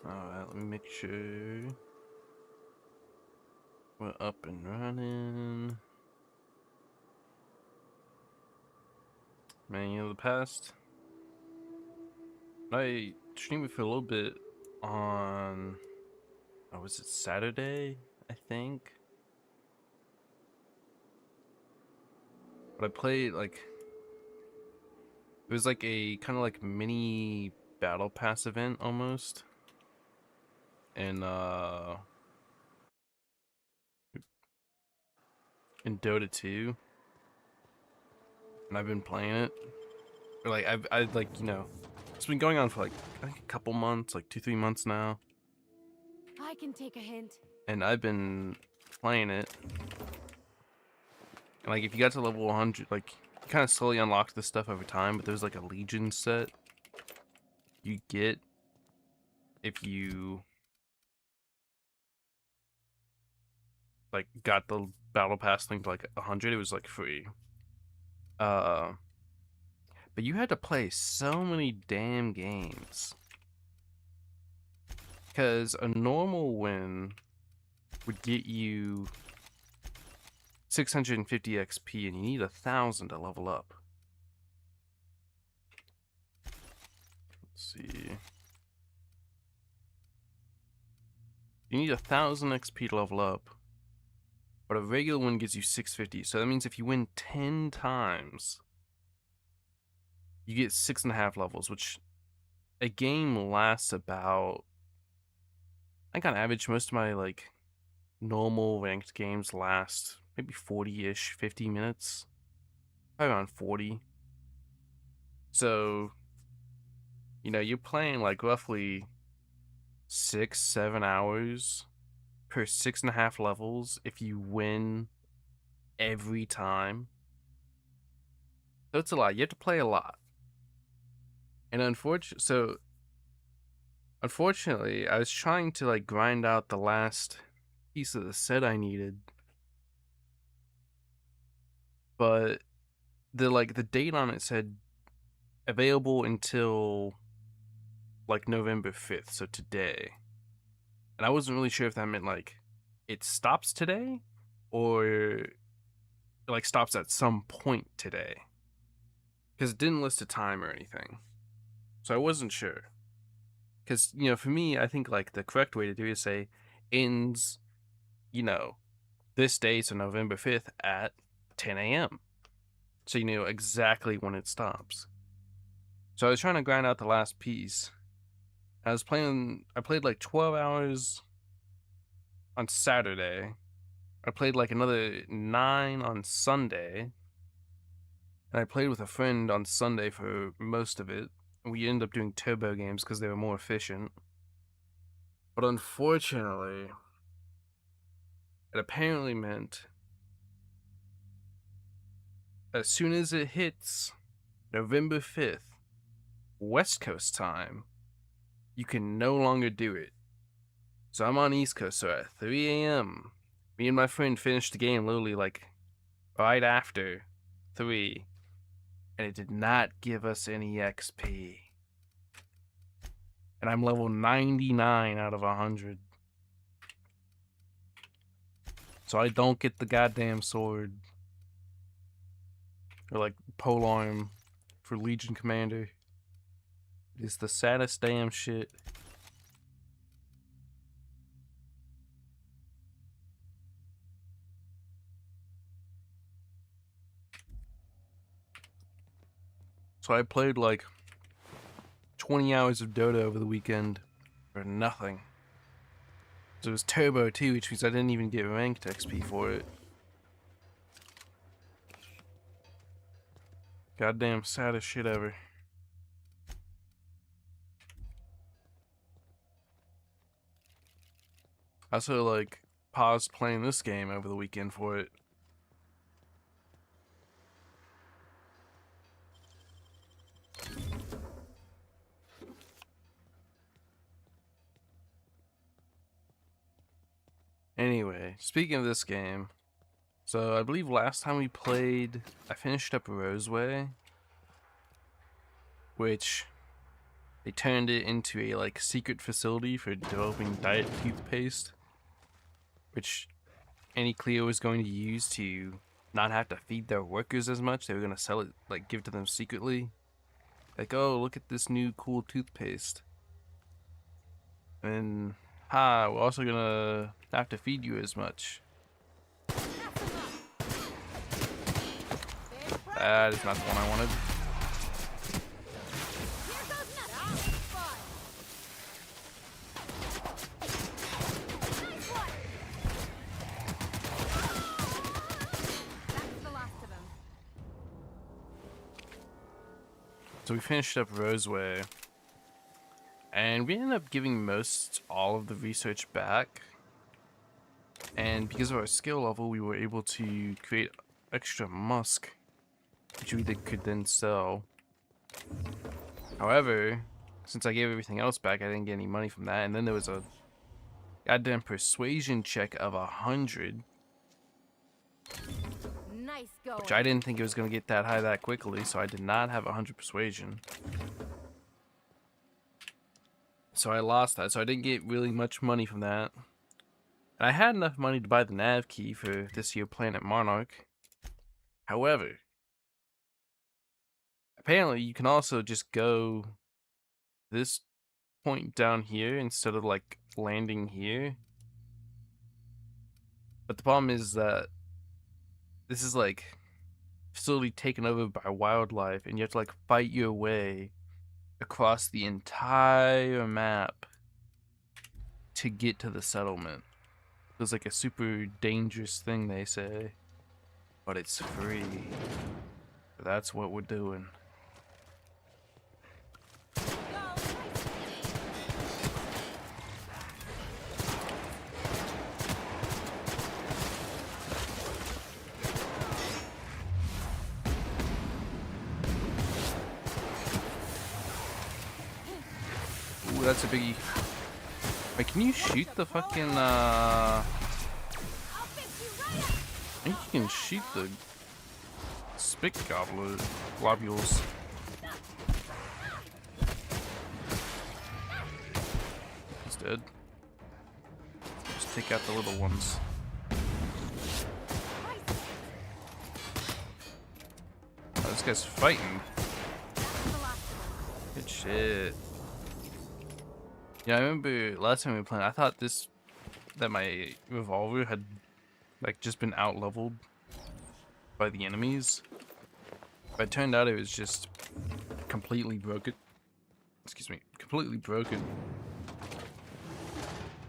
Alright, let me make sure we're up and running. Manual of the past. I streamed it for a little bit on, was it Saturday, I think? But I played, like, it was like a kind of like mini battle pass event almost. And, in Dota 2. And I've been playing it. Or like, I've like, it's been going on for like, I think a couple months, like 2-3 months now. I can take a hint. And I've been playing it. And like, if you got to level 100, like, you kind of slowly unlock this stuff over time, but there's like a Legion set you get if you like got the battle pass thing to like 100. It was like free. But you had to play so many damn games. Because a normal win would get you 650 XP, and you need 1,000 to level up. Let's see. You need 1,000 XP to level up, but a regular win gives you 650. So that means if you win 10 times, you get 6.5 levels, which a game lasts about, I think on average, most of my like normal ranked games last maybe 40-ish, 50 minutes, probably around 40. So, you're playing like roughly 6-7 hours per 6.5 levels if you win every time. So it's a lot. You have to play a lot. And unfortunately, I was trying to like grind out the last piece of the set I needed, but the date on it said available until like November 5th, so today. And I wasn't really sure if that meant like it stops today or it like stops at some point today, because it didn't list a time or anything. So I wasn't sure. Because, for me, I think like the correct way to do it is say ends, this day, so November 5th at 10 a.m. So you know exactly when it stops. So I was trying to grind out the last piece. I played like 12 hours on Saturday. I played like another 9 on Sunday. And I played with a friend on Sunday for most of it. We ended up doing turbo games because they were more efficient. But unfortunately, it apparently meant as soon as it hits November 5th, West Coast time, you can no longer do it. So I'm on East Coast, so at 3 a.m., me and my friend finished the game literally like right after 3, and it did not give us any XP. And I'm level 99 out of 100. So I don't get the goddamn sword. Or like polearm for Legion Commander. It's the saddest damn shit. So I played like 20 hours of Dota over the weekend for nothing. So it was turbo too, which means I didn't even get ranked XP for it. Goddamn saddest shit ever. I also like paused playing this game over the weekend for it. Anyway, speaking of this game, so I believe last time we played, I finished up Roseway, which they turned it into a like secret facility for developing diet toothpaste, which any Clio was going to use to not have to feed their workers as much. They were gonna sell it, like give it to them secretly. Like, oh, look at this new cool toothpaste. And we're also gonna have to feed you as much. That is not the one I wanted. So we finished up Roseway, and we ended up giving all of the research back. And because of our skill level, we were able to create extra musk, which we could then sell. However, since I gave everything else back, I didn't get any money from that. And then there was a goddamn persuasion check of 100. Nice going. Which I didn't think it was going to get that high that quickly, so I did not have 100 persuasion. So I lost that, so I didn't get really much money from that. And I had enough money to buy the nav key for this here Planet Monarch. However, apparently you can also just go this point down here instead of like landing here. But the problem is that this is like facility taken over by wildlife, and you have to like fight your way across the entire map to get to the settlement. It's like a super dangerous thing, they say, but it's free. That's what we're doing. Ooh, that's a biggie. Wait, can you shoot the fucking, I think you can shoot the spick globules. He's dead. Just take out the little ones. Oh, this guy's fighting. Good shit. Yeah, I remember last time we were playing, I thought that my revolver had like just been out leveled by the enemies. But it turned out it was just completely broken. Excuse me, completely broken.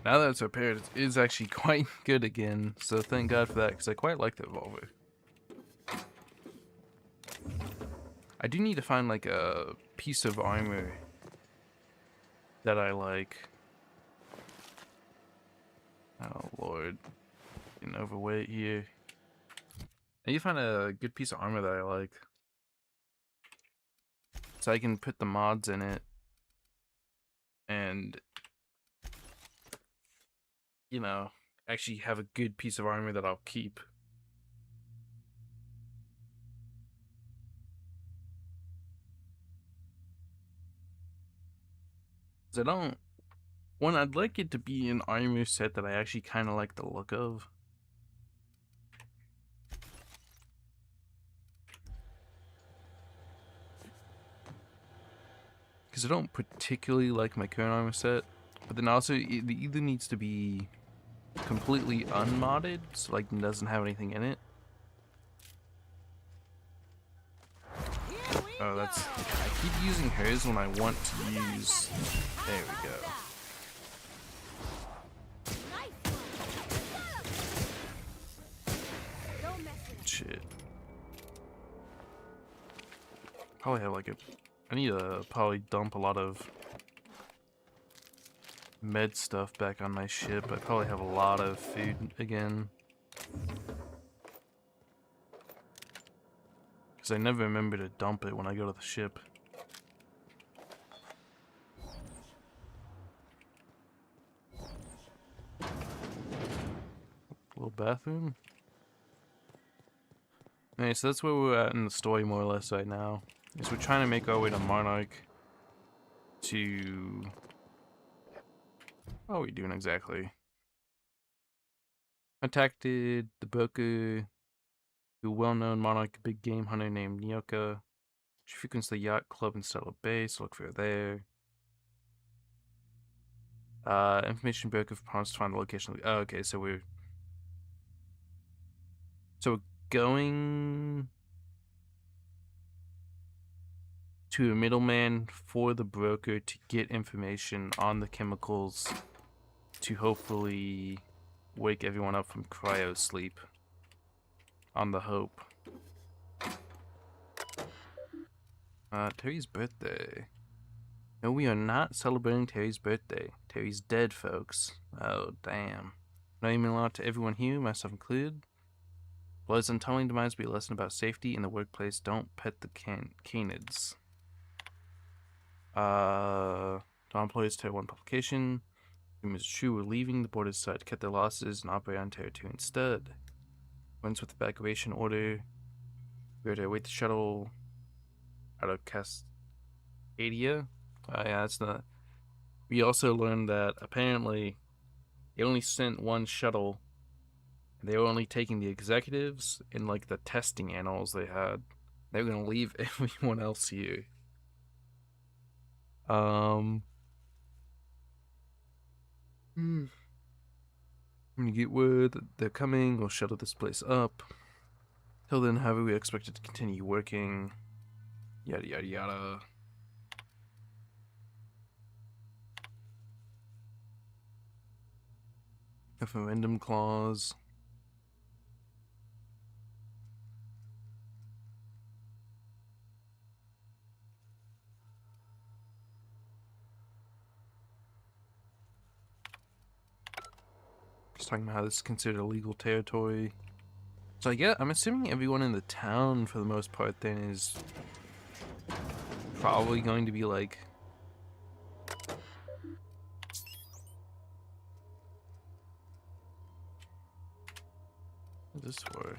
Now that it's repaired, it is actually quite good again. So thank God for that, because I quite like the revolver. I do need to find like a piece of armor that I like. Oh lord, getting overweight here. I need to find a good piece of armor that I like, so I can put the mods in it and, you know, actually have a good piece of armor that I'll keep. I don't. One, I'd like it to be an armor set that I actually kind of like the look of. Because I don't particularly like my current armor set. But then also, it either needs to be completely unmodded, so like it doesn't have anything in it. Oh, that's... I keep using hers when I want to use... There we go. Shit. Probably have like a... I need to probably dump a lot of med stuff back on my ship. I probably have a lot of food again. Because I never remember to dump it when I go to the ship. Little bathroom. Okay, so that's where we're at in the story more or less right now. Is we're trying to make our way to Monarch. to... What are we doing exactly? Contacted the broker, a well-known monarch big game hunter named Nyoka. She frequents the yacht club in Stella Bay, so look for her there. Information broker promised to find the location. Oh, okay, so we're going to a middleman for the broker to get information on the chemicals to hopefully wake everyone up from cryo sleep on the hope. Terry's birthday. No, we are not celebrating Terry's birthday. Terry's dead, folks. Oh, damn. No email out to everyone here, myself included. Blood's untimely demise be a lesson about safety in the workplace. Don't pet the canids. To employees, Tier 1 publication. It's true, we're leaving. The board has decided to cut their losses and operate on Tier 2 instead. Runs with evacuation order. We are to await the shuttle out of Cascadia. Yeah, that's not. We also learned that apparently they only sent one shuttle. And they were only taking the executives and like the testing animals they had. They were gonna leave everyone else here. When you get word that they're coming, we'll shuttle this place up. Till then, however, we expect it to continue working. Yada yada yada. Referendum clause. Just talking about how this is considered illegal territory. So I'm assuming everyone in the town, for the most part, then is probably going to be like... What's this for?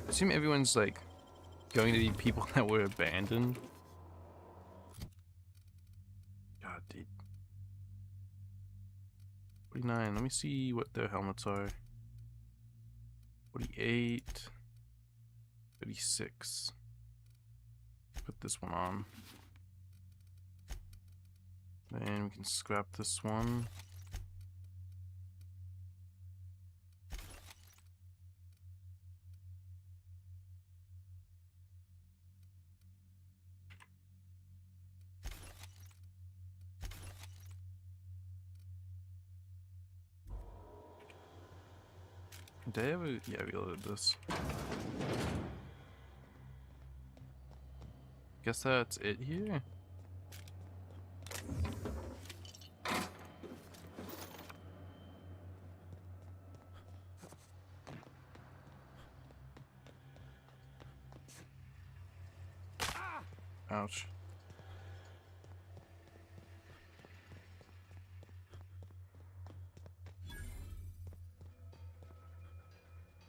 I assume everyone's like going to be people that were abandoned. God, dude. 49, let me see what their helmets are. 48. 36. Put this one on. Then we can scrap this one. Did I ever? Yeah, we loaded this. Guess that's it here. Ouch.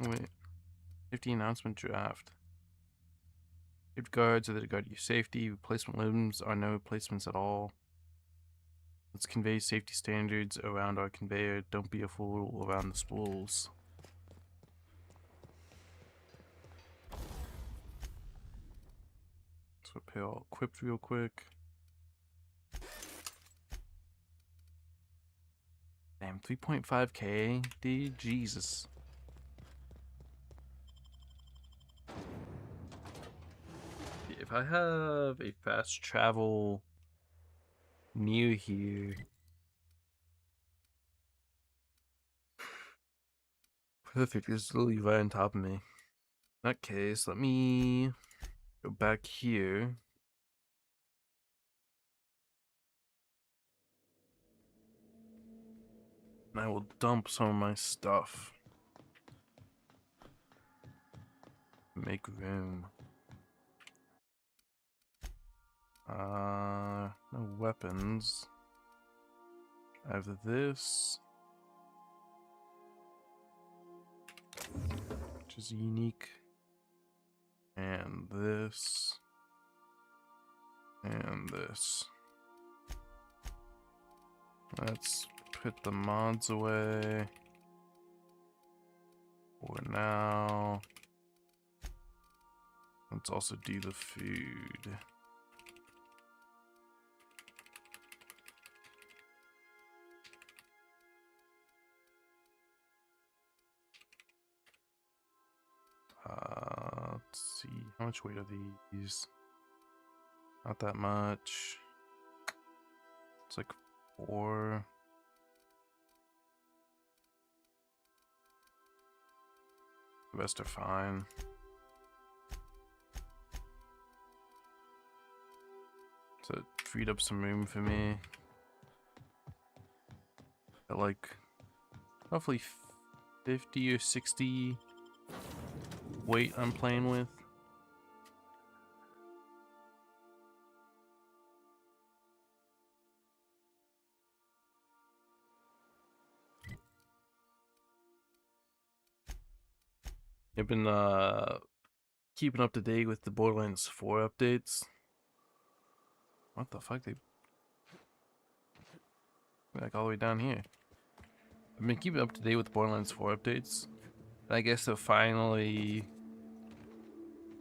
Wait. 50 announcement draft. Gift guards are there to guard your safety. Replacement limbs are no replacements at all. Let's convey safety standards around our conveyor. Don't be a fool around the spools. Let's repair all equipped real quick. Damn, 3.5k, dude, Jesus. If I have a fast travel near here, perfect. It's literally right on top of me. In that case, let me go back here. And I will dump some of my stuff. Make room. No weapons. I have this, which is unique, and this. And this. Let's put the mods away for now. Let's also do the food. Let's see, how much weight are these? Not that much. It's like 4. The rest are fine. So it freed up some room for me. At like roughly 50 or 60 weight I'm playing with. I've been keeping up to date with the Borderlands 4 updates. What the fuck? They like all the way down here. I've been keeping up to date with the Borderlands 4 updates. And I guess they'll finally,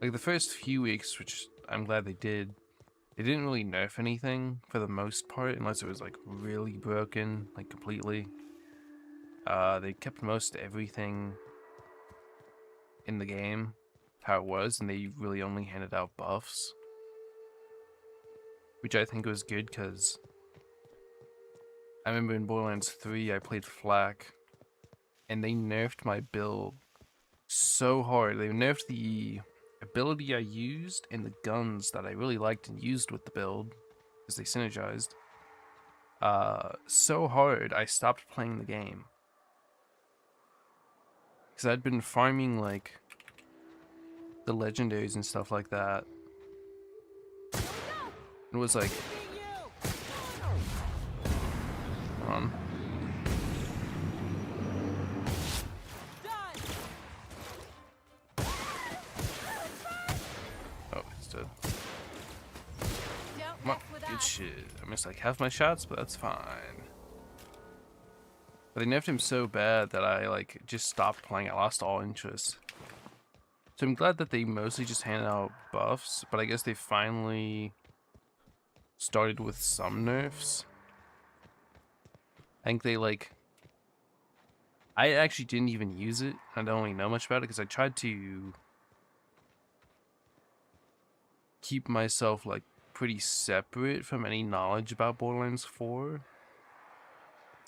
like the first few weeks, which I'm glad they did, they didn't really nerf anything for the most part, unless it was like really broken, like completely. They kept most everything in the game how it was, and they really only handed out buffs, which I think was good, because I remember in Borderlands 3 I played Flak and they nerfed my build so hard. They nerfed the ability I used and the guns that I really liked and used with the build, because they synergized so hard I stopped playing the game, because I'd been farming like the legendaries and stuff like that. It was like, hold on. Oh, he's dead. Come on, good shit. I missed like half my shots, but that's fine. But they nerfed him so bad that I like just stopped playing. I lost all interest. So I'm glad that they mostly just handed out buffs, but I guess they finally started with some nerfs. I think they like, I actually didn't even use it. I don't really know much about it because I tried to keep myself like pretty separate from any knowledge about Borderlands 4,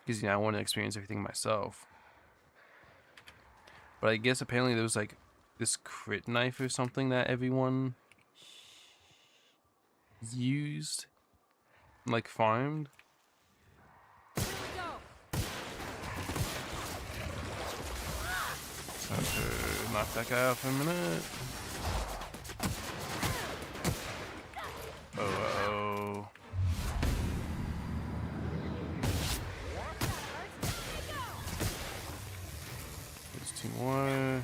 because, you know, I want to experience everything myself. But I guess apparently there was like this crit knife or something that everyone used, like farmed. Time to knock that guy out for a minute. Oh. There's 2 more.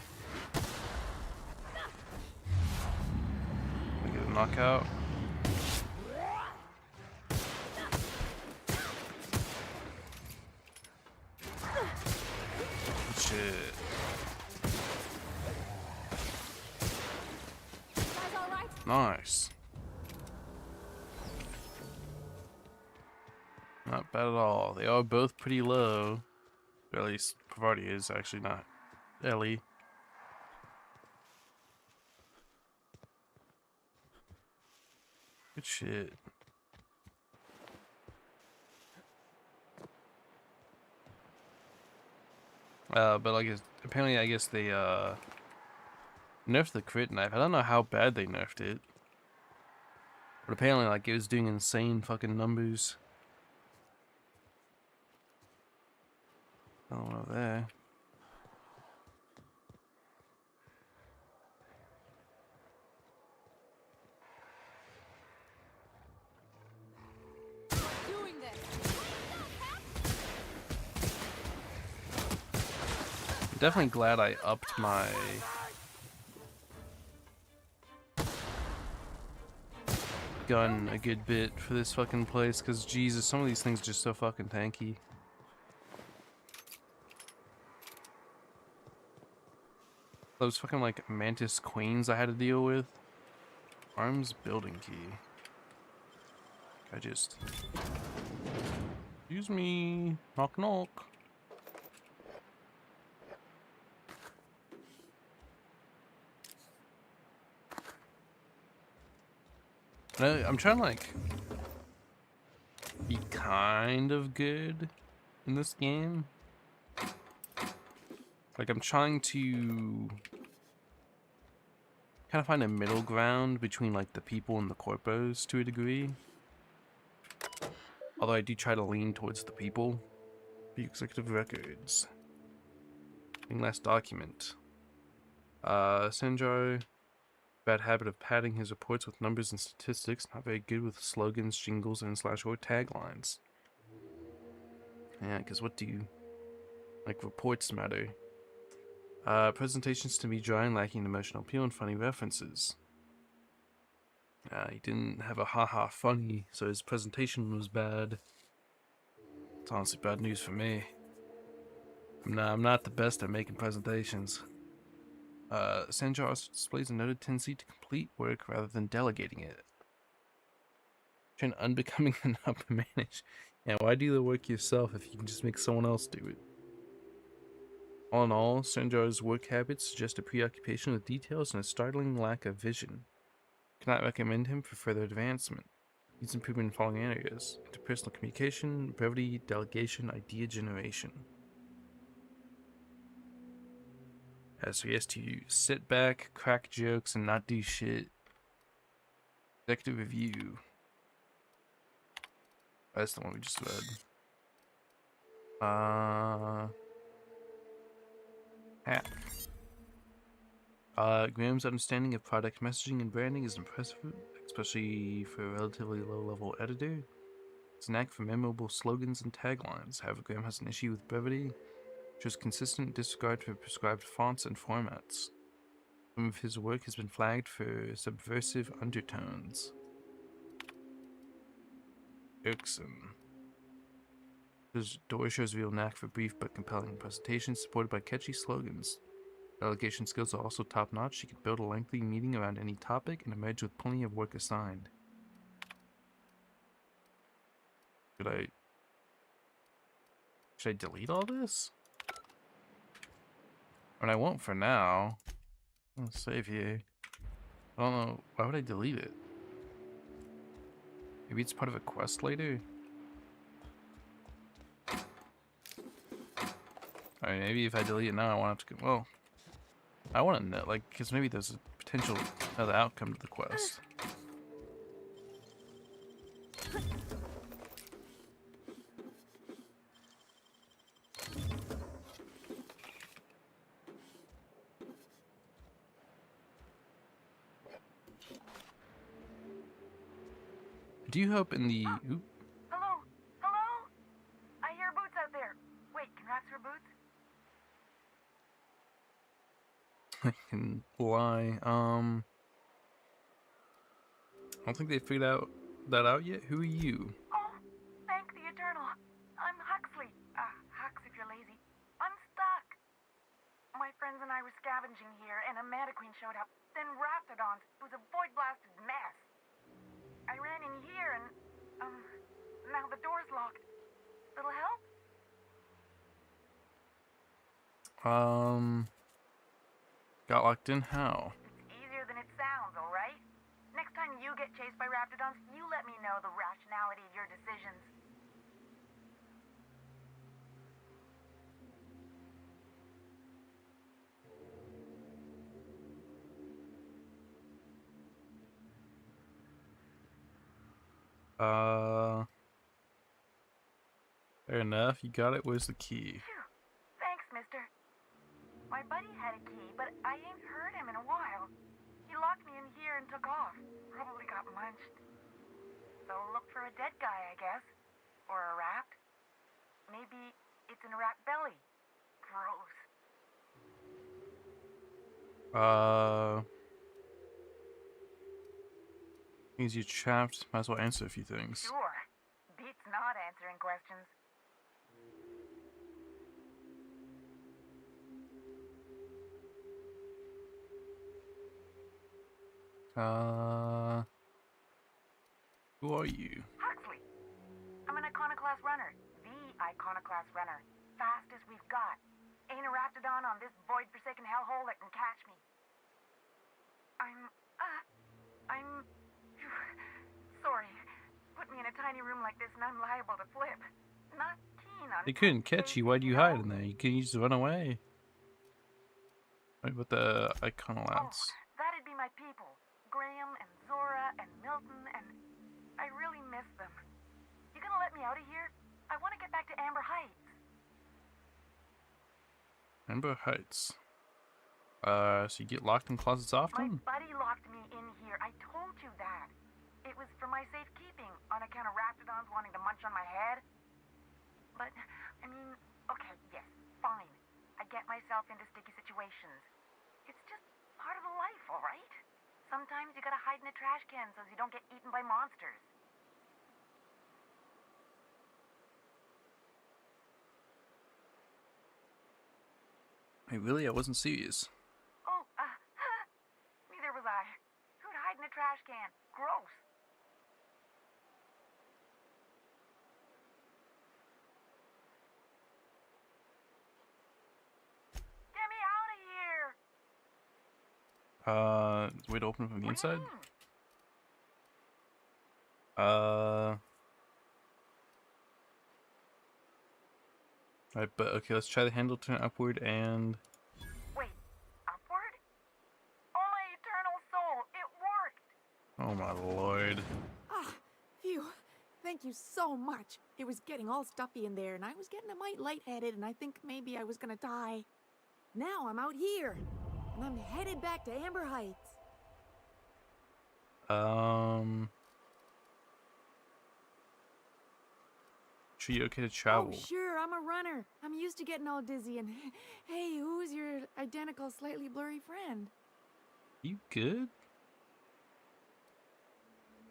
I get a knockout. Good shit. Nice. Not bad at all. They are both pretty low. Or at least Pavarti is, actually, not Ellie. Good shit. But like, apparently, I guess they nerfed the crit knife. I don't know how bad they nerfed it, but apparently, like, it was doing insane fucking numbers. Oh, over there. I'm definitely glad I upped my gun a good bit for this fucking place, because Jesus, some of these things are just so fucking tanky. Those fucking like mantis queens I had to deal with. Arms building key. I just... Excuse me. Knock knock. I'm trying to like be kind of good in this game. Like I'm trying to kind of find a middle ground between like the people and the corpos to a degree. Although I do try to lean towards the people. The executive records. Last document. Sanjar, bad habit of padding his reports with numbers and statistics, not very good with slogans, jingles, and / or taglines. Yeah, because what do you... like, reports matter. Presentations to be dry and lacking emotional appeal and funny references. He didn't have a haha funny, so his presentation was bad. It's honestly bad news for me. I'm not the best at making presentations. Sanjar also displays a noted tendency to complete work rather than delegating it. Trying unbecoming enough to manage. Yeah, why do the work yourself if you can just make someone else do it? All in all, Sanjar's work habits suggest a preoccupation with details and a startling lack of vision. Cannot recommend him for further advancement. Needs improvement in following areas: interpersonal communication, brevity, delegation, idea generation. So he has to sit back, crack jokes, and not do shit. Executive review. That's the one we just read. Hack. Graham's understanding of product messaging and branding is impressive, especially for a relatively low-level editor. It's a knack for memorable slogans and taglines. However, Graham has an issue with brevity, which is consistent disregard for prescribed fonts and formats. Some of his work has been flagged for subversive undertones. Irksome. His door shows real knack for brief but compelling presentations supported by catchy slogans. Delegation skills are also top-notch. She can build a lengthy meeting around any topic and emerge with plenty of work assigned. Should I delete all this? And I won't for now. I'll save here. I don't know. Why would I delete it? Maybe it's part of a quest later? Alright, maybe if I delete it now, I won't have to go. Well, I want to know, like, because maybe there's a potential other outcome to the quest. I do hope in the... Oop. Hello? Hello? I hear boots out there. Wait, can rats hear boots? I can lie. I don't think they figured that out yet. Who are you? Oh, thank the Eternal. I'm Huxley. Hux if you're lazy. I'm stuck. My friends and I were scavenging here, and a Manta Queen showed up. Then Raptidons. It was a void-blasted mess. I ran in here, and, now the door's locked. Little help? Got locked in how? It's easier than it sounds, alright? Next time you get chased by Raptidons, you let me know the rationality of your decisions. Fair enough. You got it. Where's the key? Phew. Thanks, mister. My buddy had a key, but I ain't heard him in a while. He locked me in here and took off. Probably got munched. So look for a dead guy, I guess. Or a rat. Maybe it's in a rat belly. Gross. Means you're trapped. Might as well answer a few things. Sure. Beats not answering questions. Who are you? Huxley. I'm an Iconoclast runner. The Iconoclast runner. Fastest we've got. Ain't a Raptidon on this void-forsaken hellhole that can catch me. I'm sorry. Put me in a tiny room like this and I'm liable to flip. Not keen on... They couldn't catch you. Why do you hide in there? You can just run away. Right, with the Iconolabs. That'd be my people. Graham and Zora and Milton and... I really miss them. You gonna let me out of here? I want to get back to Amber Heights. Amber Heights. So you get locked in closets My often? buddy locked me in here. I told you that. It was for my safekeeping, on account of Raptidons wanting to munch on my head. But, I mean, okay, yes, fine. I get myself into sticky situations. It's just part of the life, all right? Sometimes you gotta hide in a trash can so you don't get eaten by monsters. Hey, really? I wasn't serious. Oh, neither was I. Who'd hide in a trash can? Gross. Get me out of here! Way to open from the What do you inside? mean? Right, but okay, let's try the handle turn upward and... Wait, upward? Oh, my eternal soul, it worked! Oh my lord. Ah, phew. Thank you so much. It was getting all stuffy in there, and I was getting a mite lightheaded, and I think maybe I was gonna die. Now I'm out here, and I'm headed back to Amber Heights. Sure you're okay to travel? Oh, sure, I'm a runner. I'm used to getting all dizzy, and hey, who's your identical, slightly blurry friend? You good?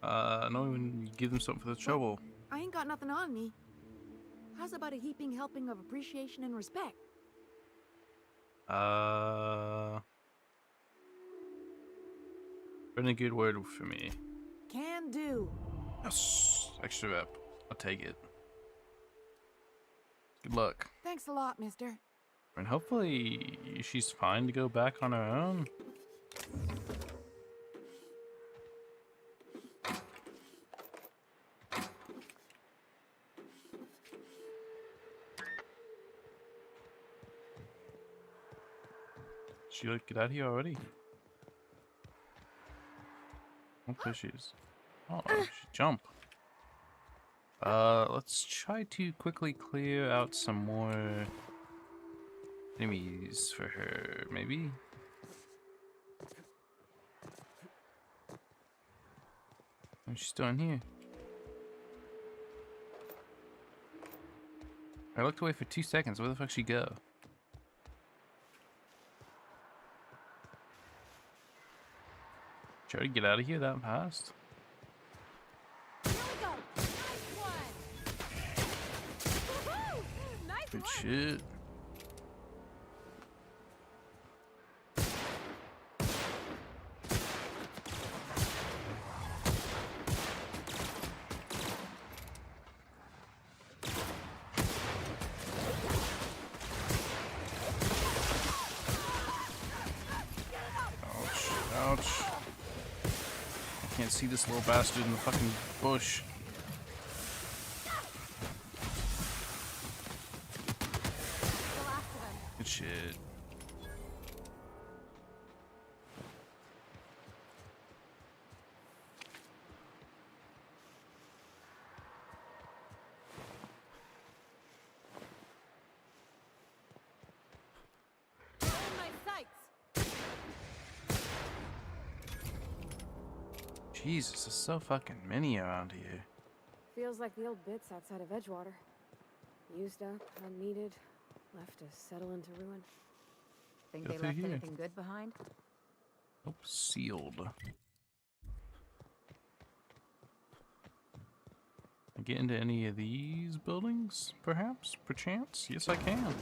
No, even you give them something for the trouble. I ain't got nothing on me. How's about a heaping helping of appreciation and respect? Been a good word for me. Can do. Yes, extra rep. I'll take it. Good luck. Thanks a lot, mister. And hopefully she's fine to go back on her own. She like get out of here already? Oh, there she is. Oh, she jump. Let's try to quickly clear out some more enemies for her, maybe? Oh, she's still in here. I looked away for 2 seconds. Where the fuck she go? Try to get out of here that fast. Here we go. Nice one. Woohoo! Nice Good one. shit. Ouch. Ouch. I can't see this little bastard in the fucking bush. The last of them. Good shit. They're in my sights. Jesus, there's so fucking many around here. Feels like the old bits outside of Edgewater. Used up, unneeded, left to settle into ruin. Think Go they through left here. anything good behind? Oh, sealed. get into any of these buildings, perhaps? Perchance? Yes, I can.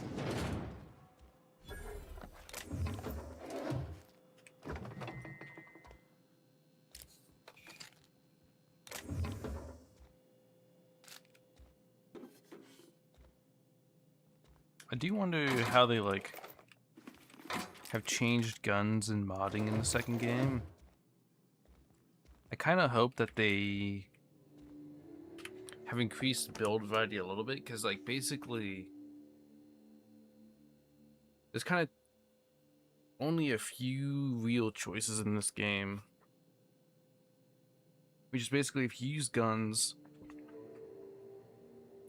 I do wonder how they, like, have changed guns and modding in the second game. I kind of hope that they have increased build variety a little bit, because, like, basically there's kind of only a few real choices in this game, which is basically if you use guns,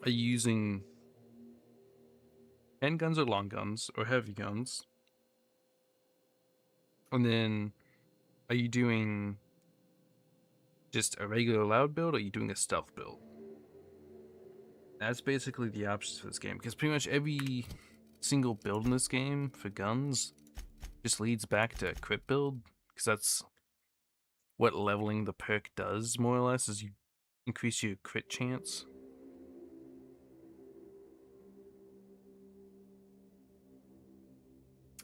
are you using handguns or long guns or heavy guns, and then are you doing just a regular loud build, or are you doing a stealth build? That's basically the options for this game, because pretty much every single build in this game for guns just leads back to a crit build, because that's what leveling the perk does, more or less, is you increase your crit chance.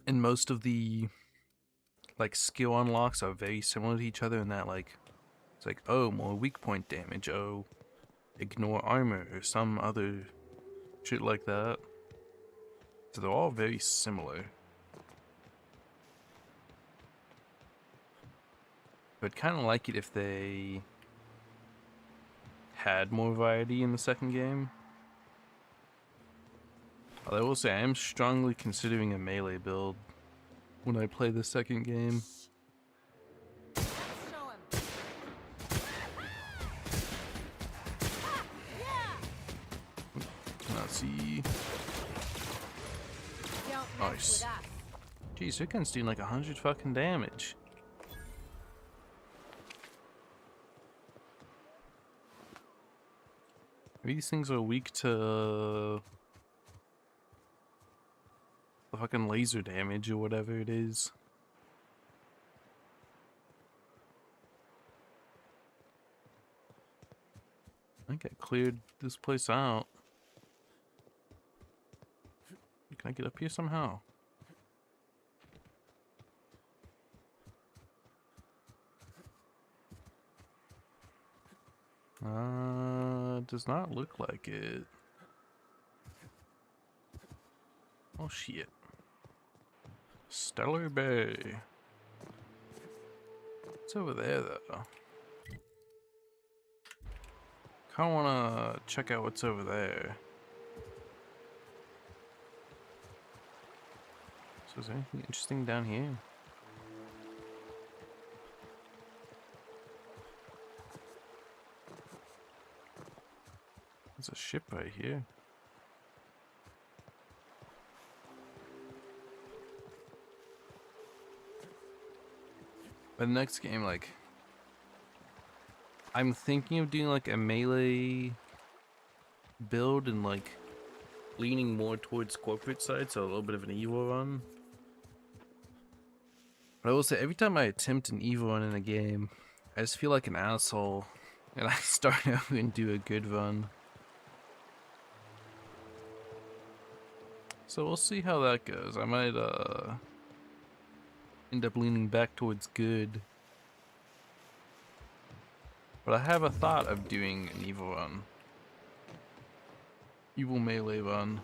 And most of the, like, skill unlocks are very similar to each other in that, like, it's like, oh, more weak point damage, oh, ignore armor, or some other shit like that. So they're all very similar. But I'd kind of like it if they had more variety in the second game. Although I will say I am strongly considering a melee build when I play the second game. Let's see. Nice. Jeez, that gun's doing like 100 fucking damage. Maybe these things are weak to the fucking laser damage or whatever it is. I think I cleared this place out. Can I get up here somehow? Does not look like it. Oh shit. Stellar Bay. What's over there though? Kinda wanna check out what's over there. So is there anything interesting down here? There's a ship right here. But the next game, like, I'm thinking of doing like a melee build and like leaning more towards corporate side, so a little bit of an Evo run. But I will say, every time I attempt an Evo run in a game, I just feel like an asshole, and I start over and do a good run. So we'll see how that goes. I might end up leaning back towards good. But I have a thought of doing an Evo run. Evil melee run.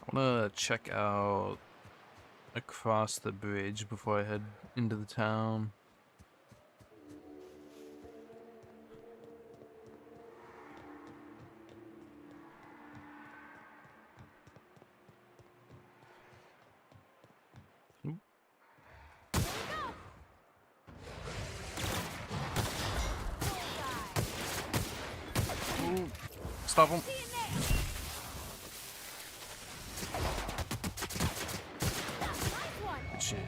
I wanna check out across the bridge before I head into the town. Ooh, stop him. Good shit.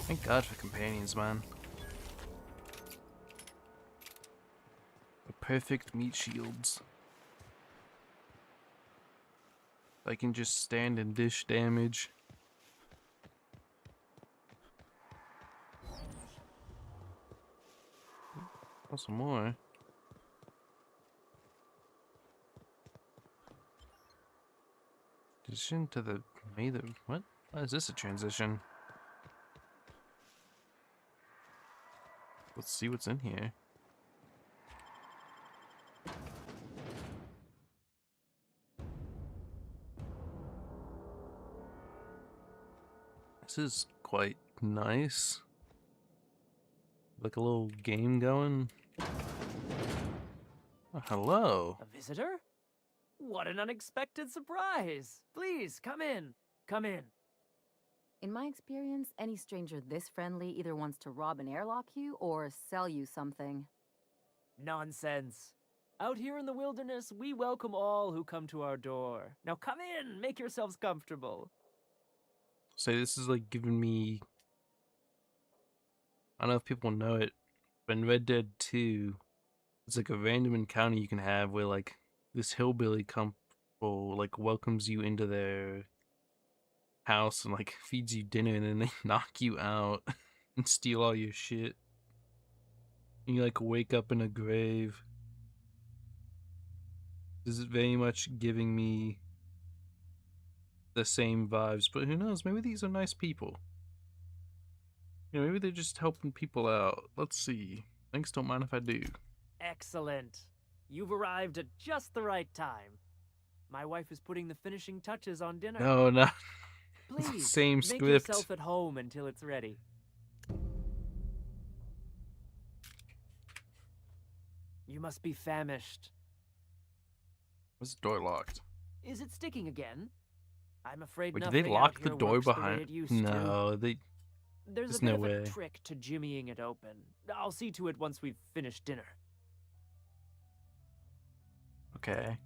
Thank God for companions, man. A perfect meat shields. I can just stand and dish damage. Oh, some more. Transition to the what? Why is this a transition? Let's see what's in here. This is quite nice. Like a little game going. Oh, hello. A visitor? What an unexpected surprise! Please, come in. Come in. In my experience, any stranger this friendly either wants to rob and airlock you or sell you something. Nonsense. Out here in the wilderness, we welcome all who come to our door. Now come in, make yourselves comfortable. So this is like giving me, I don't know if people know it, but in Red Dead 2, it's like a random encounter you can have where like this hillbilly couple like welcomes you into their house and like feeds you dinner, and then they knock you out and steal all your shit. And you like wake up in a grave. This is very much giving me the same vibes, but who knows? Maybe these are nice people. You know, maybe they're just helping people out. Let's see. Thanks, don't mind if I do. Excellent. You've arrived at just the right time. My wife is putting the finishing touches on dinner. No, no. Please, Same make script. yourself at home until it's ready. You must be famished. Was the door locked? Is it sticking again? I'm afraid Wait, did nothing they out lock the here door works the way behind? it used to. No, they. There's There's a bit no of a way. trick to jimmying it open. I'll see to it once we've finished dinner. Okay.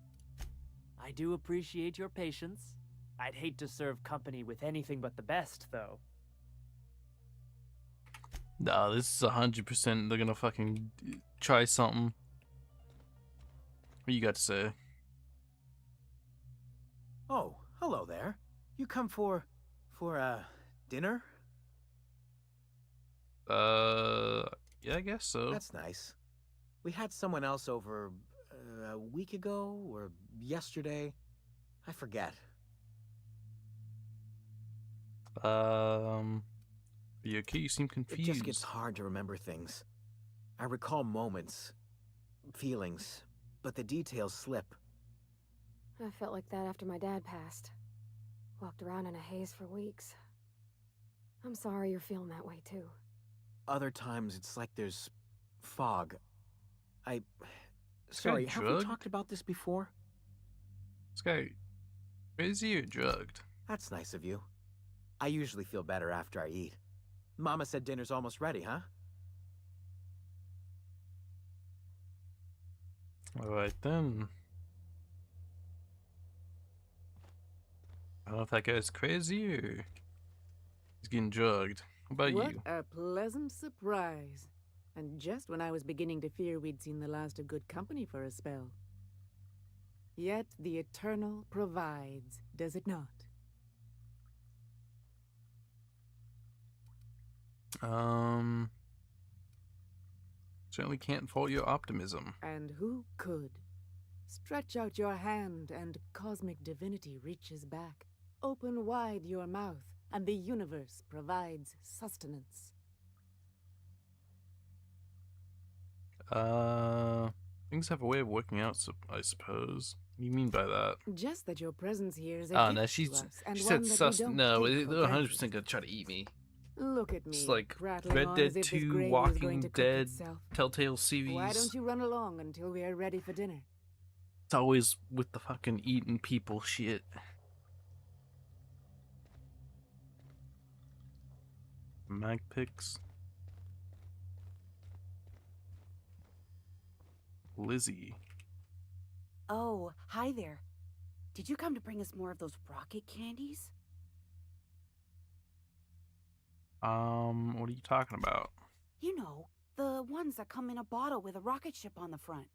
I do appreciate your patience. I'd hate to serve company with anything but the best, though. No, this is 100%. They're gonna fucking try something. What you got to say? Oh, hello there. You come for dinner? Yeah, I guess so. That's nice. We had someone else over a week ago or yesterday. I forget. You okay? You seem It confused. just gets hard to remember things. I recall moments, feelings, but the details slip. I felt like that after my dad passed. Walked around in a haze for weeks. I'm sorry you're feeling that way too. Other times it's like there's fog. guy Sorry, have we drugged? talked about this before? This guy, crazy or drugged? That's nice of you. I usually feel better after I eat. Mama said dinner's almost ready, huh? Alright then. I don't know if that guy's crazy or he's getting drugged. How about What you? a pleasant surprise. And just when I was beginning to fear we'd seen the last of good company for a spell. Yet the Eternal provides, does it not? Certainly can't fault your optimism. And who could? Stretch out your hand and cosmic divinity reaches back. Open wide your mouth and the universe provides sustenance. Things have a way of working out, I suppose. What do you mean by that? Just that your presence here is a Oh, gift no, to she's, us, and she one said that we sus. don't No, take they're for 100% granted. gonna try to eat me. Look at me, It's like prattling Red on Dead as if this 2, gravy is Walking going to cook Dead, itself. Telltale series. Why don't you run along until we are ready for dinner? It's always with the fucking eating people shit. Mag picks. Lizzie. Oh, hi there. Did you come to bring us more of those rocket candies? What are you talking about? You know, the ones that come in a bottle with a rocket ship on the front.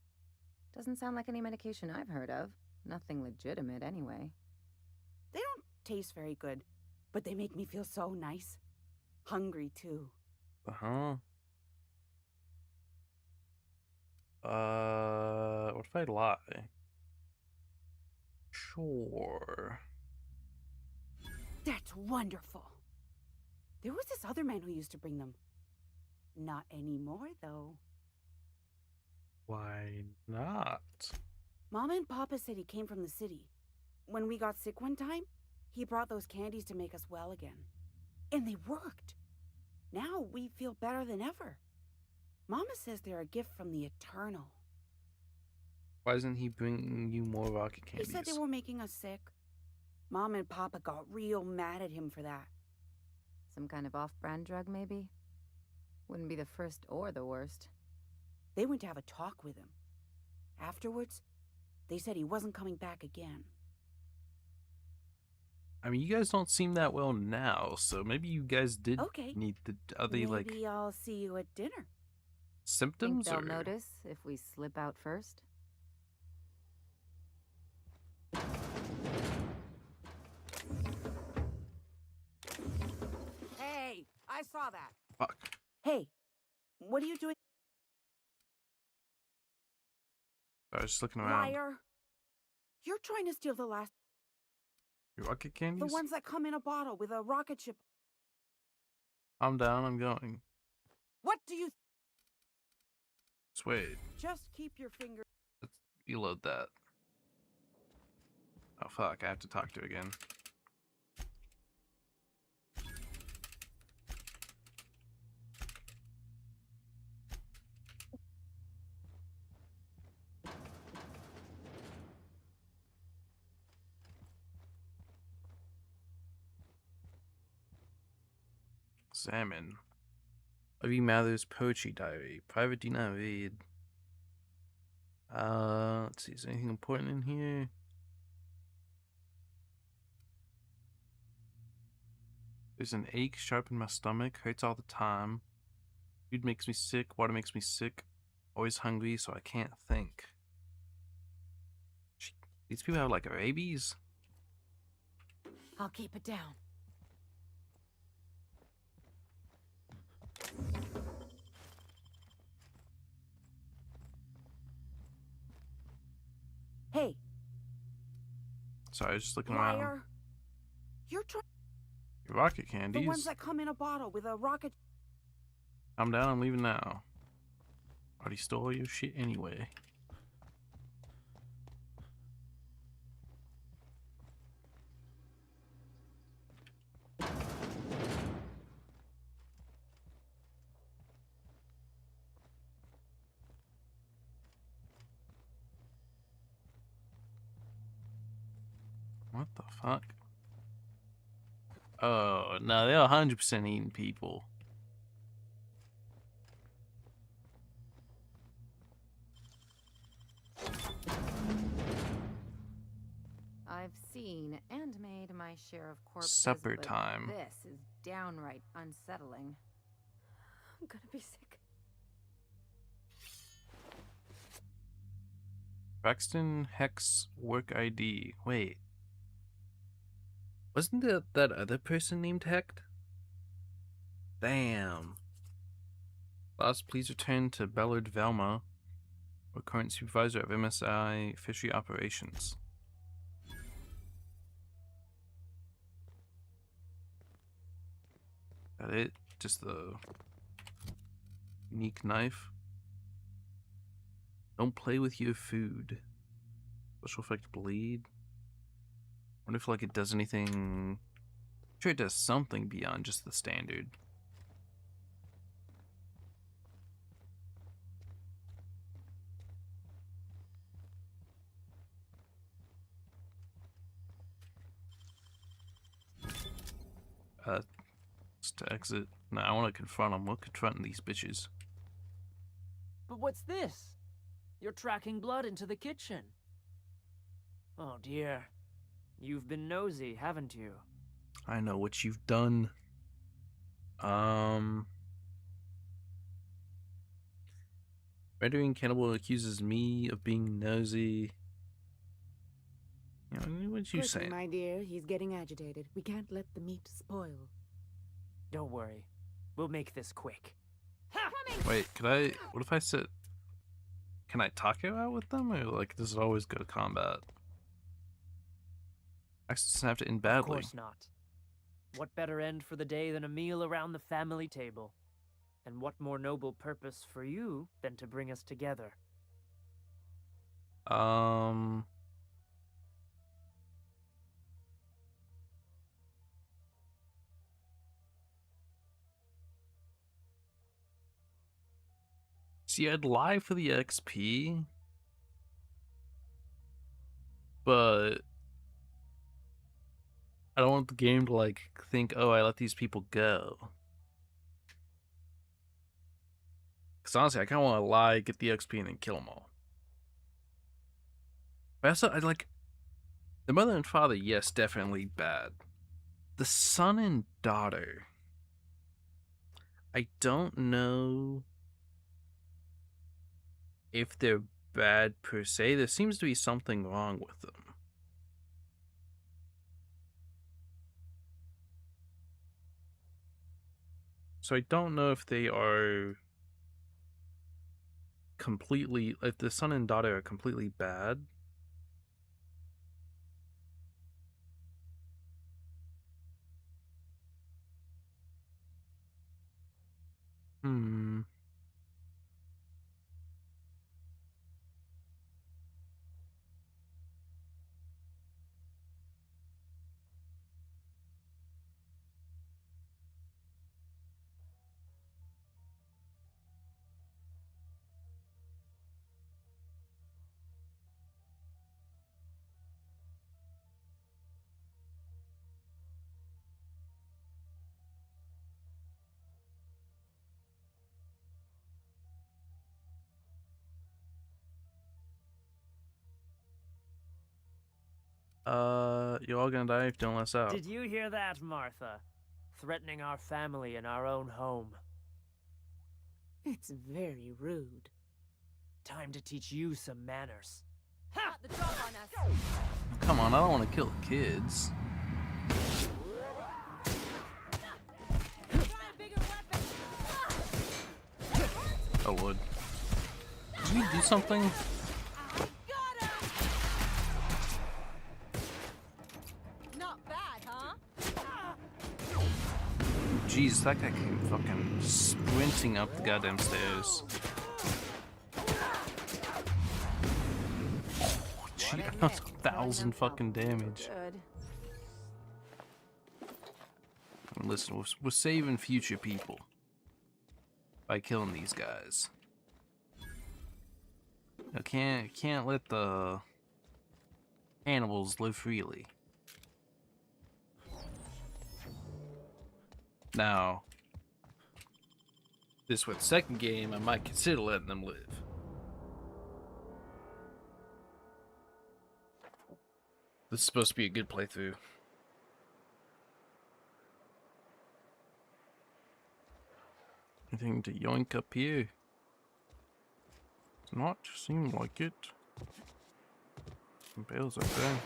Doesn't sound like any medication I've heard of. Nothing legitimate, anyway. They don't taste very good, but they make me feel so nice. Hungry, too. Uh-huh. What if I lie? Sure. That's wonderful. There was this other man who used to bring them. Not anymore, though. Why not? Mama and Papa said he came from the city. When we got sick one time, he brought those candies to make us well again. And they worked. Now we feel better than ever. Mama says they're a gift from the Eternal. Why isn't he bringing you more rocket He candies? said they were making us sick. Mom and Papa got real mad at him for that. Some kind of off-brand drug, maybe? Wouldn't be the first or the worst. They went to have a talk with him. Afterwards, they said he wasn't coming back again. I mean, you guys don't seem that well now, so maybe you guys did Okay. need the. Are they like Maybe I'll see you at dinner. Think symptoms they'll or? notice if we slip out first? Hey, I saw that. Fuck. Hey, what are you doing? I was just looking around. Liar. You're trying to steal the last... Your rocket candies? The ones that come in a bottle with a rocket ship. I'm down. I'm going. What do you... Just wait. Just keep your finger... Let's reload that. Oh fuck! I have to talk to again. Salmon. Avi Mather's Poetry Diary. Private Dina read. Let's see, is there anything important in here? There's an ache sharp in my stomach, hurts all the time. Food makes me sick, water makes me sick. Always hungry, so I can't think. These people have like rabies? I'll keep it down. Hey, Sorry, I was just looking around. liar. You're trying... Your rocket The candies? ones that come in a bottle with a rocket... I'm down, I'm leaving now. Already stole your shit anyway. What the fuck? Oh, no, they're 100% eating people. I've seen and made my share of corpses, Supper but time. This is downright unsettling. I'm gonna be sick. Braxton Hex work ID. Wait. Wasn't there that other person named Hecht? Damn. Boss, please return to Bellard Velma, or current supervisor of MSI Fishery Operations. That it? Just the unique knife? Don't play with your food. Special effect bleed. Wonder if like it does anything. I'm sure it does something beyond just the standard. Just to exit. No, I want to confront them. We're confronting these bitches. But what's this? You're tracking blood into the kitchen. Oh dear. You've been nosy, haven't you? I know what you've done. Rendering Cannibal accuses me of being nosy. You know, what you Quickly, saying? my dear, he's getting agitated. We can't let the meat spoil. Don't worry. We'll make this quick. Wait, could I? What if I said? Can I talk it out with them, or like does it always go to combat? I just have to end Of badly. course not. What better end for the day than a meal around the family table? And what more noble purpose for you than to bring us together? See, I'd lie for the XP, but I don't want the game to like think, oh, I let these people go. Because honestly, I kind of want to lie, get the XP, and then kill them all. But also, I like the mother and father. Yes, definitely bad. The son and daughter, I don't know if they're bad per se. There seems to be something wrong with them. So I don't know if they are completely, if the son and daughter are completely bad. Hmm. You're all gonna die if you don't let us out. Did you hear that, Martha? Threatening our family in our own home. It's very rude. Time to teach you some manners. Got the drop on us. Come on, I don't want to kill the kids. Try a bigger weapon. Oh, Lord. Did you do something? Not bad, huh? Jeez, that guy came fucking sprinting up the goddamn stairs. Gee, that's 1,000 fucking damage. Good. Listen, we're saving future people by killing these guys. You can't let the cannibals live freely. Now, this with second game, I might consider letting them live. This is supposed to be a good playthrough. Anything to yoink up here? Does not seem like it. Some bales up there.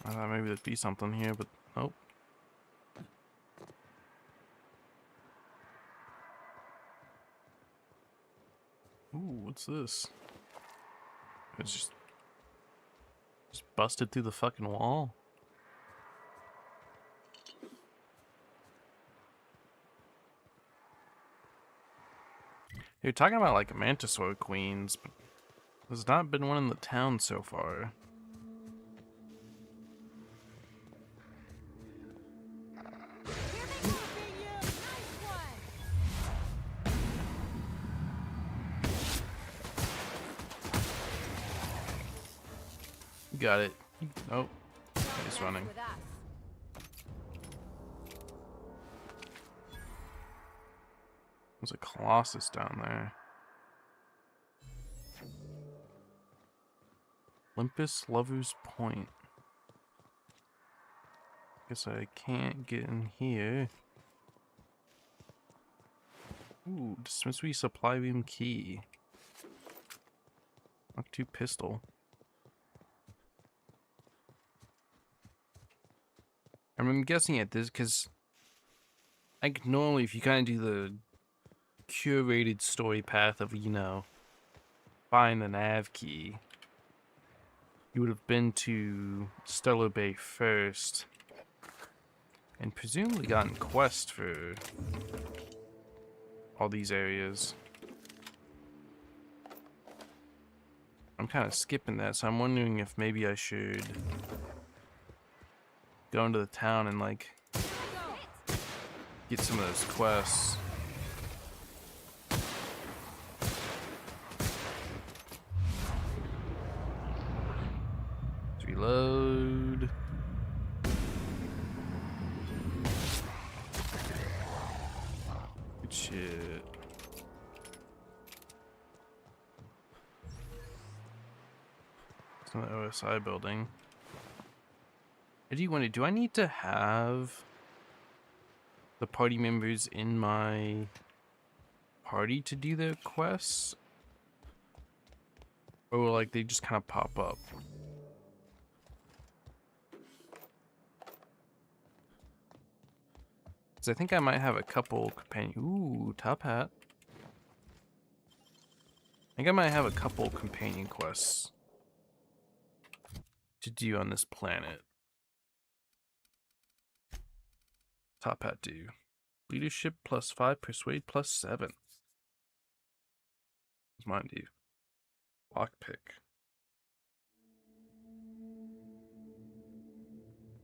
I thought maybe there'd be something here, but nope. Ooh, what's this? It's just busted through the fucking wall. You're talking about like Mantisaur queens, but there's not been one in the town so far. Got it. Nope. He's running. There's a Colossus down there. Olympus Lover's Point. Guess I can't get in here. Ooh, dispensary supply room key. Mark 2 pistol. I'm guessing at this because, like, normally if you kind of do the curated story path of, you know, find the nav key, you would have been to Stellar Bay first and presumably gotten quest for all these areas. I'm kind of skipping that, so I'm wondering if maybe I should go into the town and, like, get some of those quests. Let's reload. Good shit. It's an OSI building. I do wonder, do I need to have the party members in my party to do their quests? Or will, like, they just kind of pop up? Because I think I might have a couple companion... Ooh, top hat. I think I might have a couple companion quests to do on this planet. Top hat do. Leadership +5, persuade +7. What's mine do? Lockpick.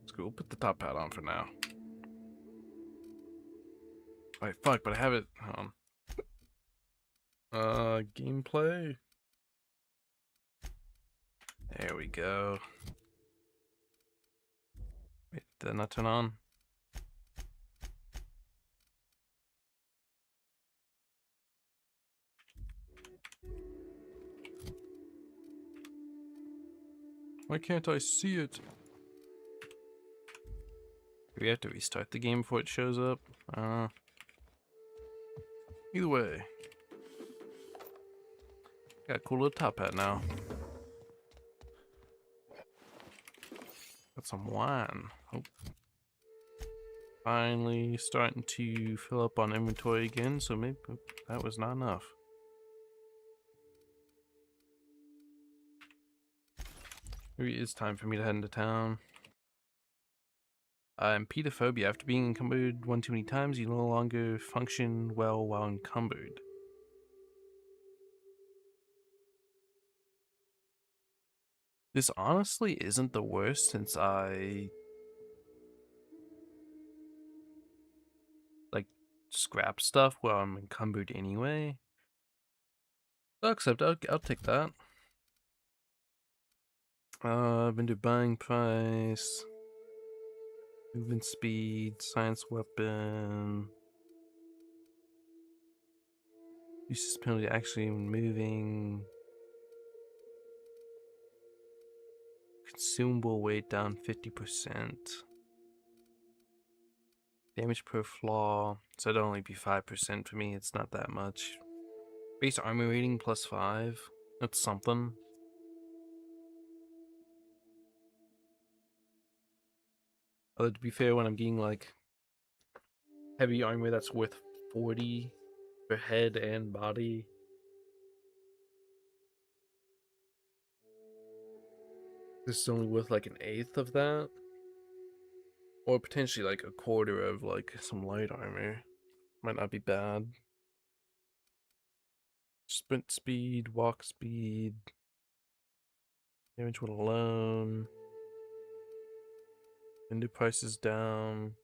Let's go. We'll put the top hat on for now. Wait, fuck, but I have it. Gameplay. There we go. Wait, did that not turn on? Why can't I see it? Do we have to restart the game before it shows up? Either way. Got a cool little top hat now. Got some wine. Oh. Finally starting to fill up on inventory again, so maybe that was not enough. Maybe it is time for me to head into town. Empidophobia. After being encumbered one too many times, you no longer function well while encumbered. This honestly isn't the worst since I like scrap stuff while I'm encumbered anyway. Except I'll take that. Vendor buying price, movement speed, science weapon, uses penalty actually moving, consumable weight down 50%, damage per flaw, so it'd only be 5% for me. It's not that much. Base armor rating +5. That's something. Although to be fair, when I'm getting like heavy armor that's worth 40 for head and body, this is only worth like an eighth of that, or potentially like a quarter of like some light armor. Might not be bad. Sprint speed, walk speed, damage when alone. Vendor prices down.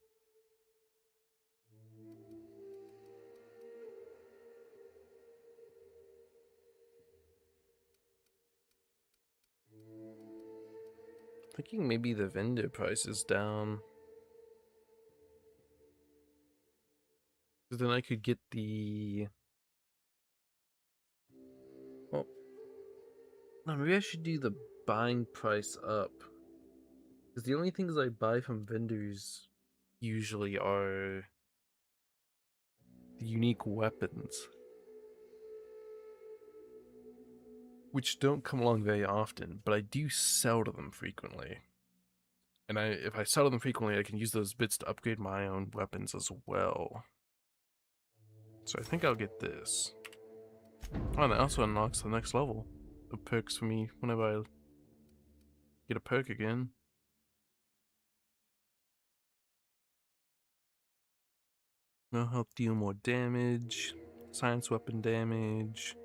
Thinking maybe the vendor price is down. Then I could get the... Well, no, maybe I should do the buying price up. Because the only things I buy from vendors usually are unique weapons, which don't come along very often, but I do sell to them frequently. And if I sell to them frequently, I can use those bits to upgrade my own weapons as well. So I think I'll get this. Oh, and that also unlocks the next level of perks for me whenever I get a perk again. No help deal more damage. Science weapon damage.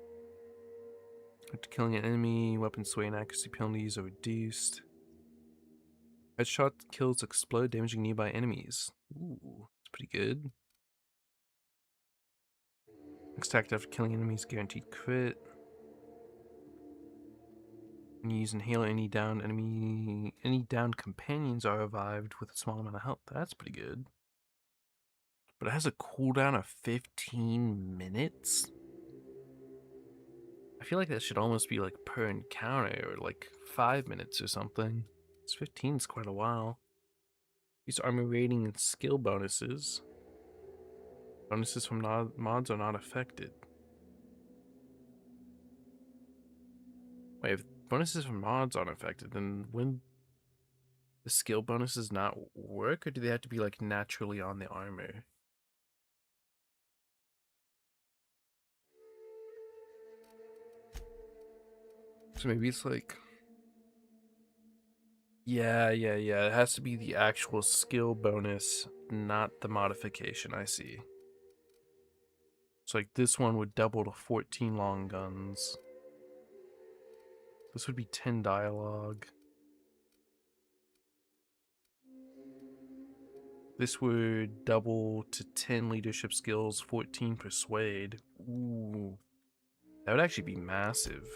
After killing an enemy, weapon sway and accuracy penalties are reduced. Headshot kills explode, damaging nearby enemies. Ooh, that's pretty good. Next attack after killing enemies, guaranteed crit. When you use inhale, any downed companions are revived with a small amount of health. That's pretty good. But it has a cooldown of 15 minutes? I feel like that should almost be like per encounter, or like 5 minutes or something. 15 is quite a while. Use armor rating and skill bonuses. Bonuses from mods are not affected. Wait, if bonuses from mods aren't affected, then when the skill bonuses not work, or do they have to be like naturally on the armor? So maybe it's like... Yeah. It has to be the actual skill bonus, not the modification, I see. So like this one would double to 14 long guns. This would be 10 dialogue. This would double to 10 leadership skills, 14 persuade. Ooh. That would actually be massive.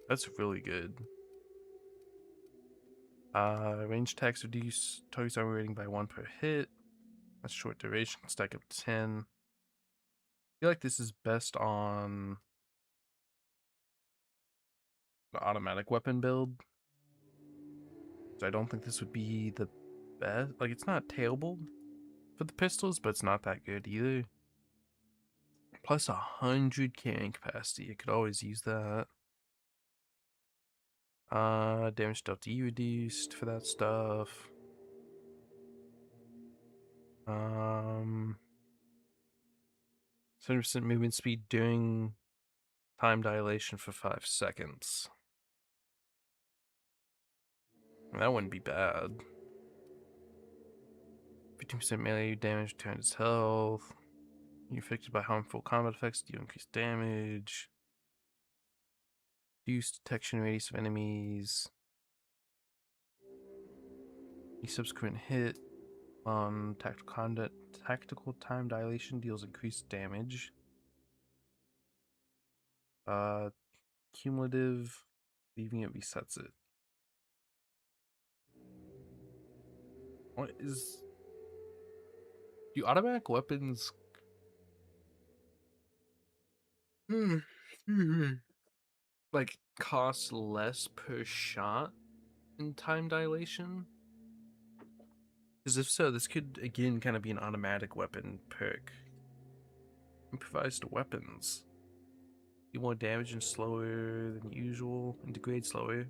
That's really good. Range attacks reduce target's armor rating by 1 per hit. That's short duration, stack up to 10. I feel like this is best on the automatic weapon build. So I don't think this would be the best. Like, it's not terrible for the pistols, but it's not that good either. Plus 100 carrying capacity. I could always use that. Damage dealt to E reduced for that stuff. 70% movement speed during time dilation for 5 seconds. That wouldn't be bad. 15% melee damage turns health. You're affected by harmful combat effects, do increase damage. Reduce detection radius of enemies. Each subsequent hit on tactical time dilation deals increased damage. Cumulative, leaving it resets it. What is... Do automatic weapons... like, cost less per shot in time dilation? Because if so, this could again kind of be an automatic weapon perk. Improvised weapons. Do more damage and slower than usual, and degrade slower.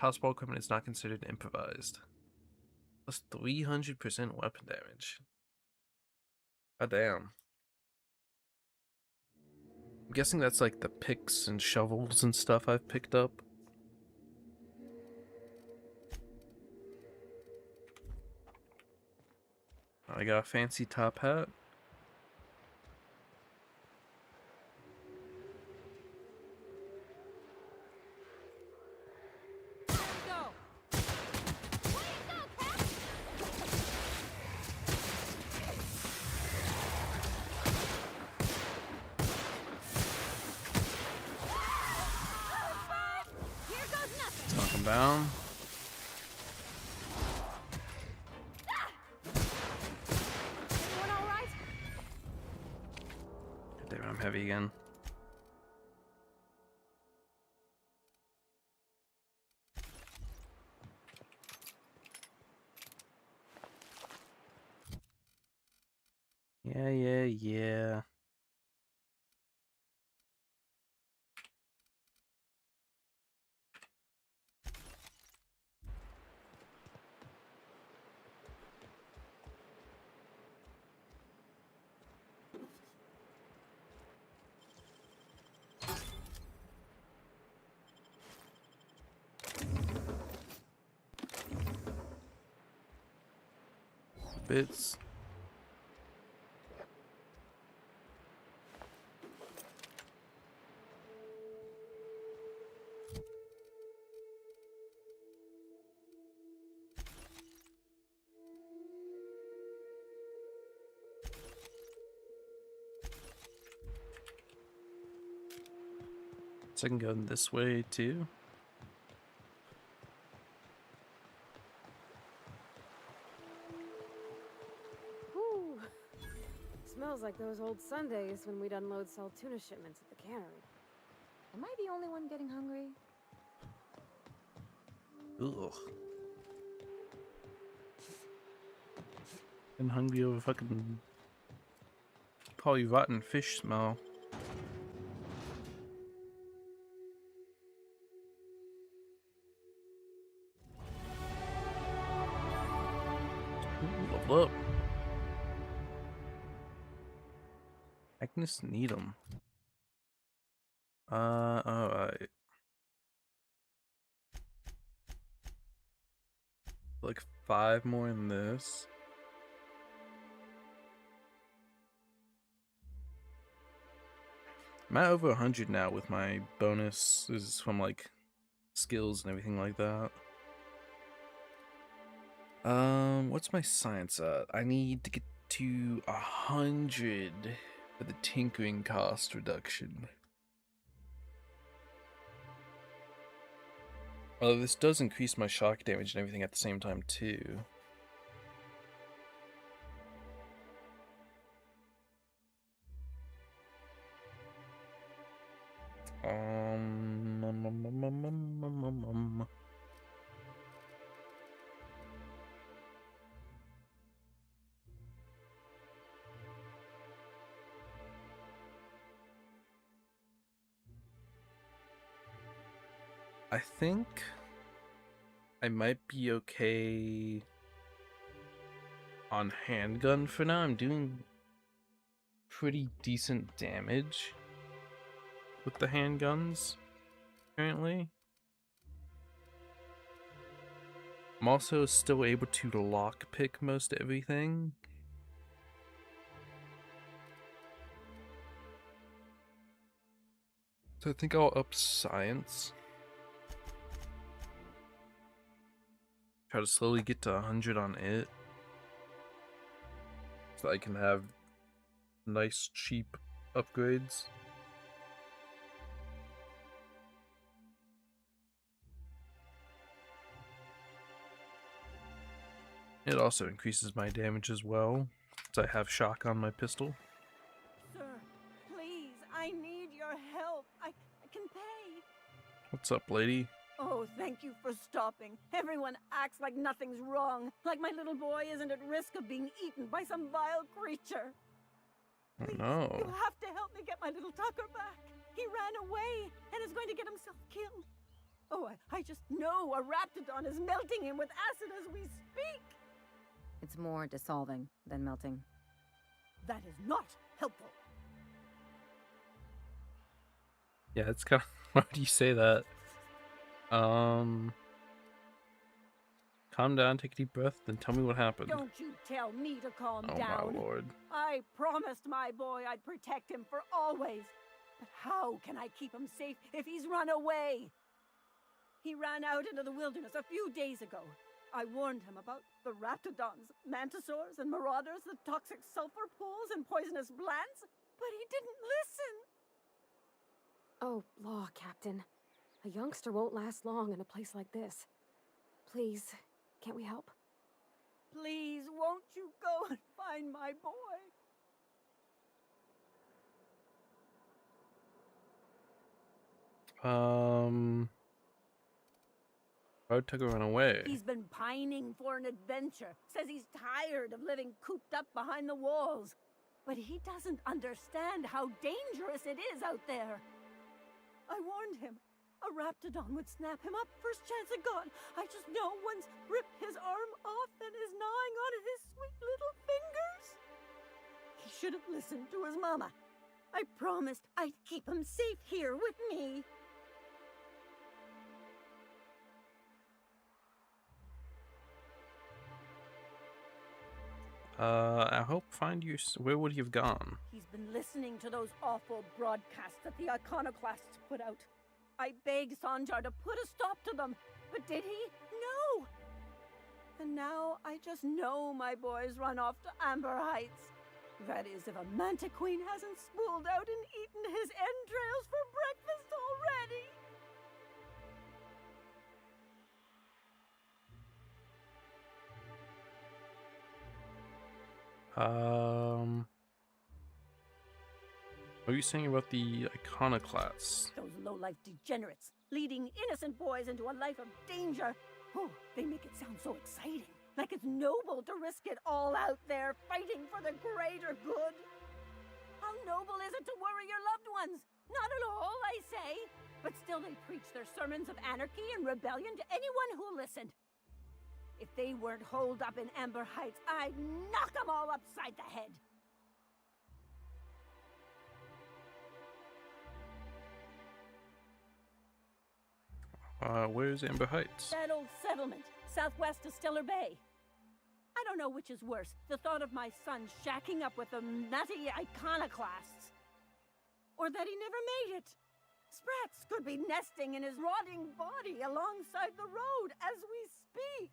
Houseball equipment is not considered improvised. Plus 300% weapon damage. God damn. I'm guessing that's like the picks and shovels and stuff I've picked up. I got a fancy top hat. Knock him down. Damn it, I'm heavy again. Yeah. Bits. So I can go this way too. Whew. Smells like those old Sundays when we'd unload salt tuna shipments at the cannery. Am I the only one getting hungry? Ugh. Been hungry over fucking probably rotten fish smell. Ooh, level up. Agnes Needham. Alright. Like 5 more in this. I'm at over 100 now with my bonuses from like skills and everything like that. What's my science at? I need to get to 100 for the tinkering cost reduction. Although this does increase my shock damage and everything at the same time too. I think I might be okay on handgun for now. I'm doing pretty decent damage with the handguns currently. I'm also still able to lockpick most everything. So I think I'll up science. Try to slowly get to 100 on it. So I can have nice, cheap upgrades. It also increases my damage as well, since I have shock on my pistol. Sir, please, I need your help. I can pay. What's up, lady? Oh, thank you for stopping. Everyone acts like nothing's wrong, like my little boy isn't at risk of being eaten by some vile creature. Oh, Please, no. you have to help me get my little Tucker back. He ran away and is going to get himself killed. Oh, I just know a Raptidon is melting him with acid as we speak. It's more dissolving than melting. That is not helpful. Yeah, it's kind of... Why do you say that? Calm down, take a deep breath, then tell me what happened. Don't you tell me to calm Oh down. my lord. I promised my boy I'd protect him for always. But how can I keep him safe if he's run away? He ran out into the wilderness a few days ago. I warned him about the Raptidons, Mantisaurs, and Marauders, the toxic sulfur pools, and poisonous glands, but he didn't listen. Oh, law, Captain. A youngster won't last long in a place like this. Please, can't we help? Please, won't you go and find my boy? Why'd Tucker run away? He's been pining for an adventure. Says he's tired of living cooped up behind the walls. But he doesn't understand how dangerous it is out there. I warned him. A raptidon would snap him up first chance it got. I just know one's ripped his arm off and is gnawing on his sweet little fingers. He should have listened to his mama. I promised I'd keep him safe here with me. I hope find you. Where would he have gone? He's been listening to those awful broadcasts that the iconoclasts put out. I begged Sanjar to put a stop to them, but did he? No! And now I just know my boys run off to Amber Heights. That is, if a Mantiqueen hasn't spooled out and eaten his entrails for breakfast already. What are you saying about the iconoclasts? Those low-life degenerates, leading innocent boys into a life of danger. Oh, they make it sound so exciting. Like it's noble to risk it all out there, fighting for the greater good. How noble is it to worry your loved ones? Not at all, I say. But still they preach their sermons of anarchy and rebellion to anyone who listened. If they weren't holed up in Amber Heights, I'd knock them all upside the head. Where's Amber Heights? That old settlement, southwest of Stellar Bay. I don't know which is worse, the thought of my son shacking up with the nutty iconoclasts, or that he never made it. Sprats could be nesting in his rotting body alongside the road as we speak.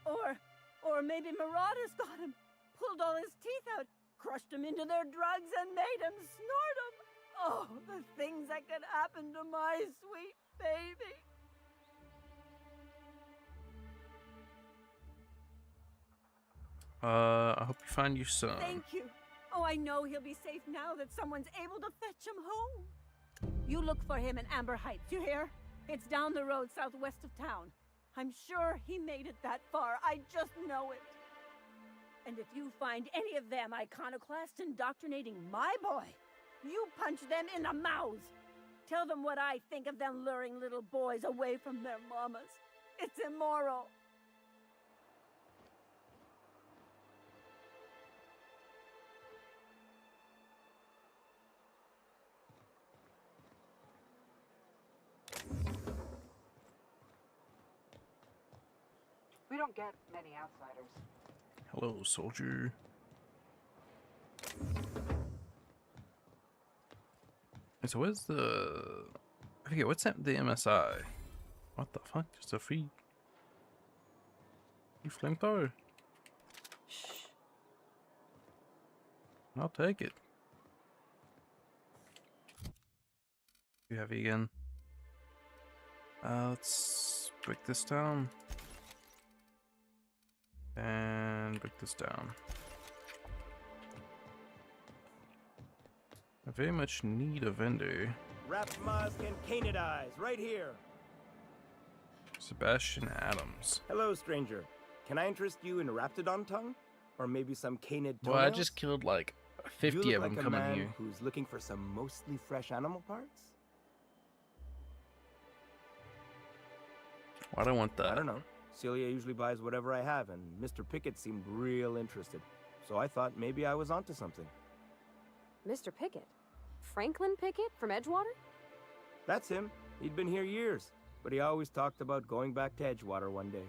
Or maybe Marauders got him, pulled all his teeth out, crushed him into their drugs and made him snort them. Oh, the things that could happen to my sweet baby. I hope you find your son. Thank you. Oh, I know he'll be safe now that someone's able to fetch him home. You look for him in Amber Heights, you hear? It's down the road southwest of town. I'm sure he made it that far. I just know it. And if you find any of them iconoclasts indoctrinating my boy, you punch them in the mouths. Tell them what I think of them luring little boys away from their mamas. It's immoral. We don't get many outsiders. Hello, soldier. So where's the... I forget, what's that, the MSI? What the fuck? Just a free flamethrower? Shh. I'll take it. Too heavy again. Let's break this down. And break this down. I very much need a vendor. Raptmas and Canadize, right here. Sebastian Adams. Hello, stranger. Can I interest you in Raptidon tongue? Or maybe some canid toenails? Well, I just killed like 50 you of look them like coming a man here. who's looking for some mostly fresh animal parts? Why do I want that? I don't know. Celia usually buys whatever I have, and Mr. Pickett seemed real interested. So I thought maybe I was onto something. Mr. Pickett? Franklin Pickett from Edgewater? That's him. He'd been here years, but he always talked about going back to Edgewater one day.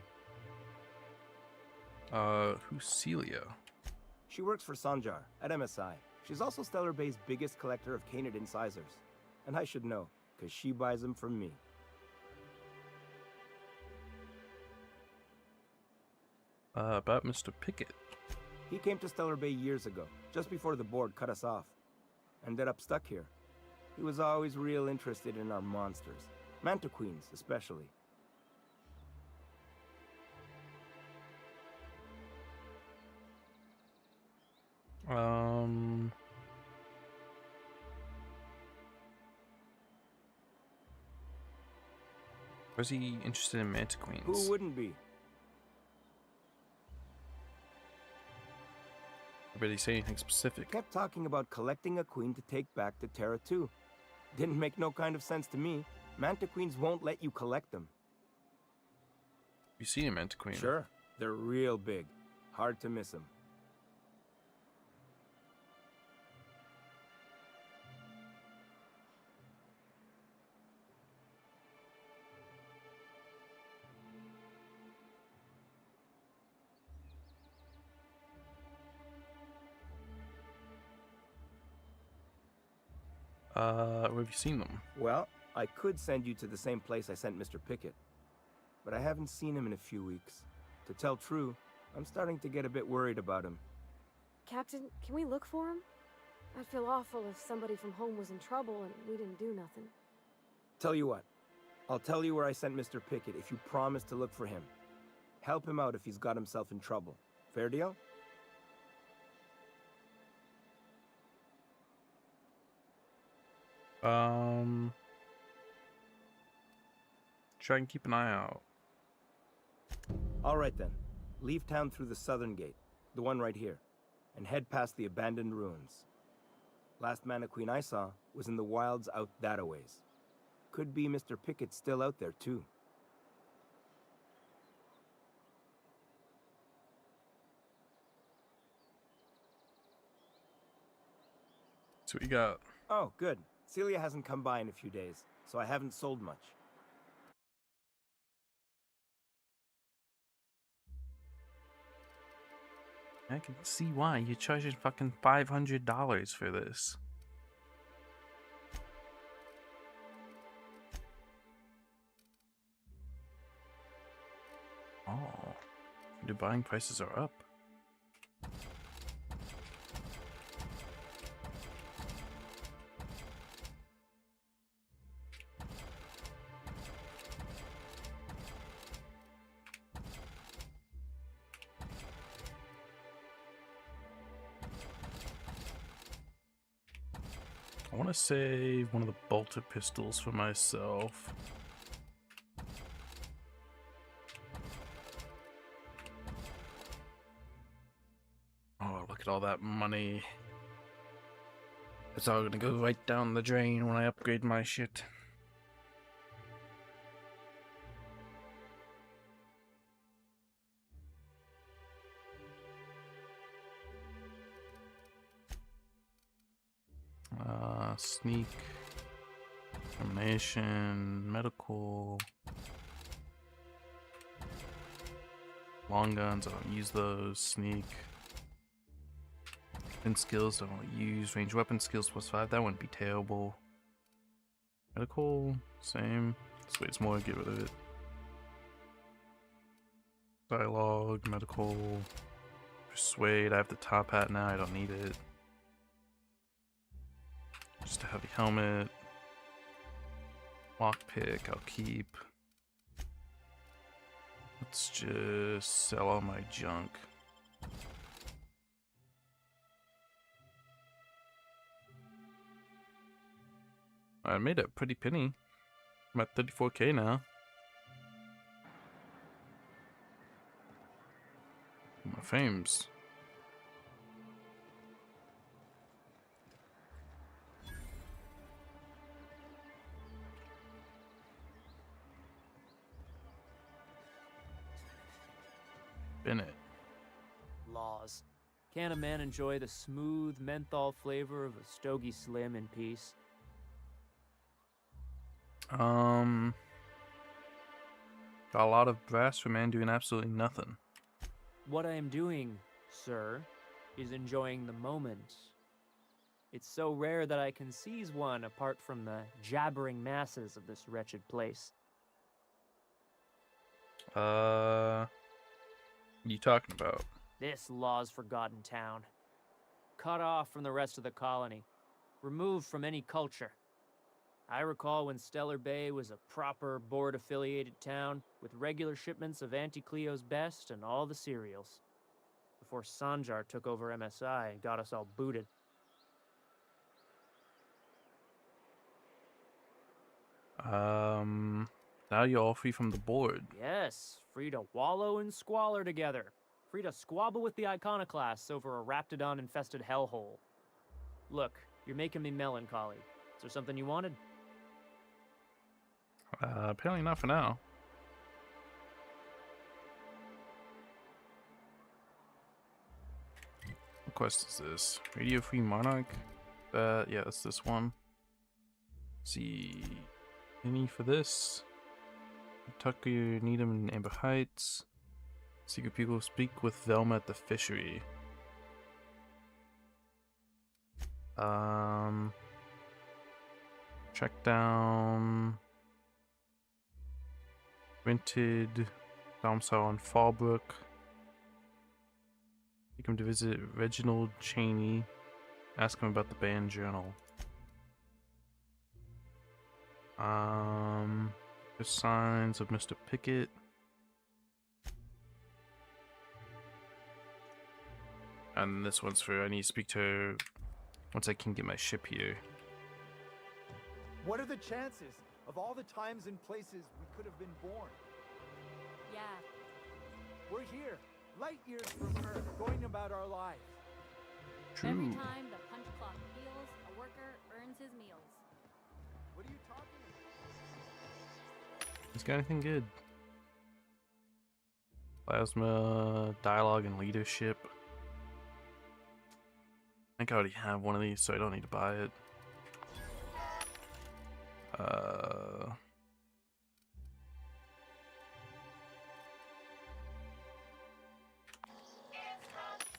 Who's Celia? She works for Sanjar at MSI. She's also Stellar Bay's biggest collector of canid incisors. And I should know, because she buys them from me. About Mr. Pickett. He came to Stellar Bay years ago, just before the board cut us off. Ended up stuck here. He was always real interested in our monsters. Mantiqueens, especially. Was he interested in Mantiqueens? Who wouldn't be? really say anything specific. Kept talking about collecting a queen to take back to Terra 2. Didn't make no kind of sense to me. Mantiqueens won't let you collect them. You see a Mantiqueen? Sure. They're real big. Hard to miss them. Where have you seen them? Well, I could send you to the same place I sent Mr. Pickett. But I haven't seen him in a few weeks. To tell true, I'm starting to get a bit worried about him. Captain, can we look for him? I'd feel awful if somebody from home was in trouble and we didn't do nothing. Tell you what, I'll tell you where I sent Mr. Pickett if you promise to look for him. Help him out if he's got himself in trouble. Fair deal? Try and keep an eye out. Alright then. Leave town through the southern gate, the one right here, and head past the abandoned ruins. Last Mantiqueen I saw was in the wilds out that-a-ways. Could be Mr. Pickett still out there too. So what you got? Oh, good. Celia hasn't come by in a few days, so I haven't sold much. I can see why. You're charging fucking $500 for this. Oh. The buying prices are up. I want to save one of the bolter pistols for myself. Oh, look at all that money. It's all gonna go right down the drain when I upgrade my shit. Sneak, determination, medical, long guns, I don't use those, sneak, weapon skills, I don't use, range weapon skills +5, that wouldn't be terrible, medical, same, this weighs more, get rid of it, dialogue, medical, persuade, I have the top hat now, I don't need it. Just a heavy helmet. Lockpick, I'll keep. Let's just sell all my junk. I made a pretty penny. I'm at 34K now. My fame's Bennett. Laws. Can a man enjoy the smooth menthol flavor of a Stogie Slim in peace? Got a lot of brass for man doing absolutely nothing. What I am doing, sir, is enjoying the moment. It's so rare that I can seize one apart from the jabbering masses of this wretched place. What are you talking about? This law's forgotten town. Cut off from the rest of the colony. Removed from any culture. I recall when Stellar Bay was a proper board-affiliated town with regular shipments of Auntie Cleo's best and all the cereals. Before Sanjar took over MSI and got us all booted. Now you're all free from the board. Yes, free to wallow in squalor together. Free to squabble with the iconoclasts over a Raptidon-infested hellhole. Look, you're making me melancholy. Is there something you wanted? Apparently not for now. What quest is this? Radio Free Monarch? Yeah, that's this one. Let's see. Any for this? Tucker, Needham, and Amber Heights. Secret people speak with Velma at the fishery. Check down. Rented domicile on Fallbrook. Take him to visit Reginald Cheney. Ask him about the band journal. There's signs of Mr. Pickett. And this one's for I need to speak to her once I can get my ship here. What are the chances of all the times and places we could have been born? Yeah. We're here, light years from Earth, going about our lives. True. Every time the punch clock peals, a worker earns his meals. What are you talking about? He's got anything good? Plasma, dialogue, and leadership. I think I already have one of these, so I don't need to buy it.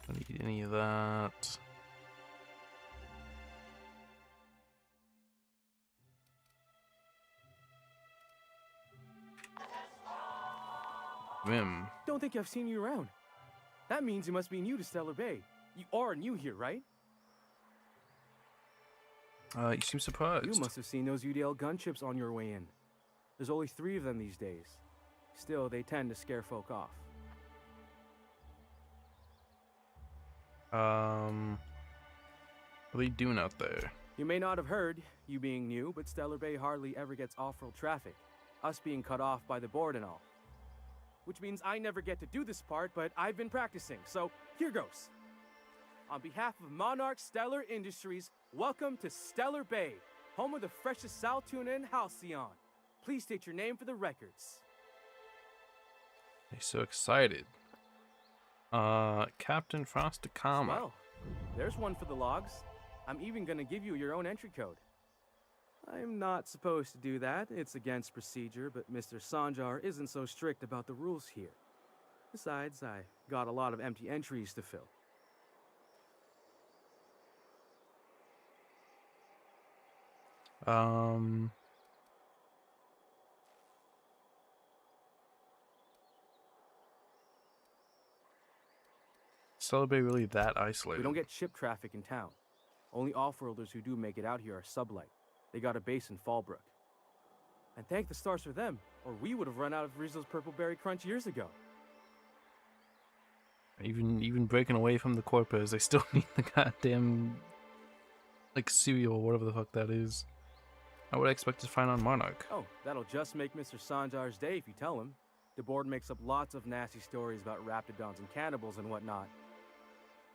Don't need any of that. Vim. Don't think I've seen you around. That means you must be new to Stellar Bay. You are new here, right? You seem surprised. You must have seen those UDL gunships on your way in. There's only 3 of them these days. Still, they tend to scare folk off. What are they doing out there? You may not have heard, you being new, but Stellar Bay hardly ever gets off-road traffic. Us being cut off by the board and all. Which means I never get to do this part, but I've been practicing, so here goes. On behalf of Monarch Stellar Industries, welcome to Stellar Bay, home of the freshest sal tuna and halcyon. Please state your name for the records. He's so excited. Captain Frostakama. Well, there's one for the logs. I'm even gonna give you your own entry code. I'm not supposed to do that. It's against procedure, but Mr. Sanjar isn't so strict about the rules here. Besides, I got a lot of empty entries to fill. Stellar Bay really that isolated? We don't get ship traffic in town. Only off-worlders who do make it out here are sublight. They got a base in Fallbrook. And thank the stars for them, or we would have run out of Rizzo's Purple Berry Crunch years ago. Even breaking away from the corpus, they still need the goddamn like cereal or whatever the fuck that is. I would expect to find on Monarch. Oh, that'll just make Mr. Sanjar's day if you tell him. The board makes up lots of nasty stories about raptidons and cannibals and whatnot.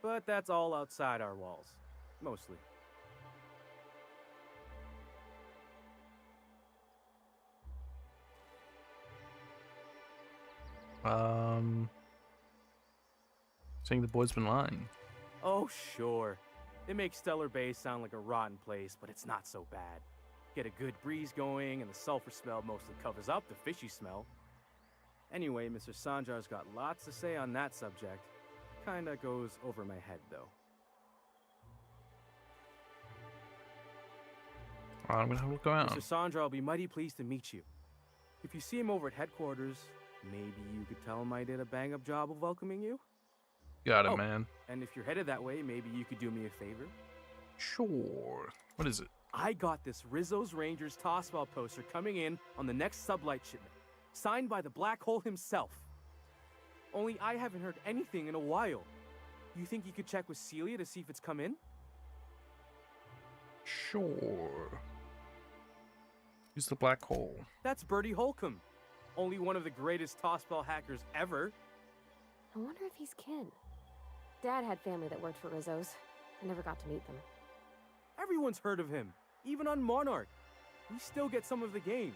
But that's all outside our walls. Mostly. Saying the boy's been lying. Oh, sure. They make Stellar Bay sound like a rotten place, but it's not so bad. Get a good breeze going, and the sulfur smell mostly covers up the fishy smell. Anyway, Mr. Sanjar's got lots to say on that subject. Kinda goes over my head, though. I'm gonna have a look around. Mr. Sanjar will be mighty pleased to meet you. If you see him over at headquarters, maybe you could tell him I did a bang-up job of welcoming you? Got it, man. And if you're headed that way, maybe you could do me a favor? Sure. What is it? I got this Rizzo's Rangers Tossball poster coming in on the next sublight shipment, signed by the Black Hole himself. Only I haven't heard anything in a while. You think you could check with Celia to see if it's come in? Sure. Who's the Black Hole? That's Bertie Holcomb, only one of the greatest Tossball hackers ever. I wonder if he's kin. Dad had family that worked for Rizzo's. I never got to meet them. Everyone's heard of him, even on Monarch. We still get some of the games.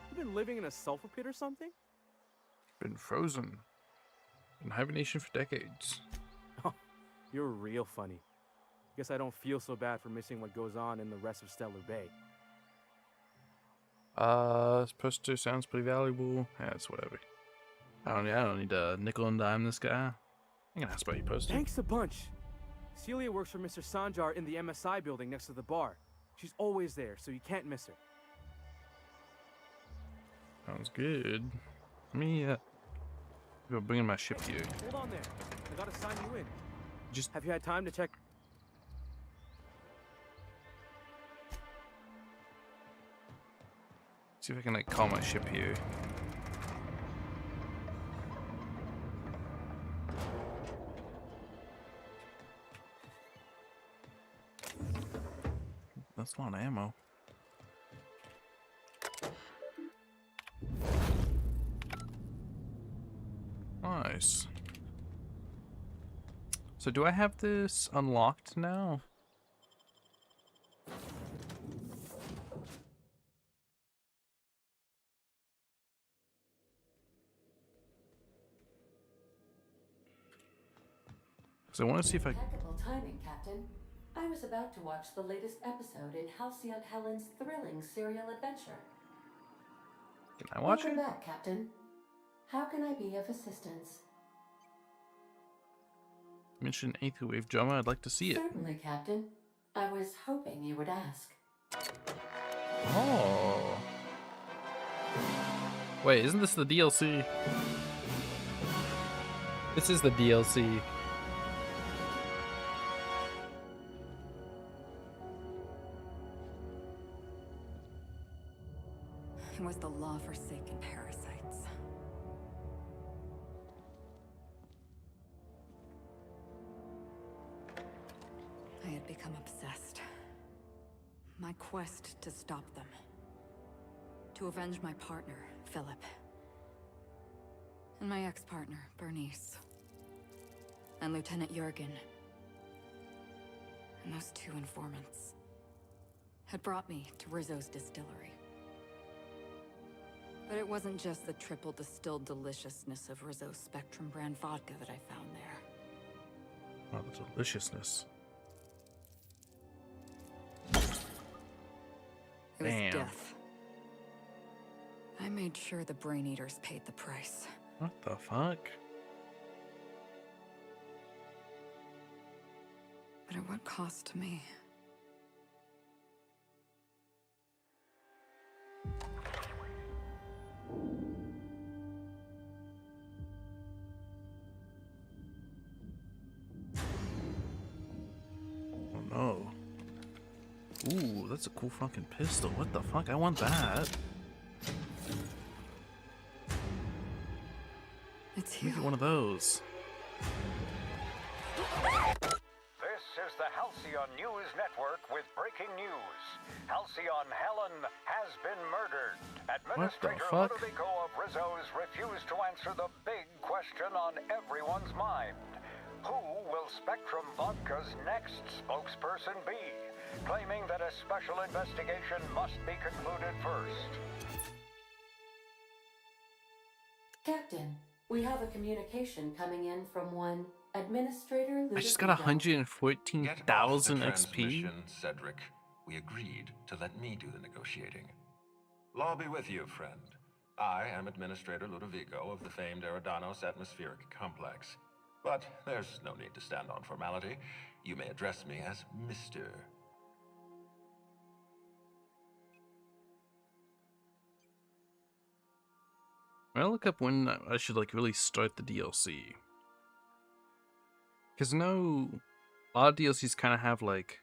You been living in a sulfur pit or something? Been frozen. In hibernation for decades. Oh, you're real funny. Guess I don't feel so bad for missing what goes on in the rest of Stellar Bay. This poster sounds pretty valuable. Yeah, it's whatever. I don't need to nickel and dime this guy. I'm gonna ask about your poster. Thanks a bunch. Celia works for Mr. Sanjar in the MSI building next to the bar. She's always there, so you can't miss her. Sounds good. Let me go bring in my ship here. Hold on there. I gotta sign you in. Just have you had time to check? See if I can like call my ship here. That's a lot of ammo. Nice. So do I have this unlocked now? So I want to see if I... Impeccable timing, Captain. I was about to watch the latest episode in Halcyon Helen's thrilling serial adventure. Can I watch Welcome it? back, Captain. How can I be of assistance? Mention Eighth Wave drama. I'd like to see it. Certainly, Captain. I was hoping you would ask. Oh. Wait, isn't this the DLC? This is the DLC. It was the law-forsaken parasites. I had become obsessed. My quest to stop them. To avenge my partner, Philip. And my ex-partner, Bernice. And Lieutenant Jurgen. And those two informants had brought me to Rizzo's distillery. But it wasn't just the triple distilled deliciousness of Rizzo's Spectrum brand vodka that I found there. Oh, the deliciousness. It was Damn. death. I made sure the Brain Eaters paid the price. What the fuck? But at what cost to me? Oh no. Ooh, that's a cool fucking pistol. What the fuck? I want that. It's you. Get one of those. This is the Halcyon News Network with breaking news. Halcyon Helen has been murdered. Administrator fuck? Ludovico of Rizzo's refused to answer the big question on everyone's mind. Who will Spectrum Vodka's next spokesperson be? Claiming that a special investigation must be concluded first. Captain, we have a communication coming in from one Administrator I just got Ludovico. 114,000 XP. Transmission, Cedric. We agreed to let me do the negotiating. Law be with you, friend. I am Administrator Ludovico of the famed Eridanos Atmospheric Complex. But there's no need to stand on formality. You may address me as Mr. I'll look up when I should like really start the DLC. Because no, a lot of DLCs kind of have like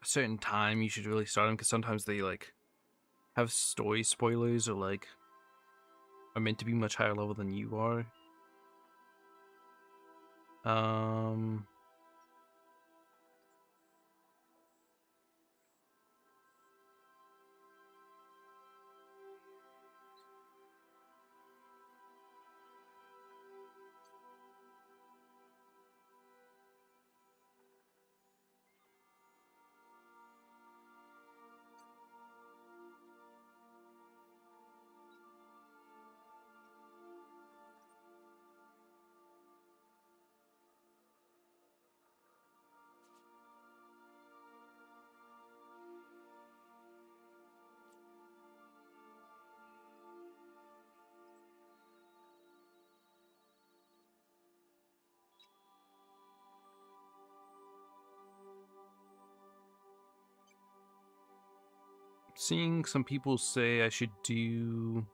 a certain time you should really start them. Because sometimes they like have story spoilers or like are meant to be much higher level than you are. seeing some people say I should do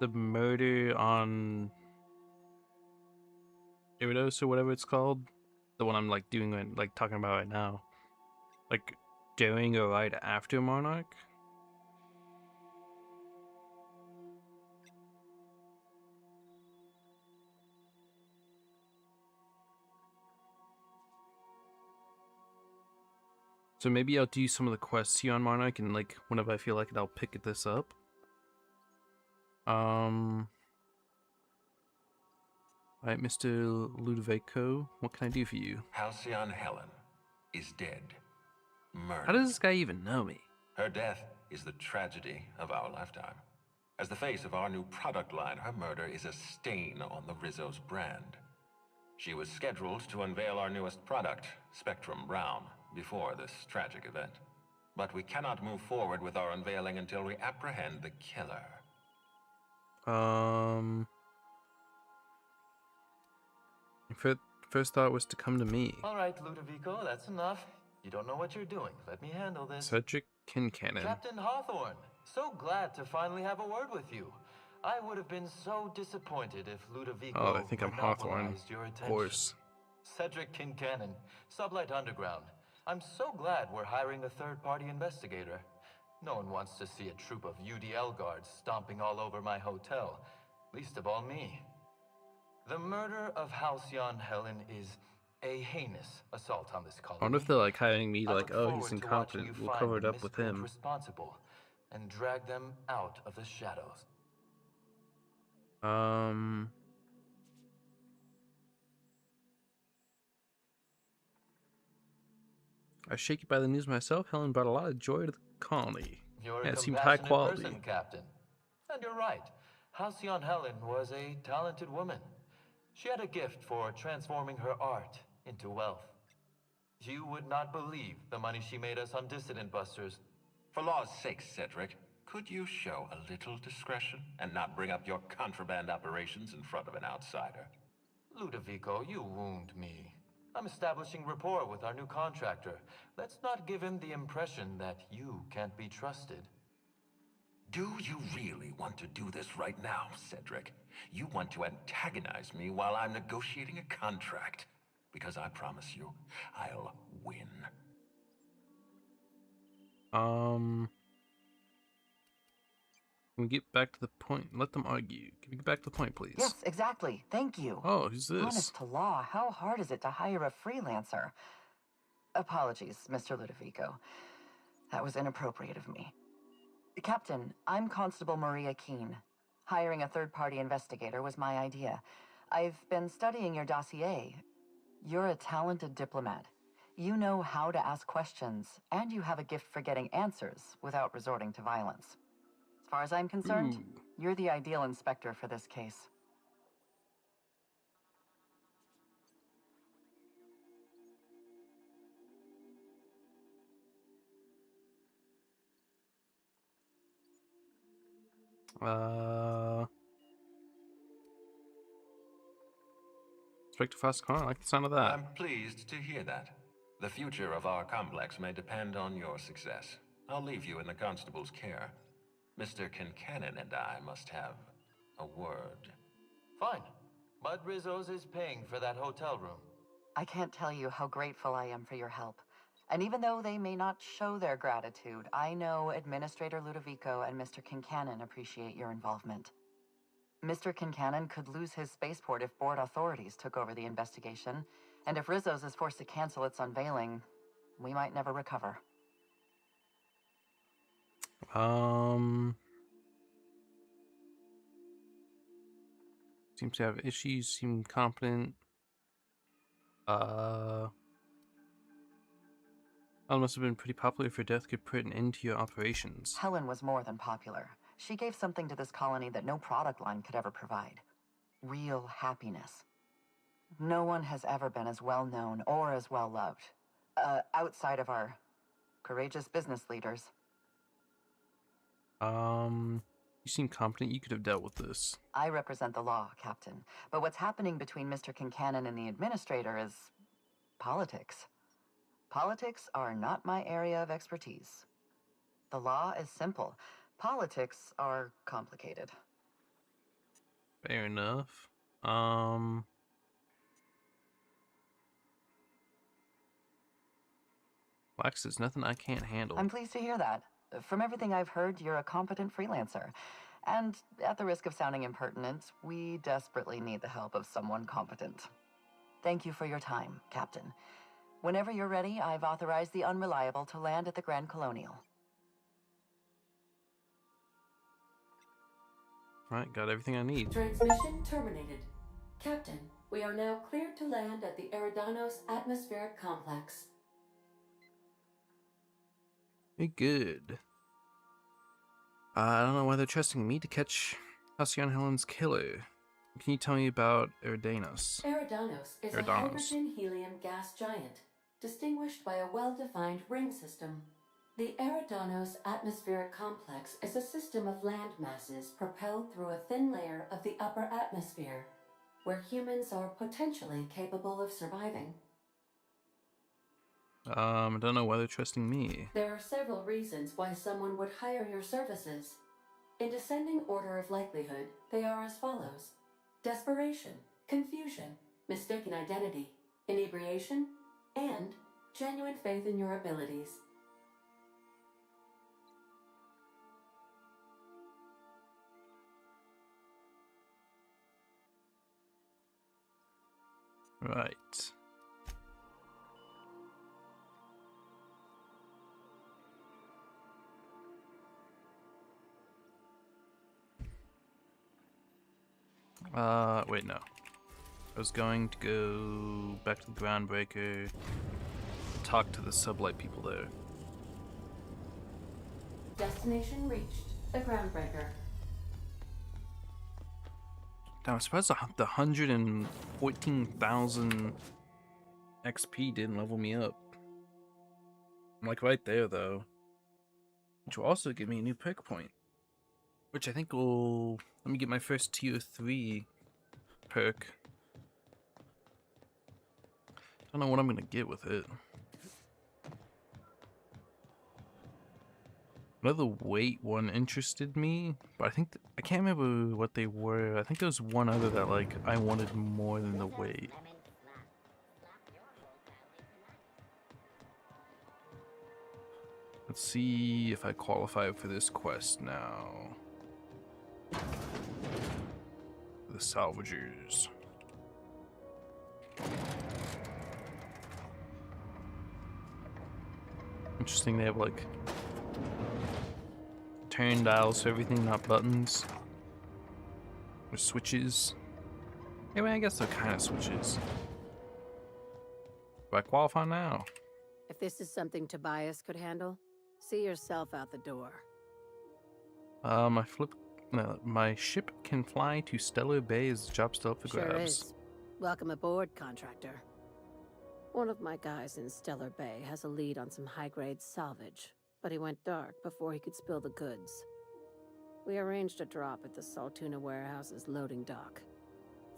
the murder on Iridos or whatever it's called, the one I'm like doing right, like talking about right now, like during or right after Monarch. So maybe I'll do some of the quests here on Monarch, and like whenever I feel like it, I'll pick this up. Alright, Mr. Ludovico, what can I do for you? Halcyon Helen is dead. Murdered. How does this guy even know me? Her death is the tragedy of our lifetime. As the face of our new product line, her murder is a stain on the Rizzo's brand. She was scheduled to unveil our newest product, Spectrum Brown, before this tragic event. But we cannot move forward with our unveiling until we apprehend the killer. First thought was to come to me. All right, Ludovico, that's enough. You don't know what you're doing. Let me handle this. Cedric Kincannon. Captain Hawthorne, so glad to finally have a word with you. I would have been so disappointed if Ludovico Oh, I think I'm Hawthorne. monopolized your attention. Of course. Cedric Kincannon, Sublight Underground. I'm so glad we're hiring a third-party investigator. No one wants to see a troop of UDL guards stomping all over my hotel, least of all me. The murder of Halcyon Helen is a heinous assault on this colony. I wonder if they're like hiring me, I like, look oh, forward he's to watching incompetent, you we'll find cover it the up with miscreant him. responsible and drag them out of the shadows. I was shaken by the news myself. Helen brought a lot of joy to the colony. You're Yeah, a it seemed high compassionate quality. person, Captain. And you're right. Halcyon Helen was a talented woman. She had a gift for transforming her art into wealth. You would not believe the money she made us on Dissident Busters. For law's sake, Cedric, could you show a little discretion and not bring up your contraband operations in front of an outsider? Ludovico, you wound me. I'm establishing rapport with our new contractor. Let's not give him the impression that you can't be trusted. Do you really want to do this right now, Cedric? You want to antagonize me while I'm negotiating a contract. Because I promise you, I'll win. Can we get back to the point? Let them argue. Can we get back to the point, please? Yes, exactly. Thank you. Oh, who's this? Honest to law, how hard is it to hire a freelancer? Apologies, Mr. Ludovico. That was inappropriate of me. Captain, I'm Constable Maria Keene. Hiring a third-party investigator was my idea. I've been studying your dossier. You're a talented diplomat. You know how to ask questions, and you have a gift for getting answers without resorting to violence. As far as I'm concerned, you're the ideal inspector for this case. Inspector Fastcon, I like the sound of that. I'm pleased to hear that. The future of our complex may depend on your success. I'll leave you in the constable's care. Mr. Kincannon and I must have a word. Fine. Bud Rizzo's is paying for that hotel room. I can't tell you how grateful I am for your help. And even though they may not show their gratitude, I know Administrator Ludovico and Mr. Kincannon appreciate your involvement. Mr. Kincannon could lose his spaceport if board authorities took over the investigation, and if Rizzo's is forced to cancel its unveiling, we might never recover. Seems to have issues, seem competent. Helen must have been pretty popular if her death could put an end to your operations. Helen was more than popular. She gave something to this colony that no product line could ever provide. Real happiness. No one has ever been as well known or as well loved. Outside of our courageous business leaders. You seem competent. You could have dealt with this. I represent the law, Captain. But what's happening between Mr. Kincannon and the Administrator is politics. Politics are not my area of expertise. The law is simple. Politics are complicated. Fair enough. Wax, there's nothing I can't handle. I'm pleased to hear that. From everything I've heard, you're a competent freelancer. And at the risk of sounding impertinent, we desperately need the help of someone competent. Thank you for your time, Captain. Whenever you're ready, I've authorized the Unreliable to land at the Grand Colonial. Right, got everything I need. Transmission terminated. Captain, we are now cleared to land at the Eridanos Atmospheric Complex. Very good. I don't know why they're trusting me to catch Halcyon Helen's killer. Can you tell me about Eridanos? Eridanos is a hydrogen-helium gas giant, distinguished by a well-defined ring system. The Eridanos Atmospheric Complex is a system of land masses propelled through a thin layer of the upper atmosphere, where humans are potentially capable of surviving. I don't know why they're trusting me. There are several reasons why someone would hire your services. In descending order of likelihood, they are as follows: desperation, confusion, mistaken identity, inebriation, and genuine faith in your abilities. Right. Wait, no. I was going to go back to the Groundbreaker, talk to the Sublight people there. Destination reached. The Groundbreaker. Now, I'm surprised the 114,000 XP didn't level me up. I'm like right there, though. Which will also give me a new perk point. Which I think will... Let me get my first tier 3 perk. Don't know what I'm gonna get with it. Another weight one interested me, but I think I can't remember what they were. I think there was one other that like I wanted more than the weight. Let's see if I qualify for this quest now. The Salvagers. Interesting, they have like turn dials for everything, not buttons. Or switches. Anyway, I guess they're kind of switches. Do I qualify now? If this is something Tobias could handle, see yourself out the door. My ship can fly to Stellar Bay. Is the job still up for Sure grabs? is. Welcome aboard, contractor. One of my guys in Stellar Bay has a lead on some high-grade salvage, but he went dark before he could spill the goods. We arranged a drop at the Saltuna warehouse's loading dock.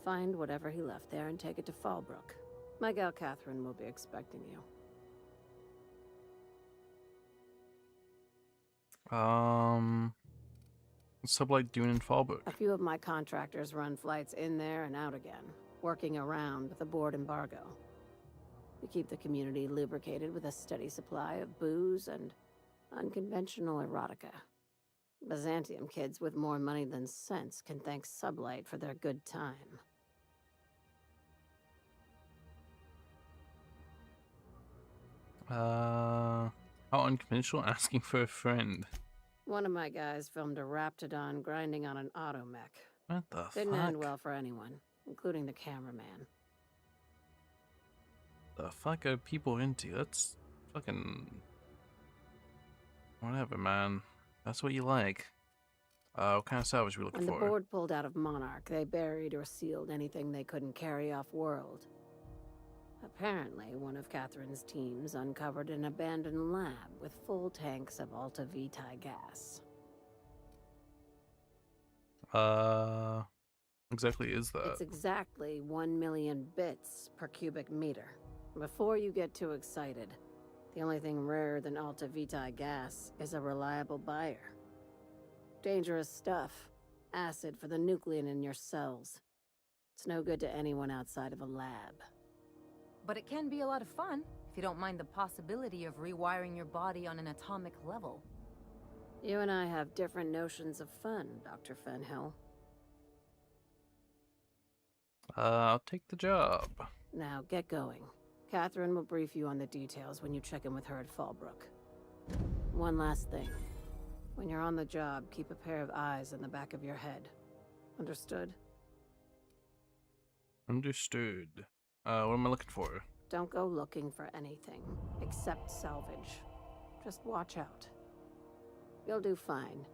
Find whatever he left there and take it to Fallbrook. My gal Catherine will be expecting you. What's Sublight doing in Fallbrook? A few of my contractors run flights in there and out again, working around with a board embargo. We keep the community lubricated with a steady supply of booze and unconventional erotica. Byzantium kids with more money than sense can thank Sublight for their good time. How unconventional? Asking for a friend. One of my guys filmed a Raptidon grinding on an automech. What the Didn't fuck? end well for anyone, including the cameraman. The fuck are people into? That's fucking... Whatever, man. That's what you like. What kind of salvage we looking When the for? board pulled out of Monarch, they buried or sealed anything they couldn't carry off-world. Apparently, one of Catherine's teams uncovered an abandoned lab with full tanks of Alta Vitae gas. Exactly is that? It's exactly 1 million bits per cubic meter. Before you get too excited, the only thing rarer than Alta Vitae gas is a reliable buyer. Dangerous stuff. Acid for the nuclein in your cells. It's no good to anyone outside of a lab. But it can be a lot of fun, if you don't mind the possibility of rewiring your body on an atomic level. You and I have different notions of fun, Dr. Fenhill. I'll take the job. Now, get going. Catherine will brief you on the details when you check in with her at Fallbrook. One last thing. When you're on the job, keep a pair of eyes in the back of your head. Understood? Understood. What am I looking for? Don't go looking for anything, except salvage. Just watch out. You'll do fine.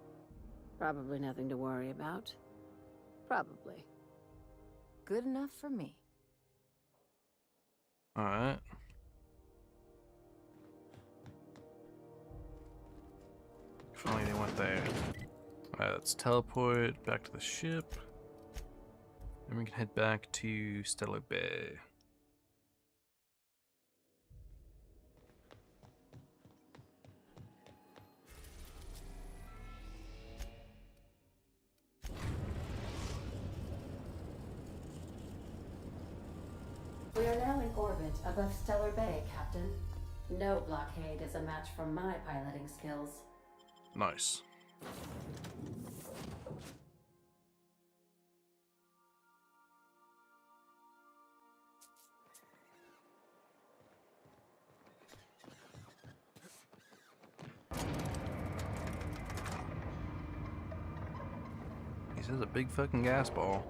Probably nothing to worry about. Probably. Good enough for me. Alright. Finally they went there. Alright, let's teleport back to the ship. And we can head back to Stellar Bay. We are now in orbit above Stellar Bay, Captain. No blockade is a match for my piloting skills. Nice. He says a big fucking gas ball.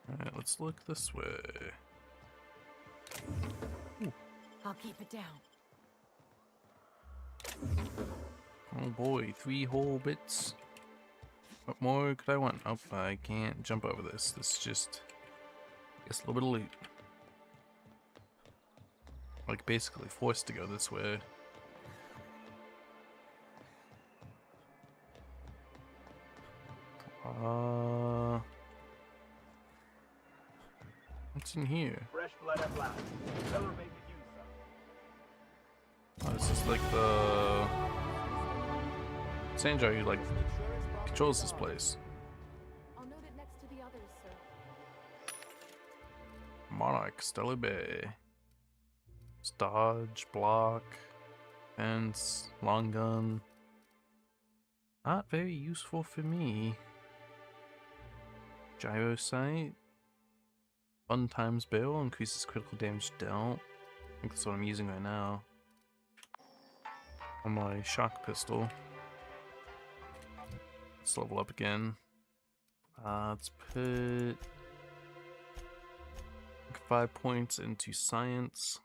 Alright, let's look this way. Ooh. I'll keep it down. Oh boy, 3 whole bits. What more could I want? Oh, I can't jump over this. This is just, I guess, a little bit of loot. Like, basically forced to go this way. What's in here? Fresh blood at last. Stellar Bay could use some. Oh, this is like the Sanjar who like controls this place. I'll note it next to the others, sir. Monarch, Stellar Bay. Dodge, block, fence, long gun. Not very useful for me. Gyro sight. Fun times barrel increases critical damage dealt. I think that's what I'm using right now. On my shock pistol. Let's level up again. Let's put 5 points into science.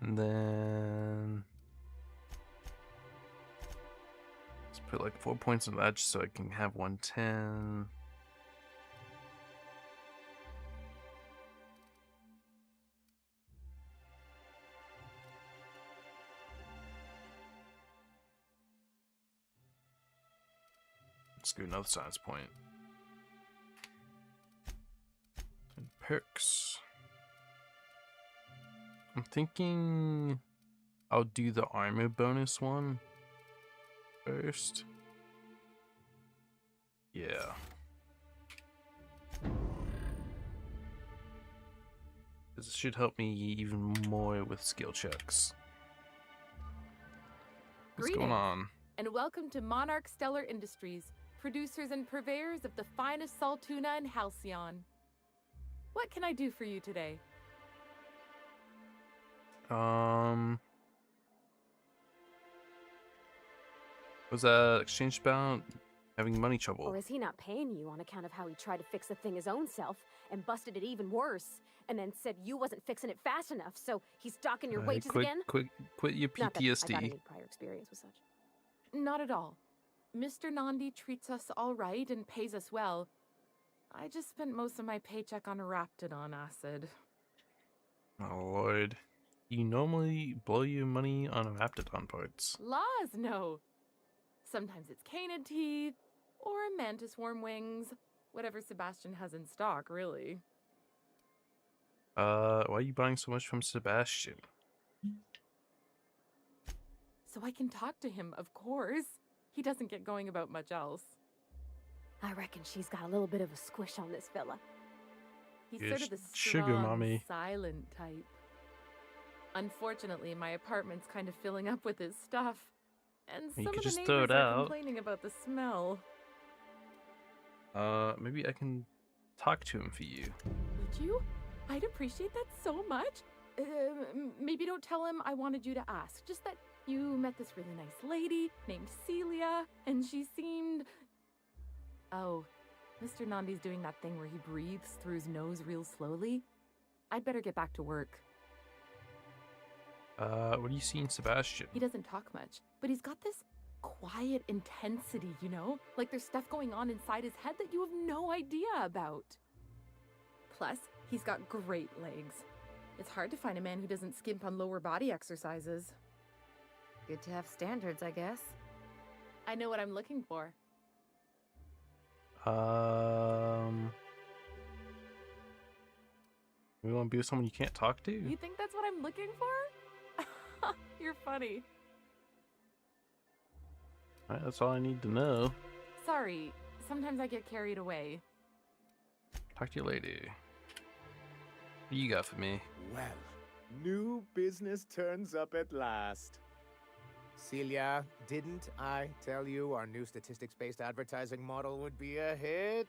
And then let's put like 4 points in that just so I can have 110. Let's do another science point. And perks. I'm thinking I'll do the armor bonus one first. Yeah. This should help me even more with skill checks. What's going on? And welcome to Monarch Stellar Industries, producers and purveyors of the finest salt tuna in Halcyon. What can I do for you today? Was that exchange about having money trouble? Or is he not paying you on account of how he tried to fix the thing his own self and busted it even worse, and then said you wasn't fixing it fast enough, so he's docking your wages again? Quit your Not that PTSD. I got any prior experience with such. Not at all. Mr. Nandi treats us all right and pays us well. I just spent most of my paycheck on Raptidon acid. Oh lord. You normally blow your money on Raptidon parts. Laws, no. Sometimes it's canid teeth or mantis worm wings. Whatever Sebastian has in stock, really. Why are you buying so much from Sebastian? So I can talk to him, of course. He doesn't get going about much else. I reckon she's got a little bit of a squish on this fella. He's Yes, sort of the sugar strong, mommy. silent type. Unfortunately, my apartment's kind of filling up with his stuff. And You some could of the just throw neighbors it are out. complaining about the smell. Maybe I can talk to him for you. Would you? I'd appreciate that so much. Maybe don't tell him I wanted you to ask. Just that you met this really nice lady named Celia, and she seemed... Oh, Mr. Nandi's doing that thing where he breathes through his nose real slowly. I'd better get back to work. What do you see in Sebastian? He doesn't talk much, but he's got this quiet intensity, you know? Like there's stuff going on inside his head that you have no idea about. Plus, he's got great legs. It's hard to find a man who doesn't skimp on lower body exercises. Good to have standards, I guess. I know what I'm looking for. We want to be with someone you can't talk to? You think that's what I'm looking for? You're funny. Alright, that's all I need to know. Sorry, sometimes I get carried away. Talk to you later. What you got for me? Well, new business turns up at last. Celia, didn't I tell you our new statistics-based advertising model would be a hit?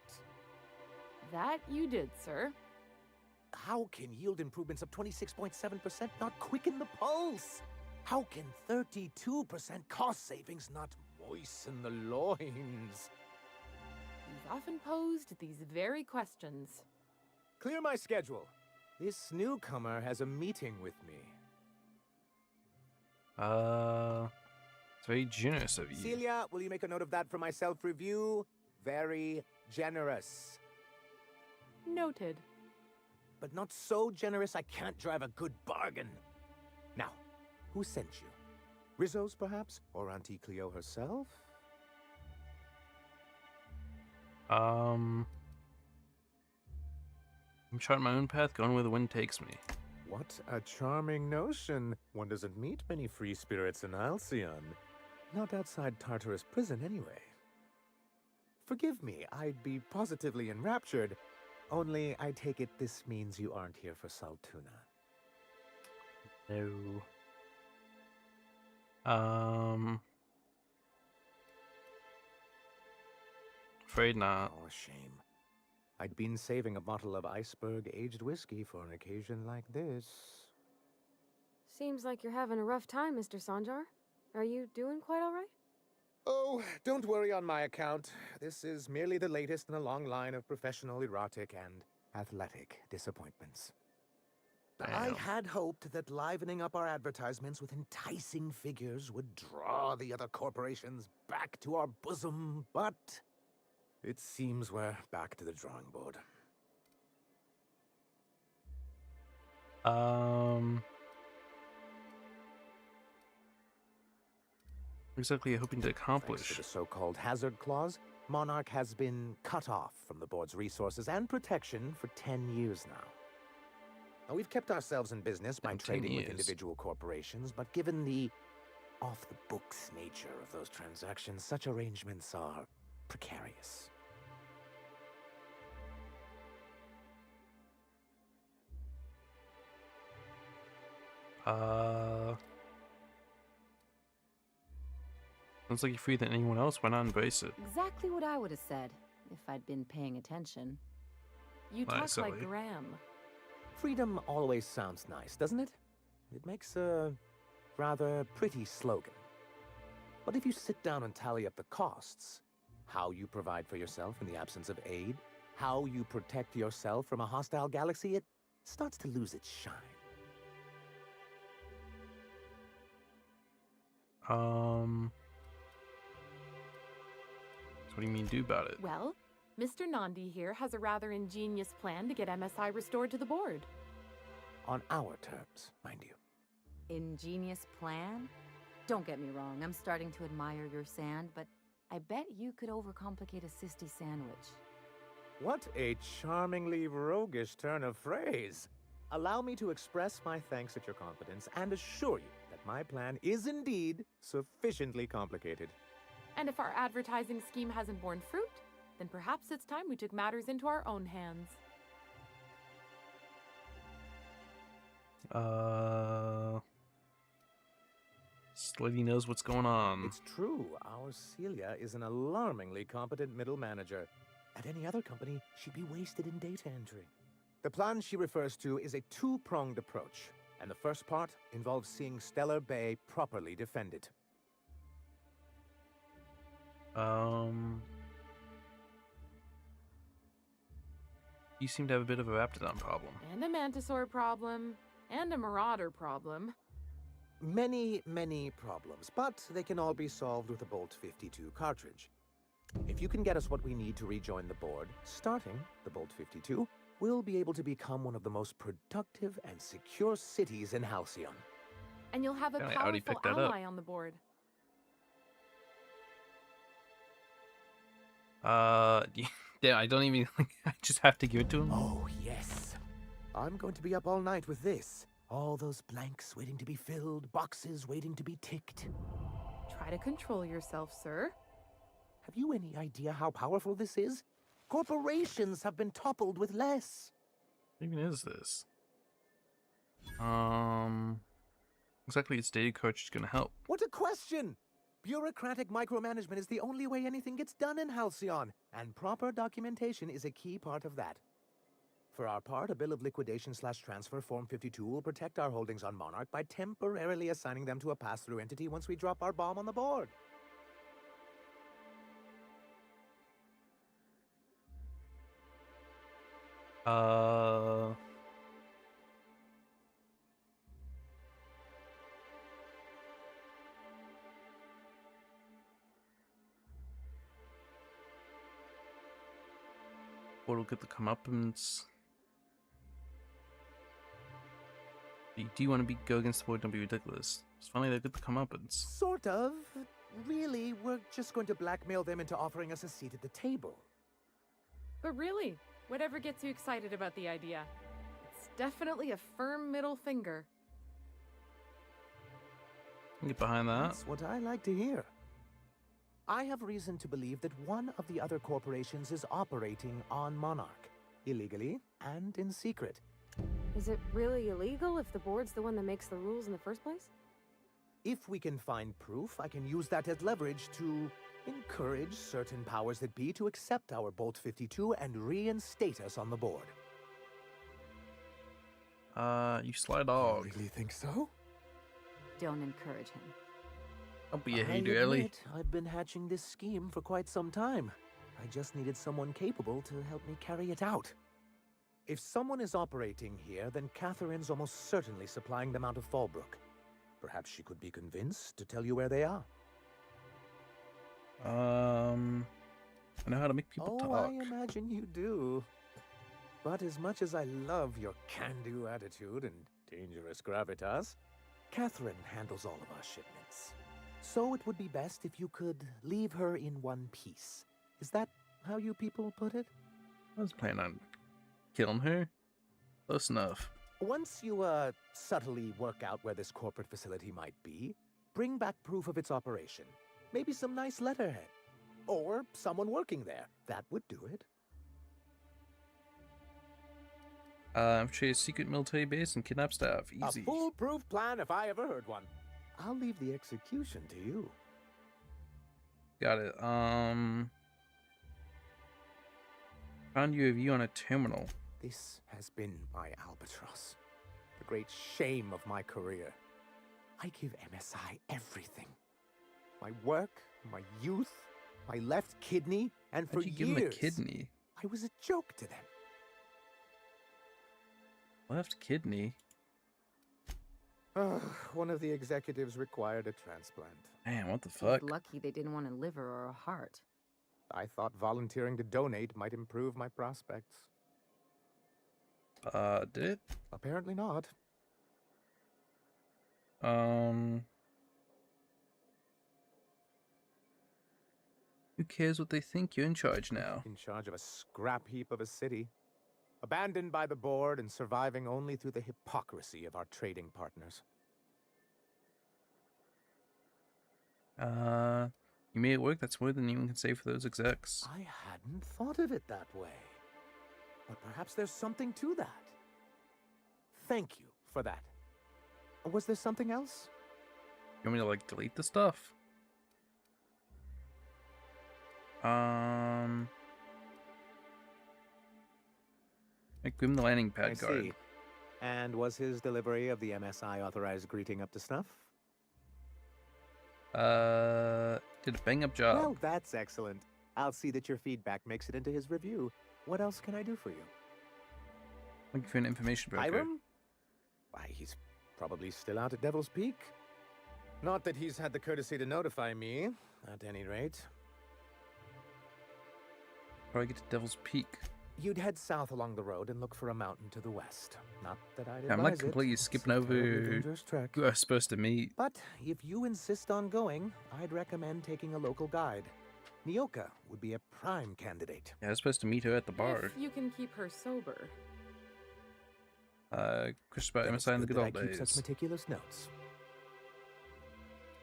That you did, sir. How can yield improvements of 26.7% not quicken the pulse? How can 32% cost savings not moisten the loins? You've often posed these very questions. Clear my schedule. This newcomer has a meeting with me. It's very generous of you. Celia, will you make a note of that for my self-review? Very generous. Noted. But not so generous I can't drive a good bargain. Now, who sent you? Rizzo's, perhaps? Or Auntie Cleo herself? I'm charting my own path, going where the wind takes me. What a charming notion. One doesn't meet many free spirits in Halcyon. Not outside Tartarus prison, anyway. Forgive me, I'd be positively enraptured. Only, I take it this means you aren't here for Saltuna. No. Afraid not. Oh, a shame. I'd been saving a bottle of iceberg-aged whiskey for an occasion like this. Seems like you're having a rough time, Mr. Sanjar. Are you doing quite all right? Oh, don't worry on my account. This is merely the latest in a long line of professional erotic and athletic disappointments. I had hoped that livening up our advertisements with enticing figures would draw the other corporations back to our bosom, but it seems we're back to the drawing board. Exactly hoping to accomplish. Thanks to the so-called hazard clause, Monarch has been cut off from the board's resources and protection for 10 years now. Now, we've kept ourselves in business by trading with individual corporations, but given the off-the-books nature of those transactions, such arrangements are precarious. Sounds like you're free than anyone else. Why not embrace it? Exactly what I would have said if I'd been paying attention. You talk like Graham. Freedom always sounds nice, doesn't it? It makes a rather pretty slogan. But if you sit down and tally up the costs, how you provide for yourself in the absence of aid, how you protect yourself from a hostile galaxy, it starts to lose its shine. So what do you mean do about it? Well, Mr. Nandi here has a rather ingenious plan to get MSI restored to the board. On our terms, mind you. Ingenious plan? Don't get me wrong, I'm starting to admire your sand, but I bet you could overcomplicate a sisty sandwich. What a charmingly roguish turn of phrase. Allow me to express my thanks at your confidence and assure you that my plan is indeed sufficiently complicated. And if our advertising scheme hasn't borne fruit, then perhaps it's time we took matters into our own hands. This lady knows what's going on. It's true. Our Celia is an alarmingly competent middle manager. At any other company, she'd be wasted in data entry. The plan she refers to is a two-pronged approach, and the first part involves seeing Stellar Bay properly defended. You seem to have a bit of a Raptidon problem. And a Mantisaur problem. And a Marauder problem. Many, many problems, but they can all be solved with a Bolt 52 cartridge. If you can get us what we need to rejoin the board, starting the Bolt 52, we'll be able to become one of the most productive and secure cities in Halcyon. And you'll have a I already powerful picked that up. ally on the board. Yeah, I don't even. I just have to give it to him. Oh, yes. I'm going to be up all night with this. All those blanks waiting to be filled, boxes waiting to be ticked. Try to control yourself, sir. Have you any idea how powerful this is? Corporations have been toppled with less. What even is this? Exactly, its data coach is gonna help. What a question! Bureaucratic micromanagement is the only way anything gets done in Halcyon, and proper documentation is a key part of that. For our part, a bill of liquidation/transfer Form 52 will protect our holdings on Monarch by temporarily assigning them to a pass-through entity once we drop our bomb on the board. What'll get the comeuppance? Do you want to go against the board? Don't be ridiculous. It's funny they get the comeuppance. Sort of. Really, we're just going to blackmail them into offering us a seat at the table. But really, whatever gets you excited about the idea. It's definitely a firm middle finger. Get behind that. That's what I like to hear. I have reason to believe that one of the other corporations is operating on Monarch, illegally and in secret. Is it really illegal if the board's the one that makes the rules in the first place? If we can find proof, I can use that as leverage to encourage certain powers that be to accept our Bolt 52 and reinstate us on the board. You sly dog. You really think so? Don't encourage him. Don't be a I hater, Ellie. admit I've been hatching this scheme for quite some time. I just needed someone capable to help me carry it out. If someone is operating here, then Catherine's almost certainly supplying them out of Fallbrook. Perhaps she could be convinced to tell you where they are. I know how to make people talk. I imagine you do. But as much as I love your can-do attitude and dangerous gravitas, Catherine handles all of our shipments. So it would be best if you could leave her in one piece. Is that how you people put it? I was planning on killing her. Close enough. Once you, subtly work out where this corporate facility might be, bring back proof of its operation. Maybe some nice letterhead. Or someone working there. That would do it. Infiltrate a secret military base and kidnap staff. Easy. A foolproof plan if I ever heard one. I'll leave the execution to you. Got it. Found you a view on a terminal. This has been my albatross. The great shame of my career. I give MSI everything. My work, my youth, my left kidney, and for How'd you give him a years, kidney? I was a joke to them. Left kidney? One of the executives required a transplant. Man, what the He's fuck? lucky they didn't want a liver or a heart. I thought volunteering to donate might improve my prospects. Did it? Apparently not. Who cares what they think? You're in charge now. In charge of a scrap heap of a city. Abandoned by the board and surviving only through the hypocrisy of our trading partners. You made it work. That's more than anyone can say for those execs. I hadn't thought of it that way. But perhaps there's something to that. Thank you for that. Was there something else? You want me to, like, delete the stuff? Make Grim the landing pad guard. I see. And was his delivery of the MSI authorized greeting up to snuff? Did a bang up job. Well, that's excellent. I'll see that your feedback makes it into his review. What else can I do for you? Looking for an information broker. Hiram? Why, he's probably still out at Devil's Peak. Not that he's had the courtesy to notify me, at any rate. How do I get to Devil's Peak? You'd head south along the road and look for a mountain to the west. Not that I'd advise I'm like it. completely skipping It's a terribly over dangerous trek. who I was supposed to meet. But if you insist on going, I'd recommend taking a local guide. Nyoka would be a prime candidate. Yeah, I was supposed to meet her at the bar. If you can keep her sober. Question about Then it's MSI in the good good that old I keep days. such meticulous notes.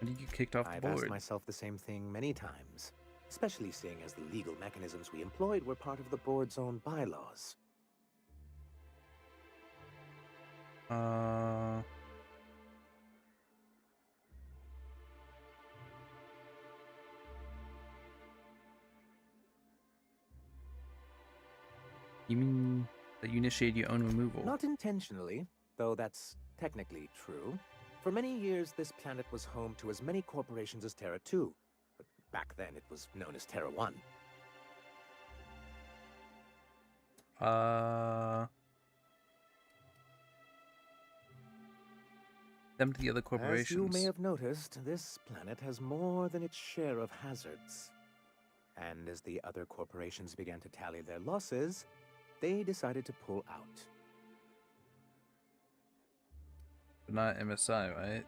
When did you get kicked off the I've board? asked myself the same thing many times, especially seeing as the legal mechanisms we employed were part of the board's own bylaws. You mean that you initiated your own removal? Not intentionally, though that's technically true. For many years, this planet was home to as many corporations as Terra 2. But back then, it was known as Terra 1. Them to the other As corporations. you may have noticed, this planet has more than its share of hazards. And as the other corporations began to tally their losses, they decided to pull out. But not MSI, right?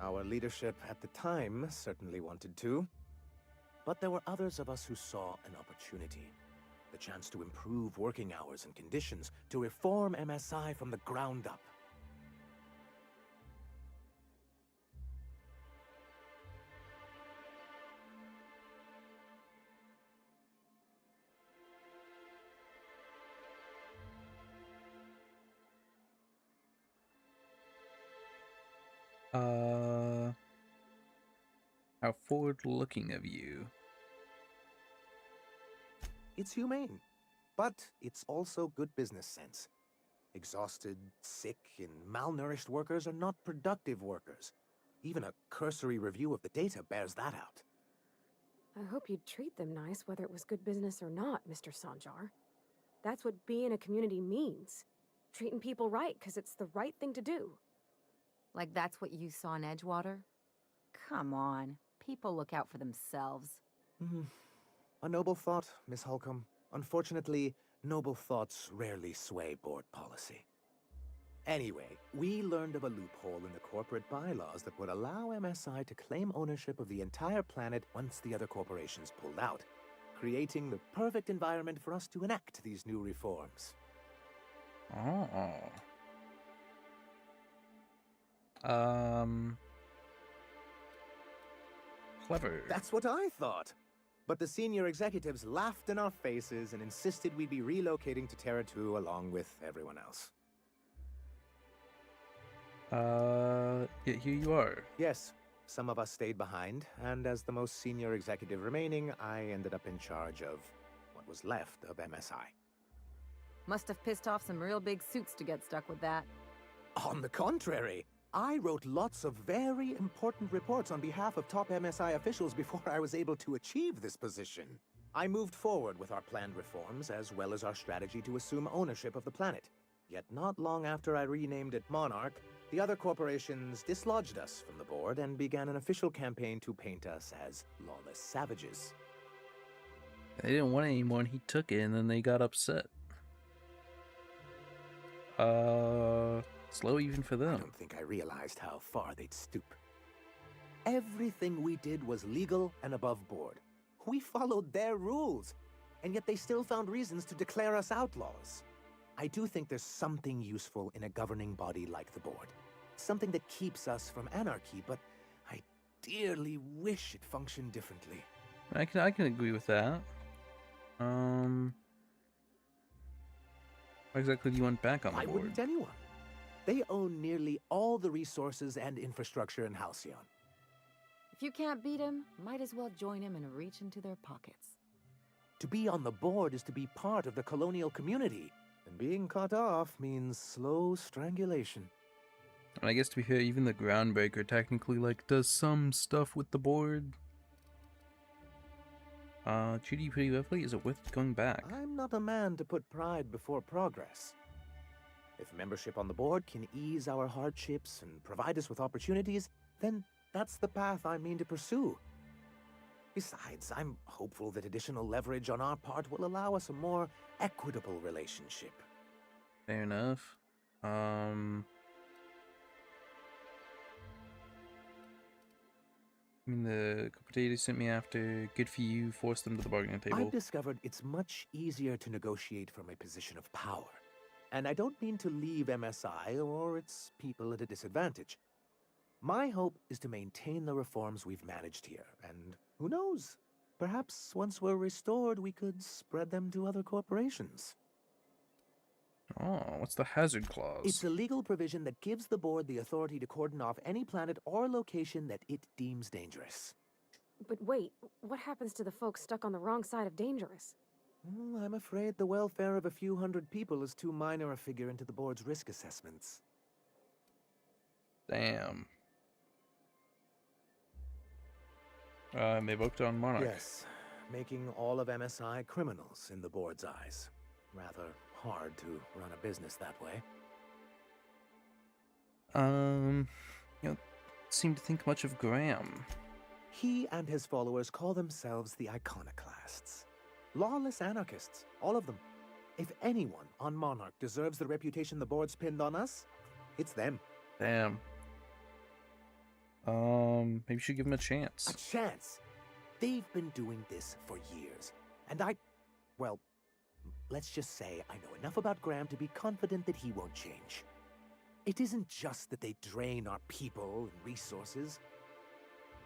Our leadership at the time certainly wanted to. But there were others of us who saw an opportunity. The chance to improve working hours and conditions, to reform MSI from the ground up. How forward-looking of you. It's humane, but it's also good business sense. Exhausted, sick, and malnourished workers are not productive workers. Even a cursory review of the data bears that out. I hope you'd treat them nice, whether it was good business or not, Mr. Sanjar. That's what being a community means. Treating people right, because it's the right thing to do. Like that's what you saw in Edgewater? Come on. People look out for themselves. A noble thought, Miss Holcomb. Unfortunately, noble thoughts rarely sway board policy. Anyway, we learned of a loophole in the corporate bylaws that would allow MSI to claim ownership of the entire planet once the other corporations pulled out, creating the perfect environment for us to enact these new reforms. Clever. That's what I thought. But the senior executives laughed in our faces and insisted we'd be relocating to Terra 2 along with everyone else. Yeah, here you are. Yes, some of us stayed behind, and as the most senior executive remaining, I ended up in charge of what was left of MSI. Must have pissed off some real big suits to get stuck with that. On the contrary, I wrote lots of very important reports on behalf of top MSI officials before I was able to achieve this position. I moved forward with our planned reforms, as well as our strategy to assume ownership of the planet. Yet not long after I renamed it Monarch, the other corporations dislodged us from the board and began an official campaign to paint us as lawless savages. They didn't want it anymore, and he took it, and then they got upset. Slow even for them. I don't think I realized how far they'd stoop. Everything we did was legal and above board. We followed their rules, and yet they still found reasons to declare us outlaws. I do think there's something useful in a governing body like the board. Something that keeps us from anarchy, but I dearly wish it functioned differently. I can agree with that. Why exactly do you want back on the Why board? wouldn't anyone? They own nearly all the resources and infrastructure in Halcyon. If you can't beat him, might as well join him and reach into their pockets. To be on the board is to be part of the colonial community, and being cut off means slow strangulation. And I guess to be fair, even the Groundbreaker technically does some stuff with the board. Treated you pretty roughly. Is it worth going back? I'm not a man to put pride before progress. If membership on the board can ease our hardships and provide us with opportunities, then that's the path I mean to pursue. Besides, I'm hopeful that additional leverage on our part will allow us a more equitable relationship. Fair enough. I mean, the couple data sent me after. Good for you. Forced them to the bargaining table. I've discovered it's much easier to negotiate from a position of power. And I don't mean to leave MSI or its people at a disadvantage. My hope is to maintain the reforms we've managed here, and who knows? Perhaps once we're restored, we could spread them to other corporations. Oh, what's the hazard clause? It's a legal provision that gives the board the authority to cordon off any planet or location that it deems dangerous. But wait, what happens to the folks stuck on the wrong side of dangerous? Well, I'm afraid the welfare of a few hundred people is too minor a figure into the board's risk assessments. Damn. They voted on Monarch. Yes, making all of MSI criminals in the board's eyes. Rather hard to run a business that way. You don't seem to think much of Graham. He and his followers call themselves the Iconoclasts. Lawless anarchists, all of them. If anyone on Monarch deserves the reputation the board's pinned on us, it's them. Damn. Maybe you should give him a chance. A chance? They've been doing this for years. And well, let's just say I know enough about Graham to be confident that he won't change. It isn't just that they drain our people and resources.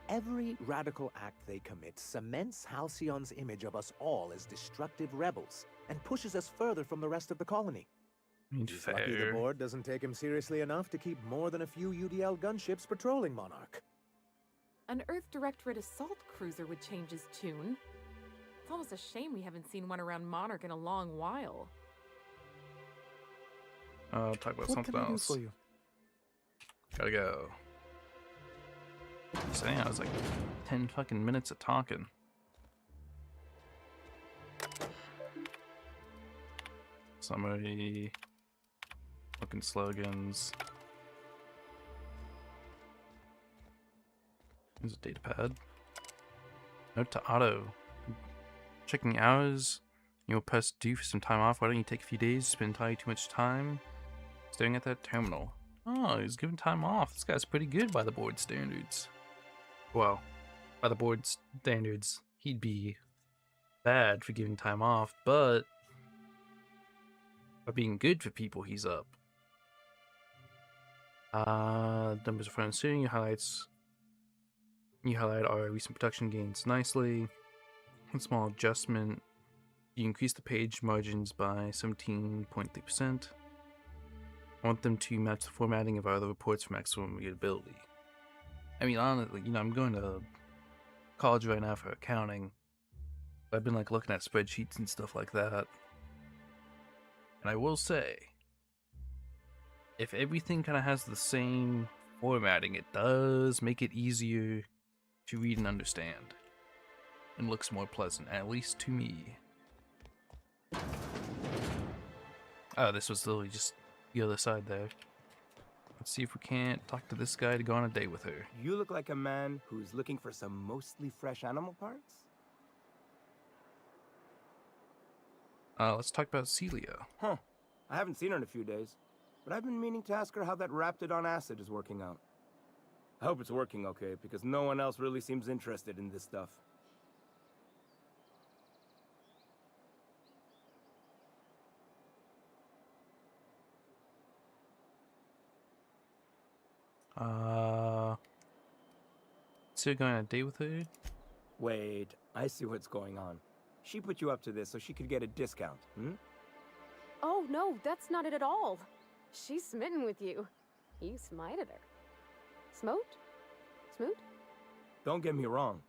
Every radical act they commit cements Halcyon's image of us all as destructive rebels and pushes us further from the rest of the colony. He's lucky the board doesn't take him seriously enough to keep more than a few UDL gunships patrolling Monarch. An Earth Directorate assault cruiser would change his tune. It's almost a shame we haven't seen one around Monarch in a long while. I'll talk about What something can I do else. for you? Gotta go. So yeah, it was like 10 fucking minutes of talking. Summary. Looking slogans. There's a data pad. Note to Otto. Checking hours. You're pressed due for some time off. Why don't you take a few days? Spend entirely too much time staring at that terminal. Oh, he's given time off. This guy's pretty good by the board standards. Well, by the board standards, he'd be bad for giving time off, but by being good for people, he's up. Numbers of friends soon. You highlight our recent production gains nicely. One small adjustment. You increase the page margins by 17.3%. I want them to match the formatting of our other reports for maximum readability. I mean, honestly, I'm going to college right now for accounting. I've been looking at spreadsheets and stuff like that. And I will say, if everything kind of has the same formatting, it does make it easier to read and understand. And looks more pleasant, at least to me. Oh, this was literally just the other side there. Let's see if we can't talk to this guy to go on a date with her. You look like a man who's looking for some mostly fresh animal parts? Let's talk about Celia. Huh. I haven't seen her in a few days, but I've been meaning to ask her how that Raptidon acid is working out. I hope it's working okay, because no one else really seems interested in this stuff. So you're going on a date with her? Wait, I see what's going on. She put you up to this so she could get a discount, hmm? Oh, no, that's not it at all. She's smitten with you. You smited her. Smote? Smoot? Don't get me wrong.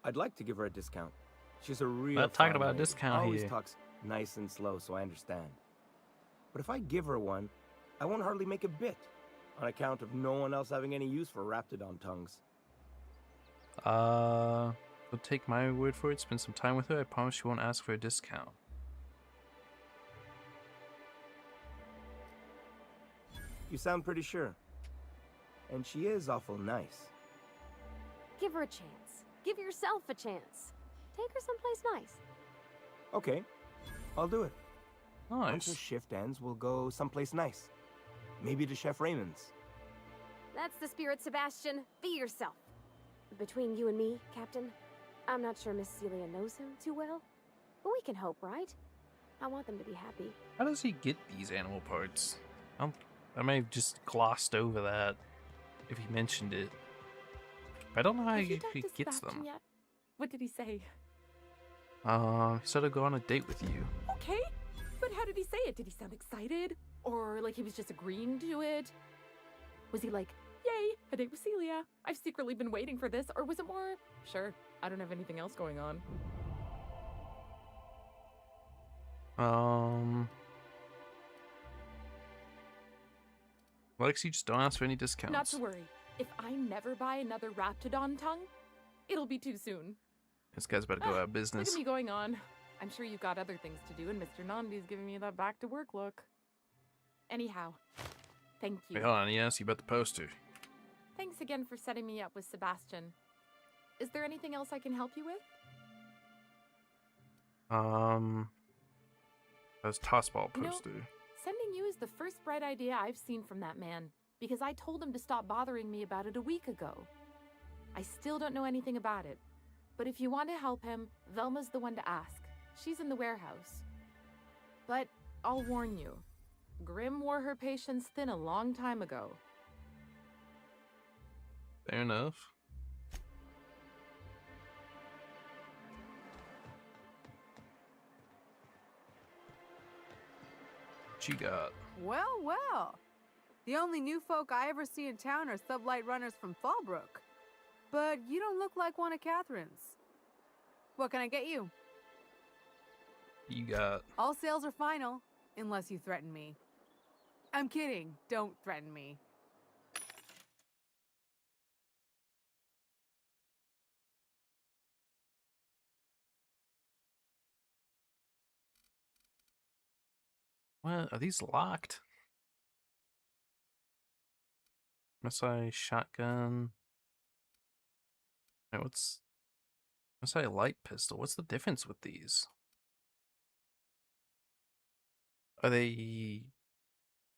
I'd like to give her a discount. She's a real Not talking fine about a lady. discount Always here. talks nice and slow, so I understand. But if I give her one, I won't hardly make a bit, on account of no one else having any use for Raptidon tongues. You'll take my word for it. Spend some time with her. I promise you won't ask for a discount. You sound pretty sure. And she is awful nice. Give her a chance. Give yourself a chance. Take her someplace nice. Okay, I'll do it. Nice. Once her shift ends, we'll go someplace nice. Maybe to Chef Raymond's. That's the spirit, Sebastian. Be yourself. Between you and me, Captain, I'm not sure Miss Celia knows him too well, but we can hope, right? I want them to be happy. How does he get these animal parts? I may have just glossed over that if he mentioned it. I don't know how Have you he talked to gets Sebastian them. yet? What did he say? He said I'd go on a date with you. Okay, but how did he say it? Did he sound excited? Or like he was just agreeing to it? Was he like, yay, a date with Celia? I've secretly been waiting for this. Or was it more, sure, I don't have anything else going on? Lexi, just don't ask for any discounts. Not to worry. If I never buy another Raptidon tongue, it'll be too soon. This guy's about to go out of Look business. at me going on. I'm sure you've got other things to do, and Mr. Nandi's giving me that back to work look. Anyhow, thank you. Wait, hold on. He asked you about the poster. Thanks again for setting me up with Sebastian. Is there anything else I can help you with? That's tossball You know, poster. Sending you is the first bright idea I've seen from that man, because I told him to stop bothering me about it a week ago. I still don't know anything about it, but if you want to help him, Velma's the one to ask. She's in the warehouse. But I'll warn you, Grim wore her patience thin a long time ago. Fair enough. What you got? Well, well. The only new folk I ever see in town are sublight runners from Fallbrook. But you don't look like one of Catherine's. What can I get you? You got. All sales are final, unless you threaten me. I'm kidding. Don't threaten me. What? Are these locked? MSI shotgun. Wait, what's MSI light pistol? What's the difference with these? Are they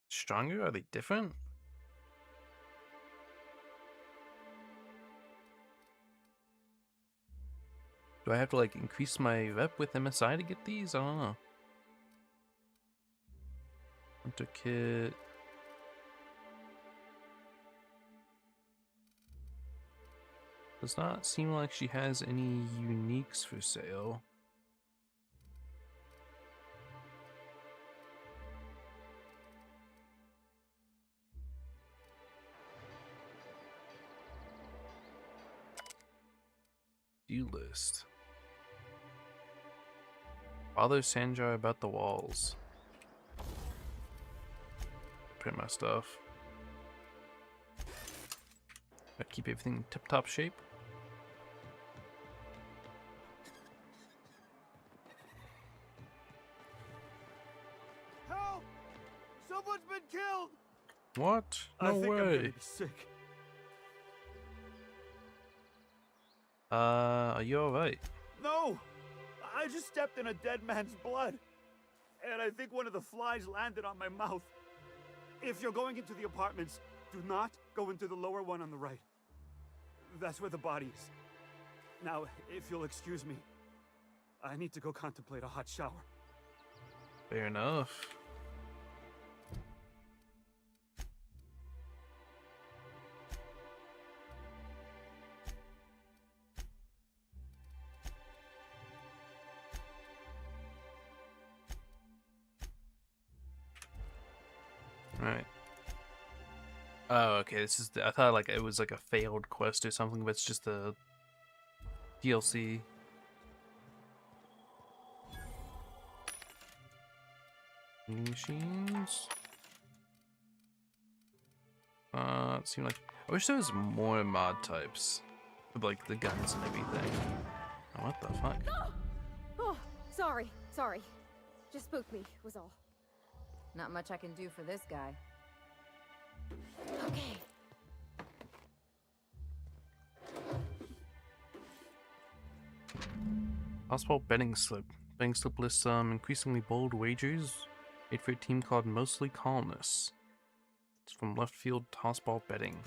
stronger? Are they different? Do I have to like increase my rep with MSI to get these? I don't know. Hunter kit. Does not seem like she has any uniques for sale. View list. Bother Sanjar about the walls. Print my stuff. Gotta keep everything in tip-top shape. Help! Someone's been killed! What? I No think I'm gonna way. be sick. Are you alright? No! I just stepped in a dead man's blood. and I think one of the flies landed on my mouth. If you're going into the apartments, do not go into the lower one on the right. That's where the body is. Now, if you'll excuse me, I need to go contemplate a hot shower. Fair enough. Right. Oh, okay. This is. I thought like it was like a failed quest or something, but it's just a DLC. Machines. It seemed like I wish there was more mod types with like the guns and everything. Oh, what the fuck? Oh, sorry. Just spooked me, was all. Not much I can do for this guy. Okay. Hospital betting slip. Betting slip lists some increasingly bold wagers made for a team called Mostly Colonists. It's from Left Field Hospital Betting.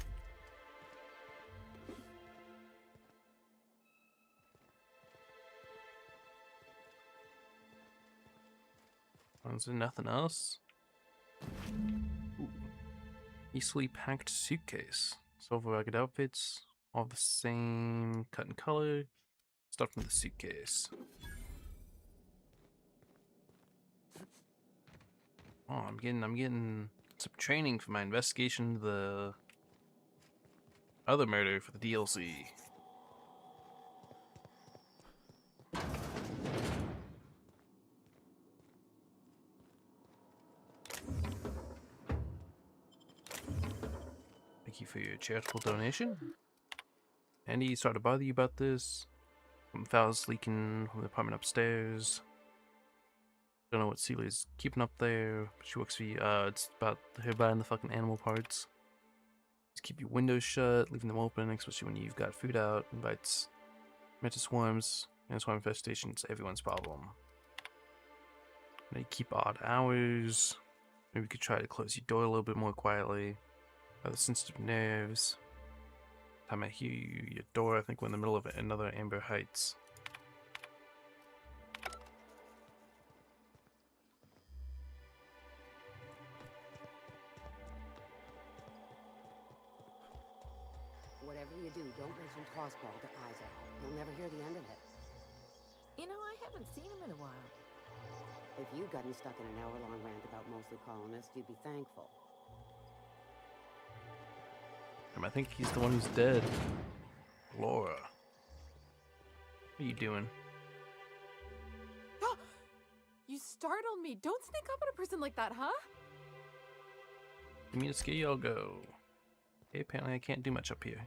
Is there nothing else? Ooh. Easily packed suitcase. Silver ragged outfits. All the same cut and color. Stuff from the suitcase. Oh, I'm getting some training for my investigation of the other murder for the DLC. Thank you for your charitable donation. Andy, sorry to bother you about this. Some fouls leaking from the apartment upstairs. Don't know what Celia's keeping up there, but she works for you. It's about her buying the fucking animal parts. Just keep your windows shut, leaving them open, especially when you've got food out. Invites mantis swarms and swarm infestations, everyone's problem. Now you keep odd hours. Maybe you could try to close your door a little bit more quietly. The sensitive nerves. Time I hear you, your door, I think we're in the middle of another Amber Heights. Whatever you do, don't mention Tossball to Isaac. You'll never hear the end of it. You know, I haven't seen him in a while. If you'd gotten stuck in an hour-long rant about Mostly Colonists, you'd be thankful. I think he's the one who's dead. Laura. What are you doing? You startled me. Don't sneak up on a person like that, huh? Give me a ski, I'll go. Okay, apparently I can't do much up here.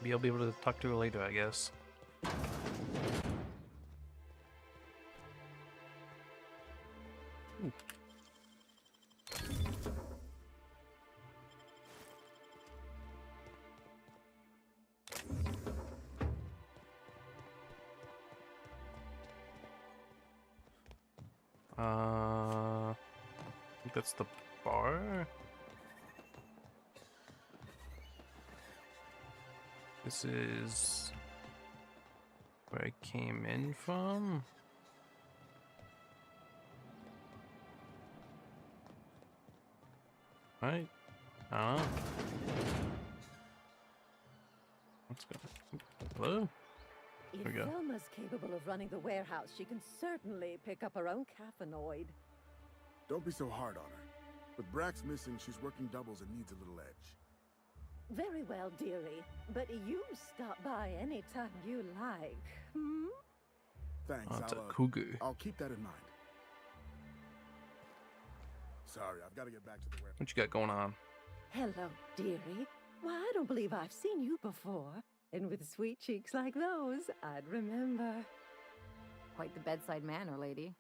Maybe I'll be able to talk to her later, I guess. Ooh. I think that's the bar. This is where I came in from. Right? I don't know. Let's go. Hello? If There we go. Velma's capable of running the warehouse, she can certainly pick up her own caffeinoid. Don't be so hard on her. With Brax missing, she's working doubles and needs a little edge. Very well, dearie. But you stop by anytime you like, hmm? Thanks, Oh, it's a cougar. I'll keep that in mind. Sorry, I've got to get back to the warehouse. What you got going on? Hello, dearie. Why, I don't believe I've seen you before. And with sweet cheeks like those, I'd remember. Quite the bedside manner, lady.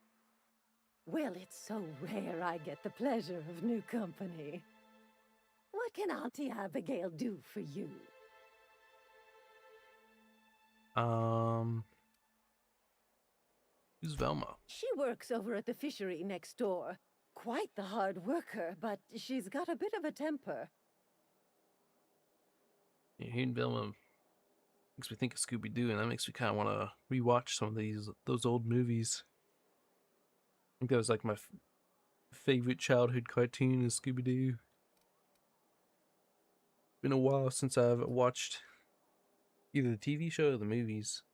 Well, it's so rare I get the pleasure of new company. What can Auntie Abigail do for you? Who's Velma? She works over at the fishery next door. Quite the hard worker, but she's got a bit of a temper. Yeah, hearing Velma makes me think of Scooby-Doo, and that makes me kind of want to rewatch some of those old movies. I think that was like my favorite childhood cartoon is Scooby-Doo. Been a while since I've watched either the TV show or the movies.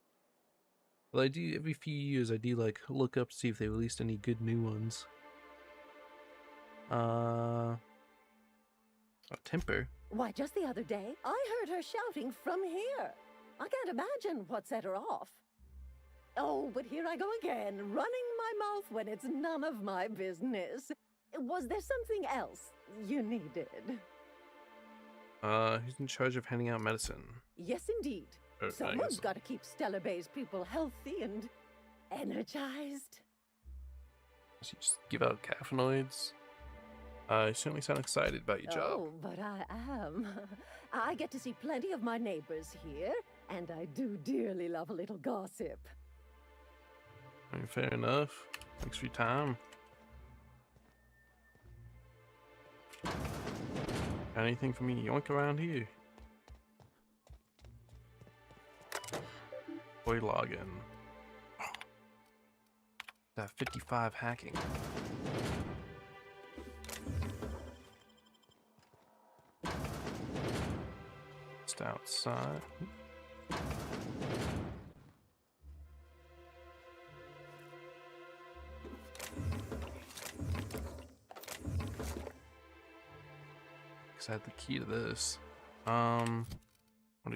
But I do, every few years, I do like look up to see if they released any good new ones. Temper. Why, just the other day, I heard her shouting from here. I can't imagine what set her off. Oh, but here I go again, running my mouth when it's none of my business. Was there something else you needed? Who's in charge of handing out medicine? Yes, indeed. Someone's got to keep Stellar Bay's people healthy and energized. Does he just give out caffeinoids? You certainly sound excited about your job. Oh, but I am. I get to see plenty of my neighbors here, and I do dearly love a little gossip. I mean, fair enough. Thanks for your time. Got anything for me to yoink around here? Boy, login. That 55 hacking. Just outside. I had the key to this.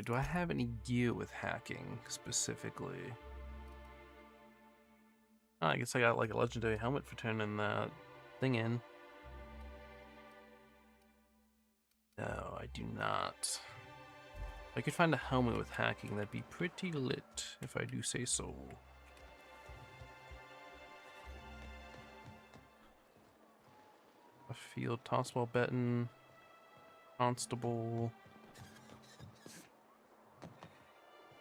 Do I have any gear with hacking specifically? Oh, I guess I got like a legendary helmet for turning that thing in. No, I do not. If I could find a helmet with hacking, that'd be pretty lit, if I do say so. A field tossball betting. Constable.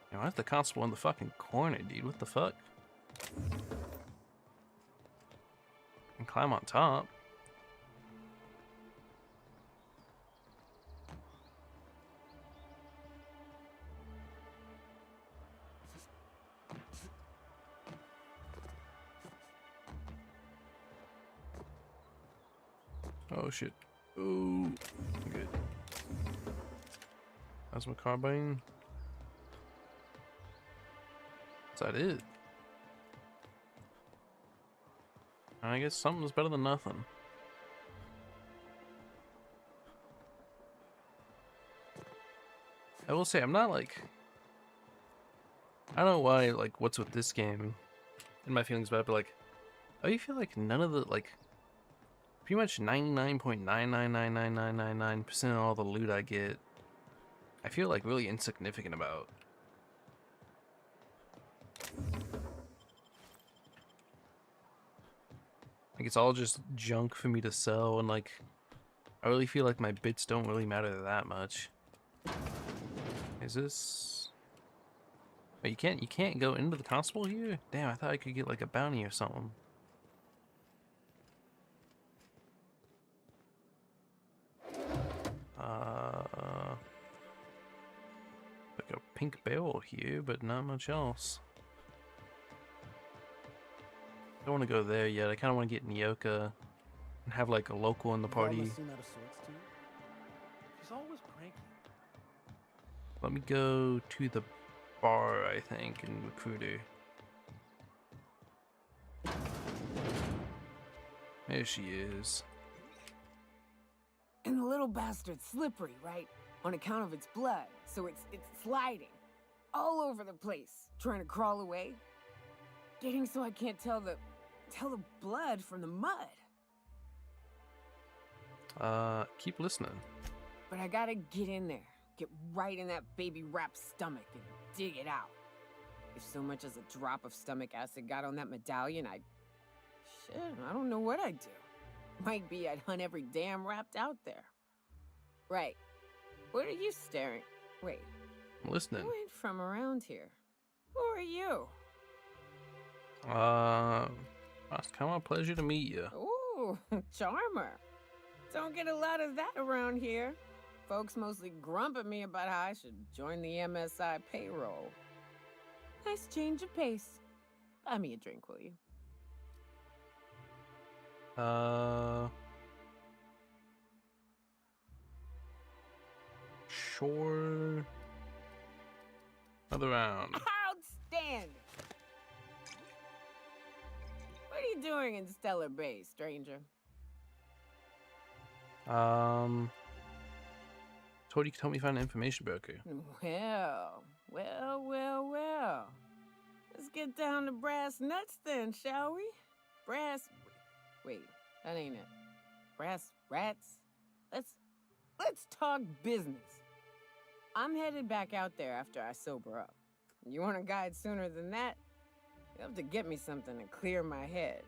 You know, why's the constable in the fucking corner, dude? What the fuck? And climb on top. Oh shit. Oh, good. That's my carbine. Is that it? I guess something's better than nothing. I will say, I'm not like... I don't know why, like, what's with this game and my feelings about it, but like, I feel like none of the, like, pretty much 99.9999999% of all the loot I get, I feel like really insignificant about. Like it's all just junk for me to sell, and like I really feel like my bits don't really matter that much. Is this? Oh, you can't go into the constable here? Damn, I thought I could get like a bounty or something. Like a pink barrel here, but not much else. I don't want to go there yet. I kind of want to get Nyoka and have like a local in the party. She's always cranky. Let me go to the bar, I think, and recruit her. There she is. And the little bastard's slippery, right? On account of its blood, so it's sliding all over the place, trying to crawl away. Getting so I can't tell the blood from the mud. Keep listening. But I gotta get in there, get right in that baby rap's stomach and dig it out. If so much as a drop of stomach acid got on that medallion, I don't know what I'd do. Might be I'd hunt every damn rapt out there. Right. What are you staring? Wait. I'm listening. You ain't from around here. Who are you? It's kind of a pleasure to meet you. Ooh, charmer. Don't get a lot of that around here. Folks mostly grump at me about how I should join the MSI payroll. Nice change of pace. Buy me a drink, will you? Sure. Another round. Outstanding! What are you doing in Stellar Bay, stranger? Told you could help me find an information broker. Well. Let's get down to brass nuts then, shall we? Wait, that ain't it. Brass rats? Let's talk business. I'm headed back out there after I sober up. You want a guide sooner than that? You'll have to get me something to clear my head.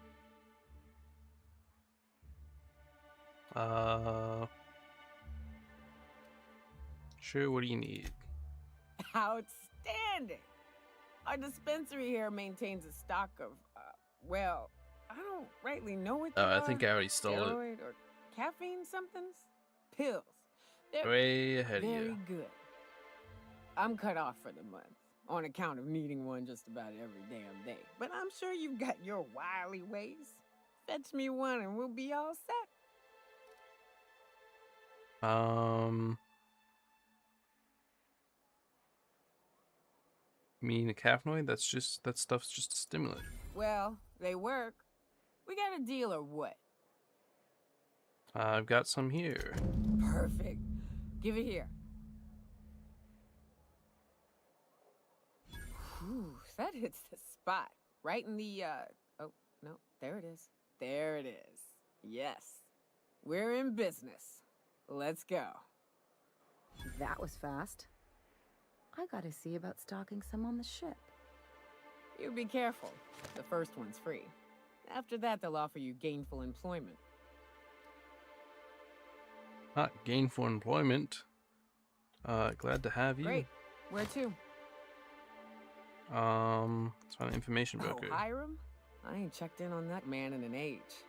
Sure, what do you need? Outstanding! Our dispensary here maintains a stock of, well, I don't rightly know what they are. I think I already stole it. Steroid or caffeine somethings? Pills. They're Way ahead of very you. good. I'm cut off for the month, on account of needing one just about every damn day. But I'm sure you've got your wily ways. Fetch me one and we'll be all set. You mean a caffeinoid? That stuff's just a stimulant. Well, they work. We got a deal or what? I've got some here. Perfect. Give it here. Whew, that hits the spot. Right in the, oh, no, there it is. There it is. Yes. We're in business. Let's go. That was fast. I gotta see about stocking some on the ship. You be careful. The first one's free. After that, they'll offer you gainful employment. Not gainful employment. Glad to have you. Great. Where to? Let's find an information broker. Oh, Hiram? I ain't checked in on that man in an age.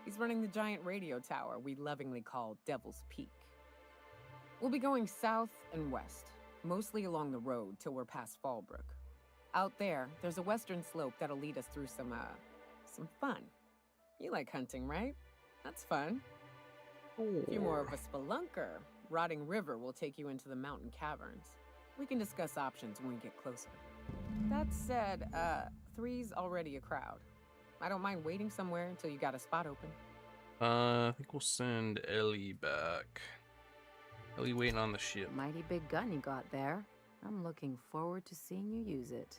He's running the giant radio tower we lovingly call Devil's Peak. We'll be going south and west, mostly along the road till we're past Fallbrook. Out there, there's a western slope that'll lead us through some fun. You like hunting, right? That's fun. If you're more of a spelunker, Rotting River will take you into the mountain caverns. We can discuss options when we get closer. That said, 3's already a crowd. I don't mind waiting somewhere until you got a spot open. I think we'll send Ellie back. Ellie waiting on the ship. Mighty big gun you got there. I'm looking forward to seeing you use it.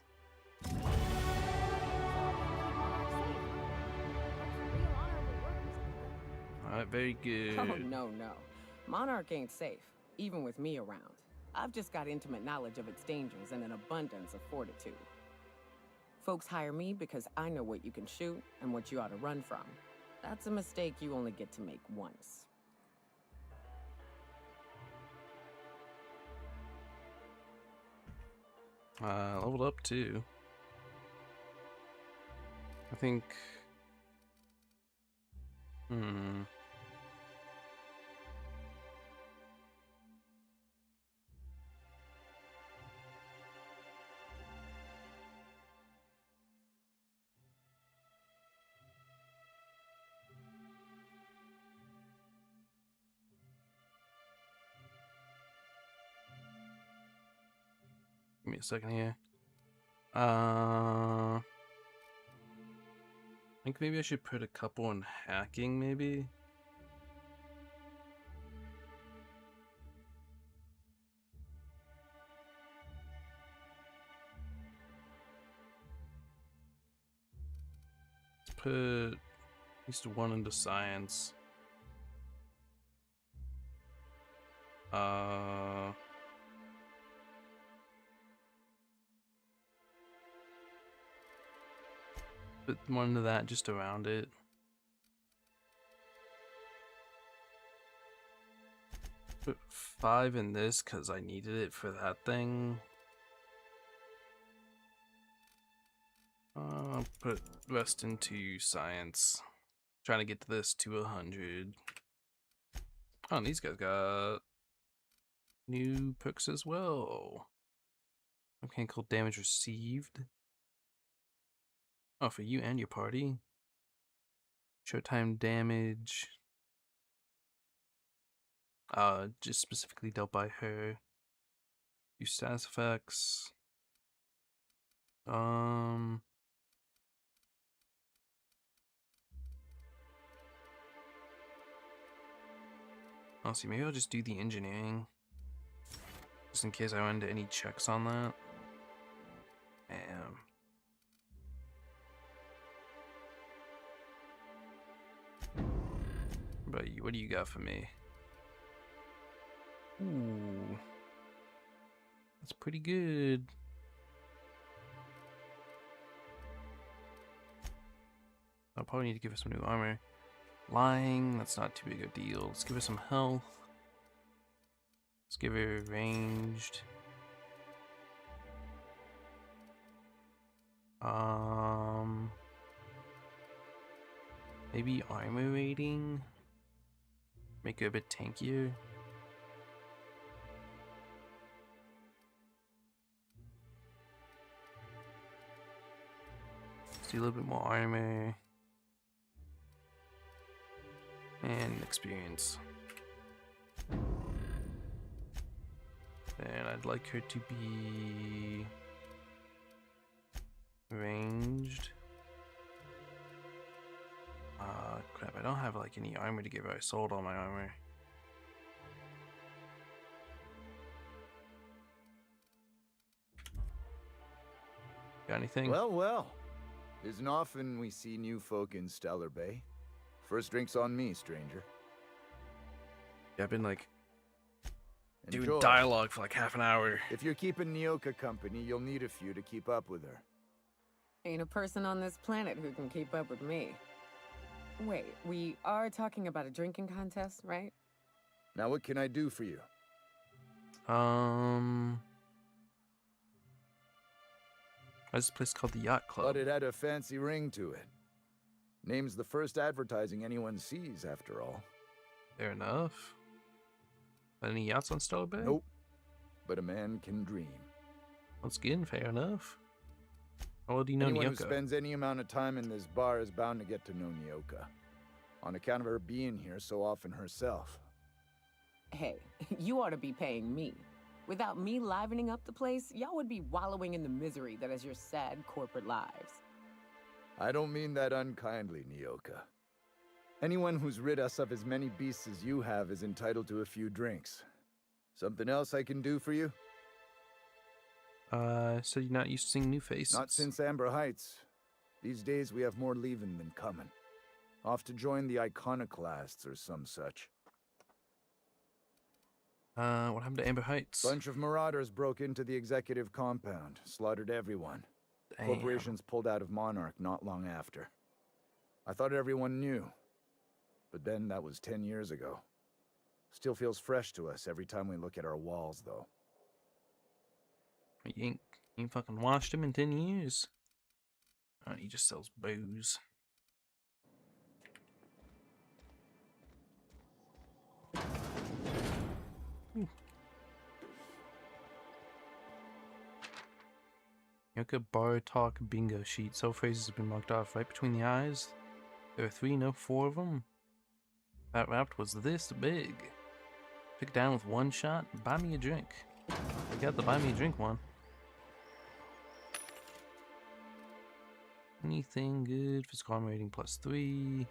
Alright, very good. Oh, no. Monarch ain't safe, even with me around. I've just got intimate knowledge of its dangers and an abundance of fortitude. Folks hire me because I know what you can shoot and what you ought to run from. That's a mistake you only get to make once. Leveled up too. I think. Give me a second here. I think maybe I should put a couple in hacking, maybe. Let's put at least one into science. Put one into that just around it. Put 5 in this because I needed it for that thing. Put rest into science. Trying to get to this to 100. Oh, and these guys got new perks as well. Mechanical damage received. Oh, for you and your party. Showtime damage. Just specifically dealt by her. Use status effects. I'll see, maybe I'll just do the engineering. Just in case I run into any checks on that. But what do you got for me? Ooh. That's pretty good. I'll probably need to give her some new armor. Lying, that's not too big a deal. Let's give her some health. Let's give her ranged. Maybe armor rating. Make her a bit tankier. Let's do a little bit more armor. And experience. And I'd like her to be ranged. Crap, I don't have like any armor to give her. I sold all my armor. Got anything? Well, well. Isn't often we see new folk in Stellar Bay. First drink's on me, stranger. Yeah, I've been like Enjoy. doing dialogue for like half an hour. If you're keeping Nyoka company, you'll need a few to keep up with her. Ain't a person on this planet who can keep up with me. Wait, we are talking about a drinking contest, right? Now what can I do for you? There's this place called the Yacht Club. But it had a fancy ring to it. Name's the first advertising anyone sees, after all. Fair enough. Any yachts on Stellar Bay? Nope. But a man can dream. Once again, fair enough. How well do you know Anyone Nyoka? who spends any amount of time in this bar is bound to get to know Nyoka. On account of her being here so often herself. Hey, you ought to be paying me. Without me livening up the place, y'all would be wallowing in the misery that is your sad corporate lives. I don't mean that unkindly, Nyoka. Anyone who's rid us of as many beasts as you have is entitled to a few drinks. Something else I can do for you? So you're not used to seeing new faces? Not since Amber Heights. These days we have more leaving than coming. Off to join the Iconoclasts or some such. What happened to Amber Heights? Bunch of marauders broke into the executive compound, slaughtered everyone. Damn. Corporations pulled out of Monarch not long after. I thought everyone knew. But then that was 10 years ago. Still feels fresh to us every time we look at our walls, though. You ain't fucking washed him in 10 years. He just sells booze. Nyoka bar talk bingo sheet. So phrases have been marked off right between the eyes. There are 3, no 4 of them. That raft was this big. Pick it down with one shot. Buy me a drink. We got the buy me a drink one. Anything good? Physical armor rating +3.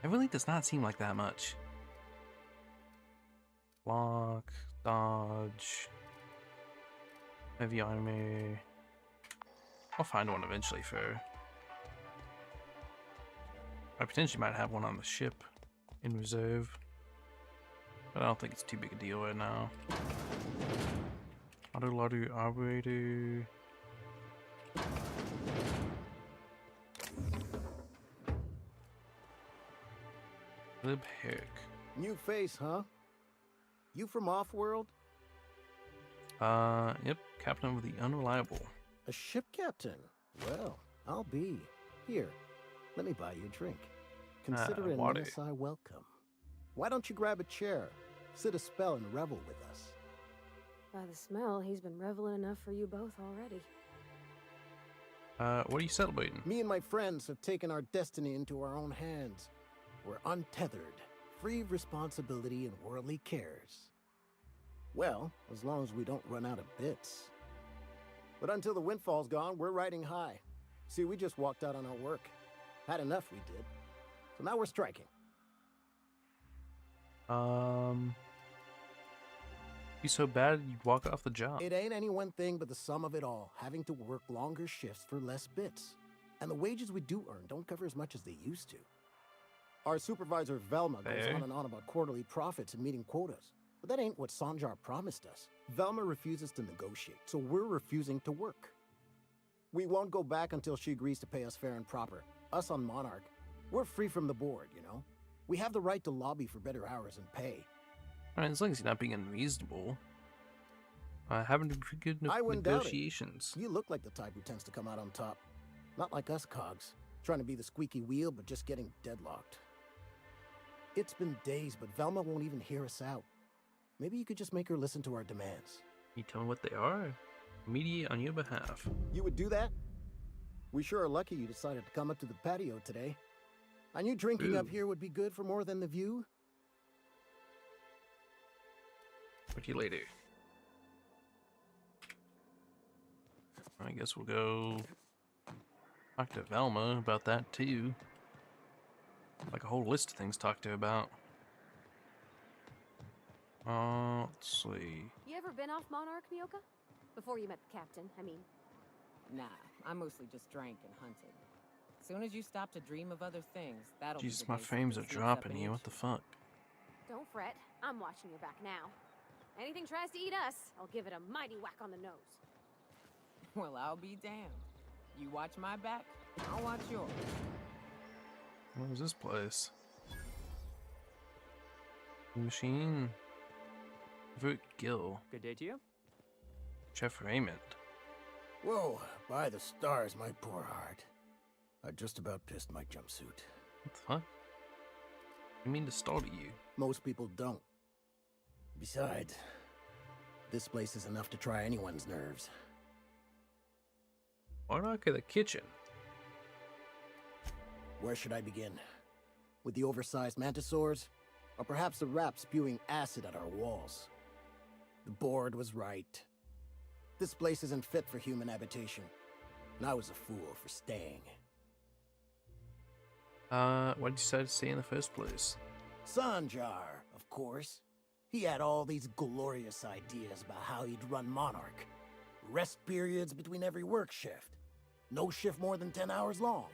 It really does not seem like that much. Block, dodge, heavy armor. I'll find one eventually for her. I potentially might have one on the ship in reserve, but I don't think it's too big a deal right now. Autoloader operator. Lib Herrick. New face, huh? You from Offworld? Yep, captain of the Unreliable. A ship captain? Well, I'll be. Here, let me buy you a drink. Consider it an water. MSI welcome. Why don't you grab a chair, sit a spell, and revel with us? By the smell, he's been reveling enough for you both already. What are you celebrating? Me and my friends have taken our destiny into our own hands. We're untethered, free of responsibility and worldly cares. Well, as long as we don't run out of bits. But until the windfall's gone, we're riding high. See, we just walked out on our work. Had enough, we did. So now we're striking. You so bad you'd walk off the job. It ain't any one thing but the sum of it all, having to work longer shifts for less bits. And the wages we do earn don't cover as much as they used to. Our supervisor, Velma, goes on and on about quarterly profits and meeting quotas. But that ain't what Sanjar promised us. Velma refuses to negotiate, so we're refusing to work. We won't go back until she agrees to pay us fair and proper. Us on Monarch, we're free from the board, you know? We have the right to lobby for better hours and pay. I mean, as long as you're not being unreasonable. Having to be good I wouldn't doubt it. negotiations. You look like the type who tends to come out on top. Not like us cogs, trying to be the squeaky wheel but just getting deadlocked. It's been days, but Velma won't even hear us out. Maybe you could just make her listen to our demands. You tell me what they are. Mediate on your behalf. You would do that? We sure are lucky you decided to come up to the patio today. I knew drinking up here would be good for more than the view. Talk to you later. I guess we'll go talk to Velma about that too. Like a whole list of things to talk to her about. Let's see. You ever been off Monarch, Nyoka? Before you met the captain, I mean. Nah, I mostly just drank and hunted. As soon as you stop to dream of other things, that'll Jesus, be the my day frames are something sneaks up dropping and here. eats What the fuck? Don't fret. I'm watching your back now. Anything tries to eat us, I'll give it a mighty whack on the nose. you. Well, I'll be damned. You watch my back, I'll watch yours. What was this place? Machine. Vert Gill. Good day to you. Chef Raymond. Whoa, by the stars, my poor heart. I just about pissed my jumpsuit. What the fuck? You mean to startle you? Most people don't. Besides, this place is enough to try anyone's nerves. Why not get the kitchen? Where should I begin? With the oversized mantisaurs? Or perhaps the rat spewing acid at our walls? The board was right. This place isn't fit for human habitation. And I was a fool for staying. Why'd you decide to stay in the first place? Sanjar, of course. He had all these glorious ideas about how he'd run Monarch. Rest periods between every work shift. No shift more than 10 hours long.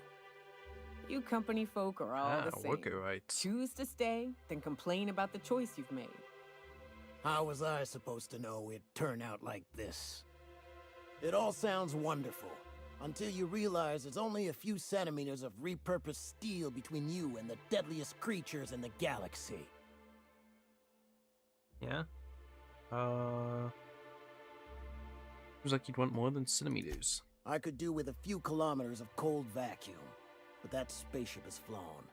You company folk are all the same. worker rights. Choose to stay, then complain about the choice you've made. How was I supposed to know it'd turn out like this? It all sounds wonderful, until you realize there's only a few centimeters of repurposed steel between you and the deadliest creatures in the galaxy. Yeah? Seems like you'd want more than centimeters. I could do with a few kilometers of cold vacuum, but that spaceship is flown.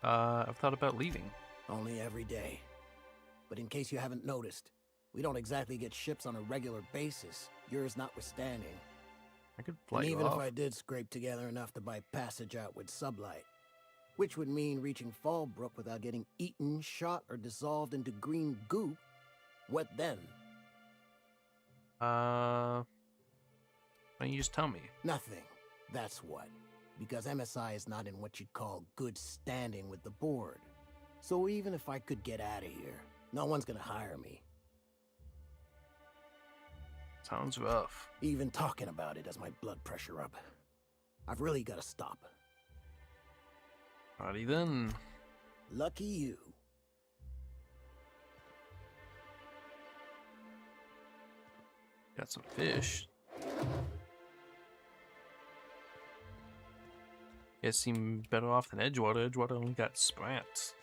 I've thought about leaving. Only every day. But in case you haven't noticed, we don't exactly get ships on a regular basis, yours notwithstanding. I could fly And you even off. if I did scrape together enough to buy passage out with sublight, which would mean reaching Fallbrook without getting eaten, shot, or dissolved into green goop, what then? Why don't you just tell me? Nothing. That's what. Because MSI is not in what you'd call good standing with the board. So even if I could get out of here, no one's gonna hire me. Sounds rough. Even talking about it has my blood pressure up. I've really gotta stop. Alrighty then. Lucky you. Got some fish. Guess seem better off than Edgewater. Edgewater only got sprats.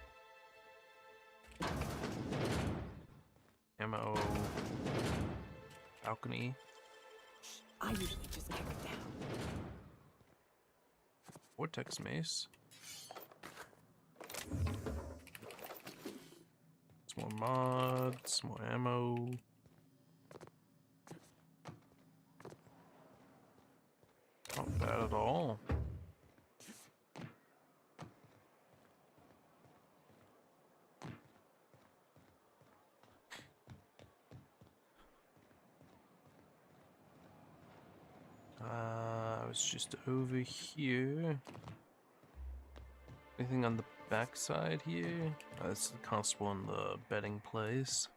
Ammo. Balcony. I usually just kick it down. Vortex mace. Some more mods, more ammo. Not bad at all. I was just over here. Anything on the back side here? That's the constable in the betting place.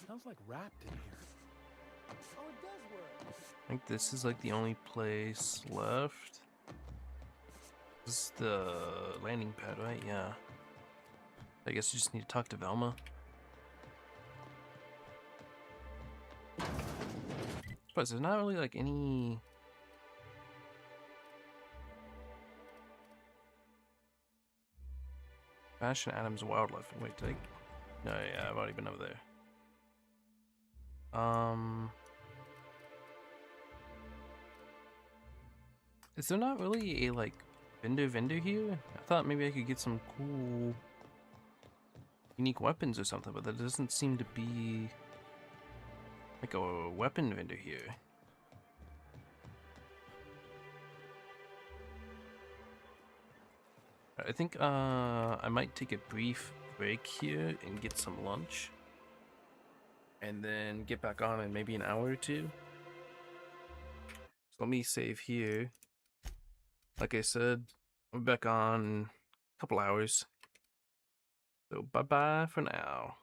Smells like wrapped in here. Oh, it does work. I think this is like the only place left. This is the landing pad, right? Yeah. I guess you just need to talk to Velma. But there's not really like any. Bastion Adams Wildlife. Wait, did I? No, yeah, I've already been over there. Is there not really a like vendor here? I thought maybe I could get some cool unique weapons or something, but there doesn't seem to be like a weapon vendor here. I think I might take a brief break here and get some lunch. And then get back on in maybe an hour or two. So let me save here. Like I said, I'll be back on in a couple hours. So bye-bye for now.